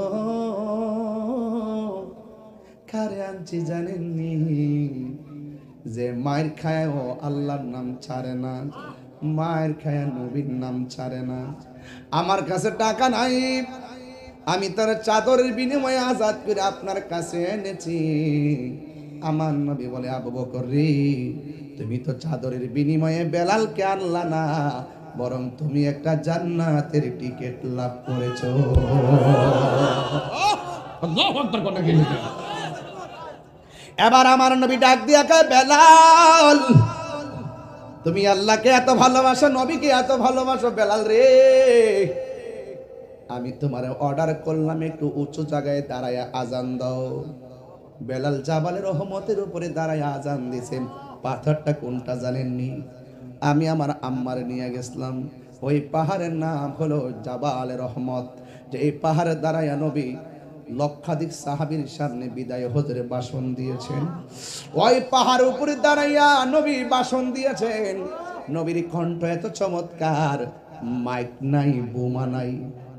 কারে আনছি জানেননি? যে মায়ের খায় ও আল্লাহর নাম ছাড়ে না, মায়ের খায় নবীর নাম ছাড়ে না। আমার কাছে টাকা নাই, আমি তার চাদরের বিনিময়ে আজাদ করে আপনার কাছে এনেছি। আমার নবী বলে, আবু বকর রে, তুমি তো চাদরের বিনিময়ে বেলালকে আনলা না, বরং তুমি একটা জান্নাতের টিকিট লাভ করেছো। আল্লাহু আকবার। এবার আমার নবী ডাক দিয়া কয়, বেলাল, তুমি আল্লাহকে এত ভালোবাসো, নবীকে এত ভালোবাসো, বেলাল রে, আমি তোমার অর্ডার করলাম একটু উঁচু জায়গায় দাঁড়ায় আজান দাও। বেলাল জাবালের রহমতের উপরে দাঁড়ায় আজান দিয়েছেন। পাথরটা কোনটা জানেননি? আমি আমার আম্মার নিয়ে গেছিলাম, ওই পাহাড়ের নাম হলো জাবালে রহমত। যে এই পাহাড়ে দাঁড়ায় নবী লক্ষাধিক সাহাবীর সামনে বিদায় হজরে ভাষণ দিয়েছেন। ওই পাহাড় উপরে দাঁড়াইয়া নবী ভাষণ দিয়েছেন। নবীর কণ্ঠ এত চমৎকার, মাইক নাই, বোমা নাই,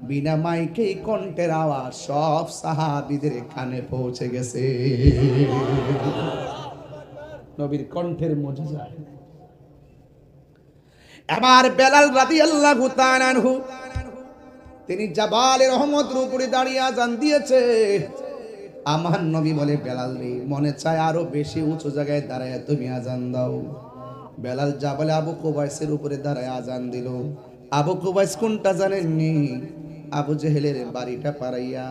বিনা মাইকেই কণ্ঠের আওয়াজ সব সাহাবীদের কানে পৌঁছে গেছে। নবীর কণ্ঠের মুজিজা। এবার বেলাল রাদিয়াল্লাহু তাআলা আনহু তিনি জাবালে রহমতের উপরে দাঁড়িয়ে আজান দিয়েছে। আমার নবী বলে, বেলাল রে, মনে চায় আরো বেশি উঁচু জায়গায় দাঁড়ায় তুমি আজান দাও। বেলাল জাবালে আবু কুবাইসের উপরে দাঁড়ায় আজান দিল। আবু কুবাইস কোনটা জানেননি? আবু জেহেলের বাড়িটা পাড়াইয়া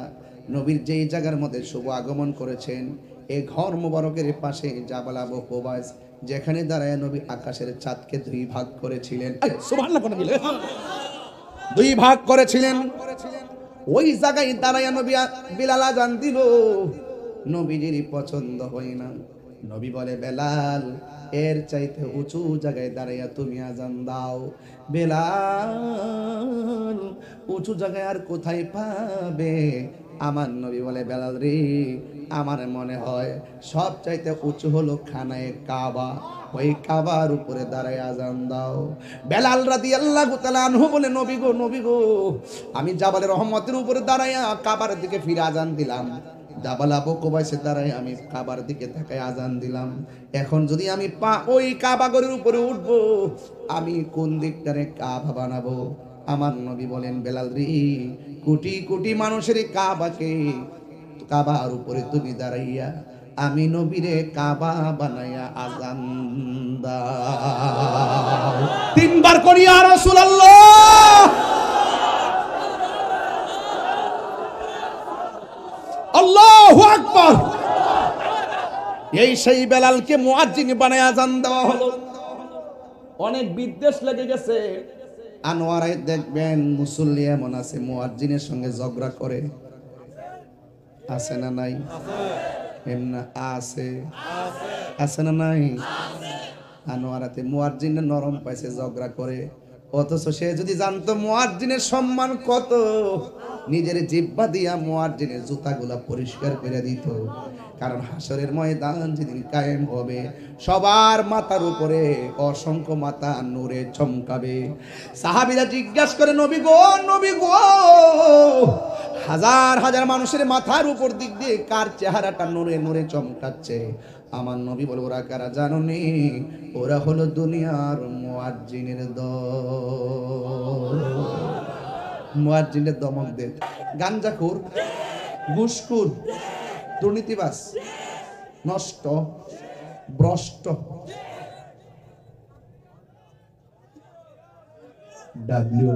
নবীর যেই জায়গার মধ্যে শুভ আগমন করেছেন, এই ঘর মুবারকের পাশে জাবাল আবু কুবাইস, যেখানে দাঁড়ায় নবী আকাশের চাঁদকে দুই ভাগ করেছিলেন। সুবহানাল্লাহ কোন মিলে দুই ভাগ করেছিলেন। ওই জায়গায় দাঁড়াইয়া নবী বিলাল আজান দিল। নবীজির পছন্দ হয় না। নবী বলে, বেলাল, এর চাইতে উঁচু জায়গায় দাঁড়াইয়া তুমি আজান দাও। বেলাল উঁচু জায়গায় আর কোথায় পাবে? আমার নবী বলে, বেলাল রে, আমার মনে হয় সব চাইতে উঁচু হলো খানায়ে কাবা, ওই কাবার উপরে দাঁড়ায় আজান দাও। বেলাল রাদিয়াল্লাহু তাআলা আনহু বলে, নবী গো, নবী গো, আমি জাবালে রহমতের উপরে দাঁড়াইয়া কাবার দিকে ফিরে আজান দিলাম। জাবাল আবু কুবাইসে দাঁড়ায় আমি কাবার দিকে তাকায় আজান দিলাম। এখন যদি আমি ওই কাবা ঘরের উপরে উঠবো, আমি কোন দিকটারে কাবা বানাবো? আমার নবী বলেন, বেলাল রে, কোটি কোটি মানুষের কাবাকে, কাবার উপরে তুমি দাঁড়াইয়া আমি নবীরে কাবা বানাইয়া আজান দাও। তিনবার করি ইয়া রাসূলুল্লাহ। আল্লাহু আকবার। এই সেই বেলালকে মুয়াজ্জিন বানায় আজান দেওয়া হলো। অনেক বিদ্বেষ লেগে গেছে। আনোয়ারায় দেখবেন মুসল্লি এমন আছে মুয়াজ্জিনের সঙ্গে ঝগড়া করে, আছে না নাই? এমনা আছে, আছে না নাই? আনোয়ারাতে মুয়াজ্জিনের নরম পাইছে, ঝগড়া করে। অথচ সে যদি জানতো মুয়াজ্জিনের সম্মান কত, নিজের জিহ্বা দিয়া মুয়াজ্জিনের জুতাগুলা পরিষ্কার করে দিত। কারণ হাসরের ময়দান যেদিন কায়েম হবে, সবার মাথার উপরে অসংখ্য মাথা নূরে চমকাবে। সাহাবীরা জিজ্ঞাসা করে, নবী গো, নবী গো, হাজার হাজার মানুষের মাথার উপর দিক দিয়ে কার চেহারাটা নূরে নূরে চমকাচ্ছে? আমার নবী বলে, ওরা কারা জানো নি? ওরা হলো দুনিয়ার মুয়াজ্জিনের দল। মুয়াজ্জিনের দমক দে, গাঞ্জাখোর, ঘুষখোর, দুর্নীতিবাজ, নষ্ট, ভ্রষ্ট, ডাব্লিউ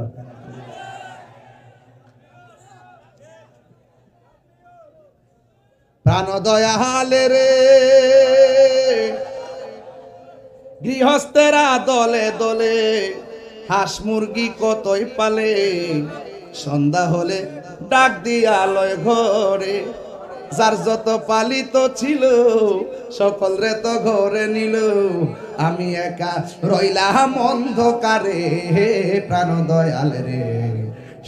প্রাণ দয়ালে রে, গৃহস্থেরা দলে দলে হাঁস মুরগি কতই পালে, সন্ধ্যা হলে ডাক দিয়া লয় ঘরে, যার যত পালিত ছিল সকল রে তো ঘরে নিল, আমি একা রইলাম অন্ধকারে। প্রাণ দয়াল রে,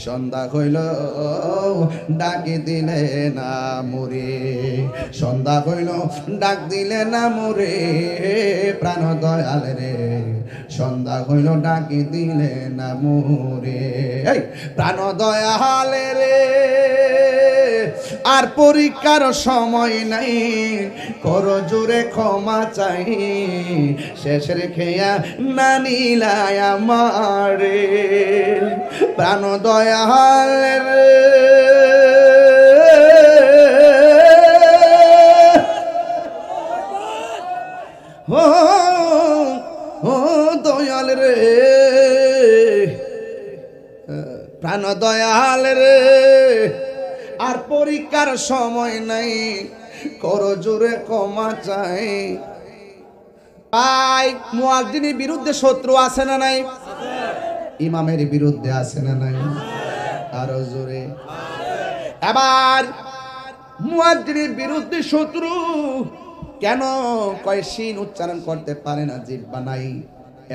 সন্ধ্যা হইল ডাকি দিলে না মোরে, সন্ধ্যা হইল ডাক দিলে না মোরে। প্রাণ দয়াল রে, সন্ধ্যা হইল ডাকি দিলে না মোরে। প্রাণ দয়াল রে, আর পরীক্ষার সময় নাই, করো জোরে ক্ষমা চাই, শেষের খেয়া না নিলায় আমারে। প্রাণ দয়াল রে, ও দয়াল রে, প্রাণ দয়াল রে, আর পরীক্ষার সময় নাই, করো জোরে ক্ষমা চাই। ভাই, মুয়াজ্জিনের বিরুদ্ধে শত্রু আছে না নাই? ইমামের বিরুদ্ধে আছে না নাই? আরো জোরে। এবার মুয়াজ্জিনের বিরুদ্ধে শত্রু কেন? কয় শিন উচ্চারণ করতে পারে না, জিহ্বা নাই।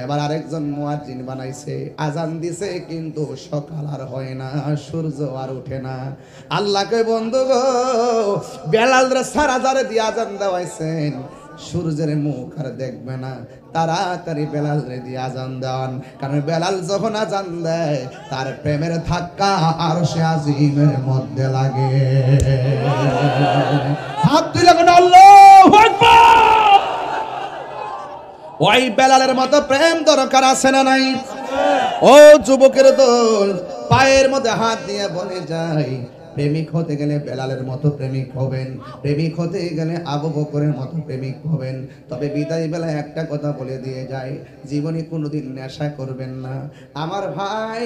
এবার আরেকজন মুয়াজ্জিন বানাইছে, আজান দিছে, কিন্তু সকাল আর হয় না, সূর্য আর ওঠে না। আল্লাহকে বন্ধু গো, বেলালরা সারা জারে দিয়ে আজান দেওয়াইছেন, সূর্যের মুখ আর দেখবে না, তাড়াতাড়ি বেলাল রে দিয়ে আজান দেওয়ান। কারণ বেলাল যখন আজান দেয়, তার প্রেমের ধাক্কা আরশে আজিমের মধ্যে লাগে। হাত তুলে আল্লাহু আকবার। ওই বেলালের মতো প্রেম দরকার আছে না নাই? ও যুবকের দল, পায়ের মধ্যে হাত দিয়ে বলে যায়, প্রেমিক হতে গেলে বেলালের মতো প্রেমিক হবেন, প্রেমিক হতে গেলে আবু বকরের মতো প্রেমিক হবেন। তবে বিদায় বেলায় একটা কথা বলে দিয়ে যায়, জীবনে কোনোদিন নেশা করবেন না। আমার ভাই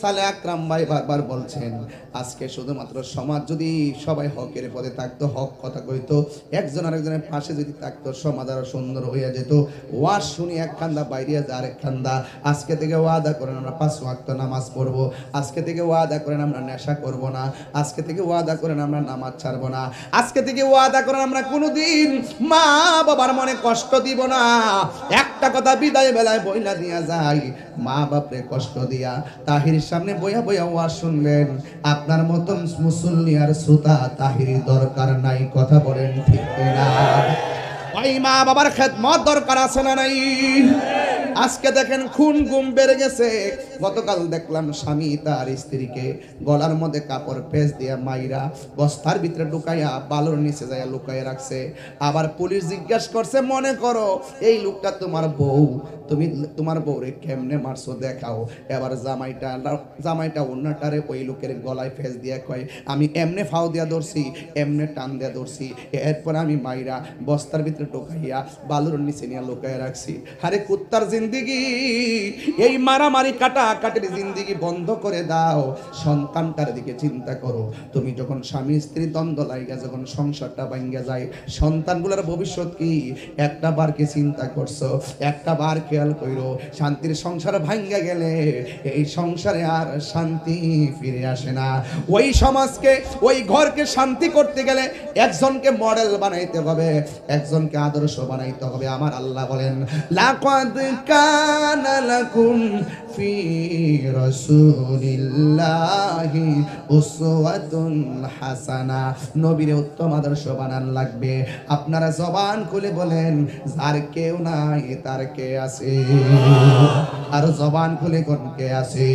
সালে আকরাম ভাই বারবার বলছেন, আজকে শুধুমাত্র সমাজ যদি সবাই হকের পথে থাকতো, হক কথা কইতো, একজন আরেকজনের পাশে যদি থাকতো, সমাজ আরো সুন্দর হয়ে যেত। ওয়াজ শুনি এক খান্দা, বাইরে যা আরেক খান্দা। আজকে থেকে ওয়াদা করেন আমরা 5 ওয়াক্ত নামাজ পড়বো, আজকে থেকে ওয়াদা করেন আমরা নেশা করব না, আজকে থেকে ওয়াদা করেন আমরা নামাজ ছাড়বো না, আজকে থেকে ওয়াদা করেন আমরা কোনোদিন মা বাবার মনে কষ্ট দিব না। একটা কথা বিদায় বেলায় বইলা দিয়া যায়, মা বাপরে কষ্ট দিয়া তাহির সামনে বইয়া বইয়া ওয়াজ শুনবেন। আপনার মতন মুসল্লি আর শ্রোতা তাহির দরকার নাই, কথা বলেন ঠিক না? ওই মা বাবার খেদমত দরকার আছে না নাই? আজকে দেখেন খুন গুম বেড়ে গেছে। গতকাল দেখলাম স্বামী তার স্ত্রীকে গলার মধ্যে কাপড় পেঁচ দিয়ে মাইরা বস্তার ভিতরে ঢুকাইয়া বালুর নিচে যাইয়া লুকাইয়া রাখছে। আবার পুলিশ জিজ্ঞাসা করছে, মনে করো এই লোকটা তোমার বউ, তুমি তোমার বউরে কেমনে মারছো দেখাও। এবার জামাইটা অন্যটারে ওই লোকের গলায় ফেস দিয়ে কয়, আমি এমনে ফাও দিয়া ধরছি, এমনে টান দিয়া ধরছি, এরপর আমি মাইরা বস্তার ভিতরে ঢুকাইয়া বালুর নিচে নিয়ে লুকাইয়া রাখছি। আরে কুত্তার জিন্দিগি, এই মারামারি কাটাকাটির জিন্দিগি বন্ধ করে দাও, সন্তানটার দিকে চিন্তা করো। তুমি যখন স্বামী স্ত্রী দ্বন্দ্ব লাইগা যখন সংসারটা ভাঙ্গা যায়, সন্তানগুলোর ভবিষ্যৎ কি একটা বার কি চিন্তা করছো? একটা বার খেয়াল কইরো, শান্তির সংসার ভাঙ্গা গেলে এই সংসারে আর শান্তি ফিরে আসে না। ওই সমাজকে, ওই ঘরকে শান্তি করতে গেলে একজনকে মডেল বানাইতে হবে, একজনকে আদর্শ বানাইতে হবে। আমার আল্লাহ বলেন, লাকাদ কানা লাকুম ফি রাসূলিল্লাহি উসওয়াতুন হাসানা। নবীর উত্তম আদর্শ বানান লাগবে। আপনারা জবান খুলে বলেন, যার কেউ নাই তার কে আছে? আর জবান খুলে কোন কে আছে?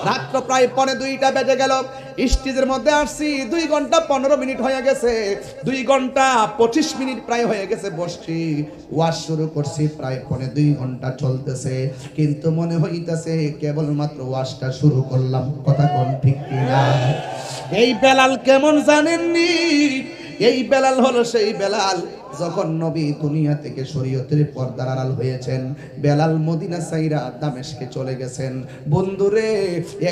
রাত প্রায় 2:45 বেজে গেল, স্টেজের মধ্যে আসছি 2 ঘন্টা 15 মিনিট হয়ে গেছে, 2 ঘন্টা 25 মিনিট প্রায় হয়ে গেছে বসছি। ওয়াজ শুরু করছি, প্রায় 2 ঘন্টা চলতেছে, কিন্তু মনে হইতাছে কেবলমাত্র ওয়াজটা শুরু করলাম। কথা কোন ঠিক কিনা? এই বেলাল কেমন জানেননি? এই বেলাল হলো সেই বেলাল যখন নবী দুনিয়া থেকে শরীয়তের পর্দার আড়াল হয়েছেন। বেলাল মদিনা সাইরা দামেস্কে চলে গেছেন। বন্ধুরে,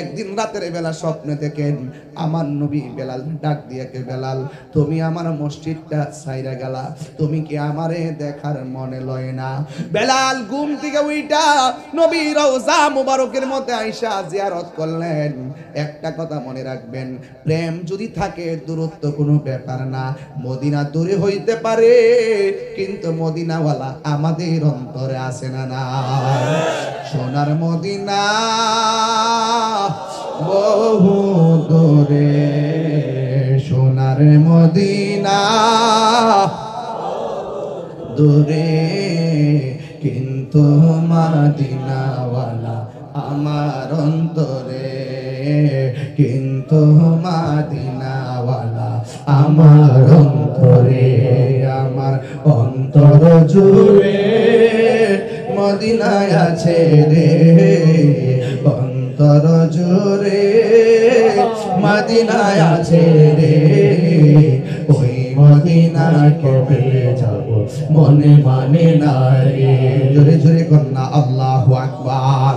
একদিন রাতের বেলা স্বপ্নে দেখেন আমার নবী বেলাল ডাক দিয়ে, কে বেলাল, তুমি আমার মসজিদটা সাইরা গেলা, তুমি কি আমারে দেখার মনে লয় না? বেলাল ঘুম থেকে উইটা নবী রওজা মুবারকের মধ্যে আয়েশা জিয়ারত করলেন। একটা কথা মনে রাখবেন, প্রেম যদি থাকে দূরত্ব কোনো ব্যাপার না। মদিনা দূরে হইতে পারে, কিন্তু মদিনাওয়ালা আমাদের অন্তরে আছে না না? সোনার মদিনা বহু দূরে, সোনার মদিনা দূরে, কিন্তু মদিনাওয়ালা আমার অন্তরে, কিন্তু মদিনাওয়ালা আমার অন্তরে। আমার অন্তর জুড়ে মদিনায় আছে রে, অন্তর জুড়ে মদিনায় আছে রে, ওই মদিনা কবে যাব মনে মানে না রে। জোরে জোরে কন্যা আল্লাহু আকবার।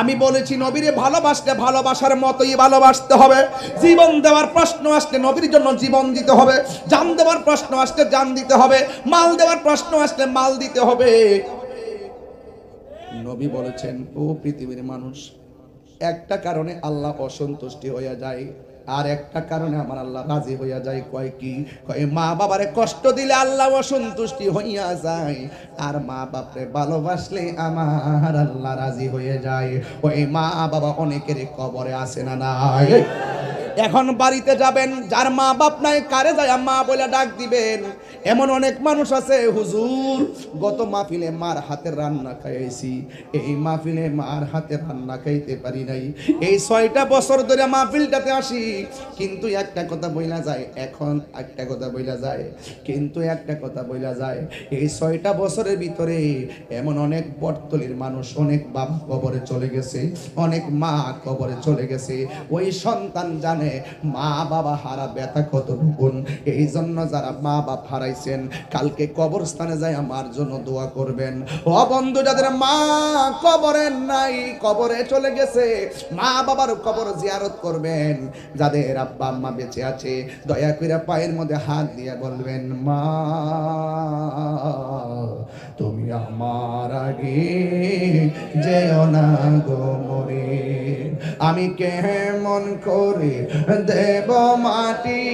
আমি বলেছি নবীরে ভালোবাসতে ভালোবাসার মতোই ভালোবাসতে হবে। জীবন দেওয়ার প্রশ্ন আসলে নবীর জন্য জীবন দিতে হবে, জান দেওয়ার প্রশ্ন আসলে জান দিতে হবে, মাল দেওয়ার প্রশ্ন আসলে মাল দিতে হবে। নবী বলেছেন, ও পৃথিবীর মানুষ, একটা কারণে আল্লাহ অসন্তুষ্টি হয়ে যায়, আর একটা কারণে আমার আল্লাহ রাজি হইয়া যায়। কয় কি? কয় মা বাবারে কষ্ট দিলে আল্লাহ অসন্তুষ্টি হইয়া যায়, আর মা বাপরে ভালোবাসলে আমার আল্লাহ রাজি হয়ে যায়। ওই মা বাবা অনেকের কবরে আছে না নাই? এখন বাড়িতে যাবেন, যার মা বাপ নাই কারে যায় মা বলে ডাক দিবেন। এমন অনেক মানুষ আছে, হুজুর গত মাহফিলে মার হাতের রান্না খাইছি, এই মাহফিলে মার হাতের রান্না খাইতে পারি নাই, এই 6টা বছর ধরে মাহফিলটাতে আসি, কিন্তু একটা কথা বইলা যায়, এখন একটা কথা বইলা যায়, কিন্তু একটা কথা বইলা যায়, এই 6টা বছরের ভিতরে এমন অনেক বটতলির মানুষ, অনেক বাবা কবরে চলে গেছে, অনেক মা কবরে চলে গেছে। ওই সন্তান জানে মা বাবা হারা ব্যথা কতটুকু। এই জন্য যারা মা বাপ হারাইছেন, কালকে কবরস্থানে যায় আমার জন্য দোয়া করবেন। ও বন্ধু, যাদের মা কবরে নাই, কবরে চলে গেছে, মা বাবার কবর জিয়ারত করবেন। যাদের আব্বা আম্মা বেঁচে আছে, দয়া করে পায়ের মধ্যে হাত দিয়ে বলবেন, মা তুমি আমার আগে যেও না গো মরে, আমি কেমন করে দেব মাটি,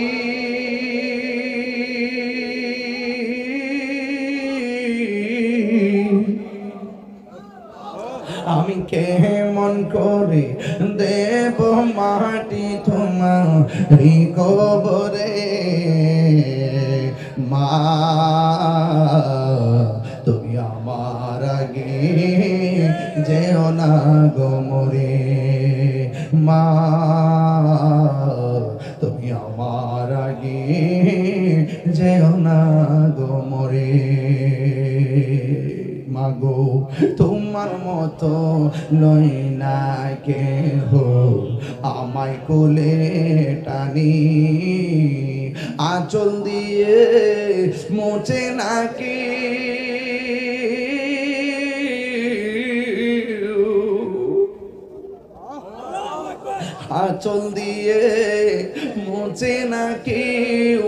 আমি কেমন করে দেব মাটি তোমারি কবরে, মা তুমি আমার আগে যেও না গো মরে, মা তুমি আমার আগে যেও না গো মরে। মাগো তোমার মতো লই না কেহ আমায় কোলে টানি, আঁচল দিয়ে মোচে নাকি আঁচল দিয়ে মোচে না কেউ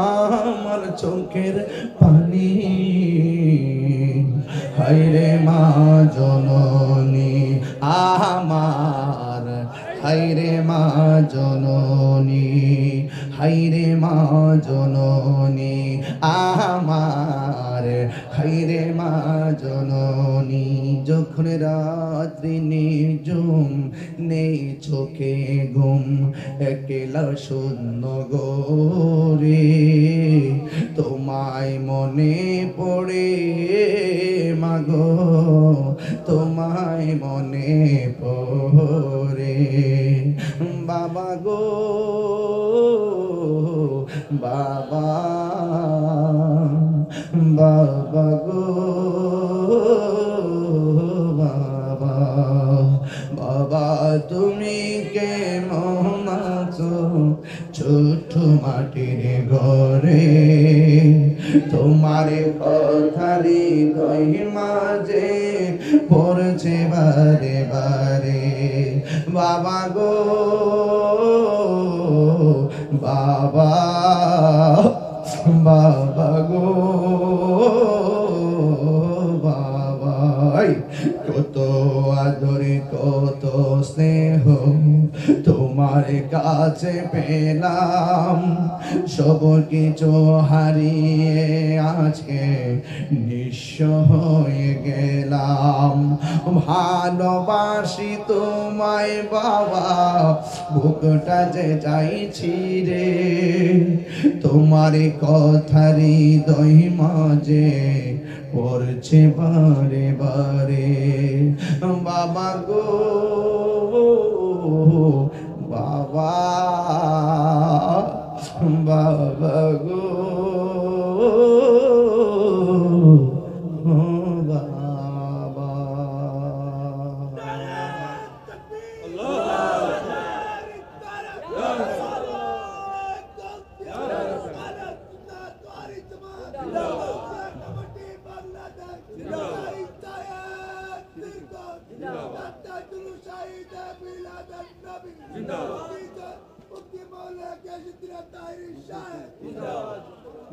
আমার চোখের পানি, হায়রে মা জননী আমার, হায়রে মা জননী, হায়রে মা জননী আমার, হায়রে মা জননী। যখন রাত্রি নিঝুম, নেই চোখে ঘুম, একলা শূন্য গোরে, তোমায় মনে পড়ে মাগো, তোমায় মনে পড়ে বাবা গো, বাবা বাবা গো, বাবা বাবা তুমি কেমন আছো ছোট মাটির ঘরে, তোমার কথারি হৃদয় মাঝে পড়ছে বারে বারে, বাবা গো বাবা, বাবা গো বাবা, কত আদরে কত স্নেহ তোমার কাছে পেলাম, সব কিছু হারিয়ে আজকে নিঃস্ব হয়ে গেলাম। ভালোবাসি তোমায় বাবা, বুকটা যে চাইছি রে, তোমার কথার হৃদয় মাঝে পড়ছে বারে বারে, বাবা গো বাবা, বাবা গো বাবা।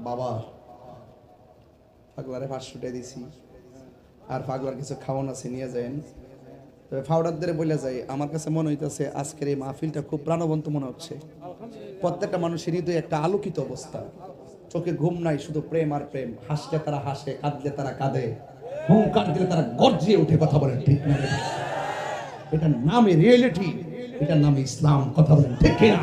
বাবা পাগলারে 500 টাকা দিছি, আর পাগলার কিছু খাওয়ান আছে নিয়ে যান। তবে ফাউডারদের বলে যাই, আমার কাছে মনে হইতেছে আজকের এই মাহফিলটা খুব প্রাণবন্ত মনে হচ্ছে। প্রত্যেকটা মানুষের হৃদয়ে একটা আলোকিত অবস্থা, চোখে ঘুম নাই, শুধু প্রেম আর প্রেম। হাসলে তারা হাসে, কাঁদলে তারা কাঁদে, হুঙ্কার দিলে তারা গর্জিয়ে উঠে কথা বলেন, ঠিক না? এটার নামে রিয়েলিটি, এটার নামে ইসলাম, কথা বলেন ঠিক না?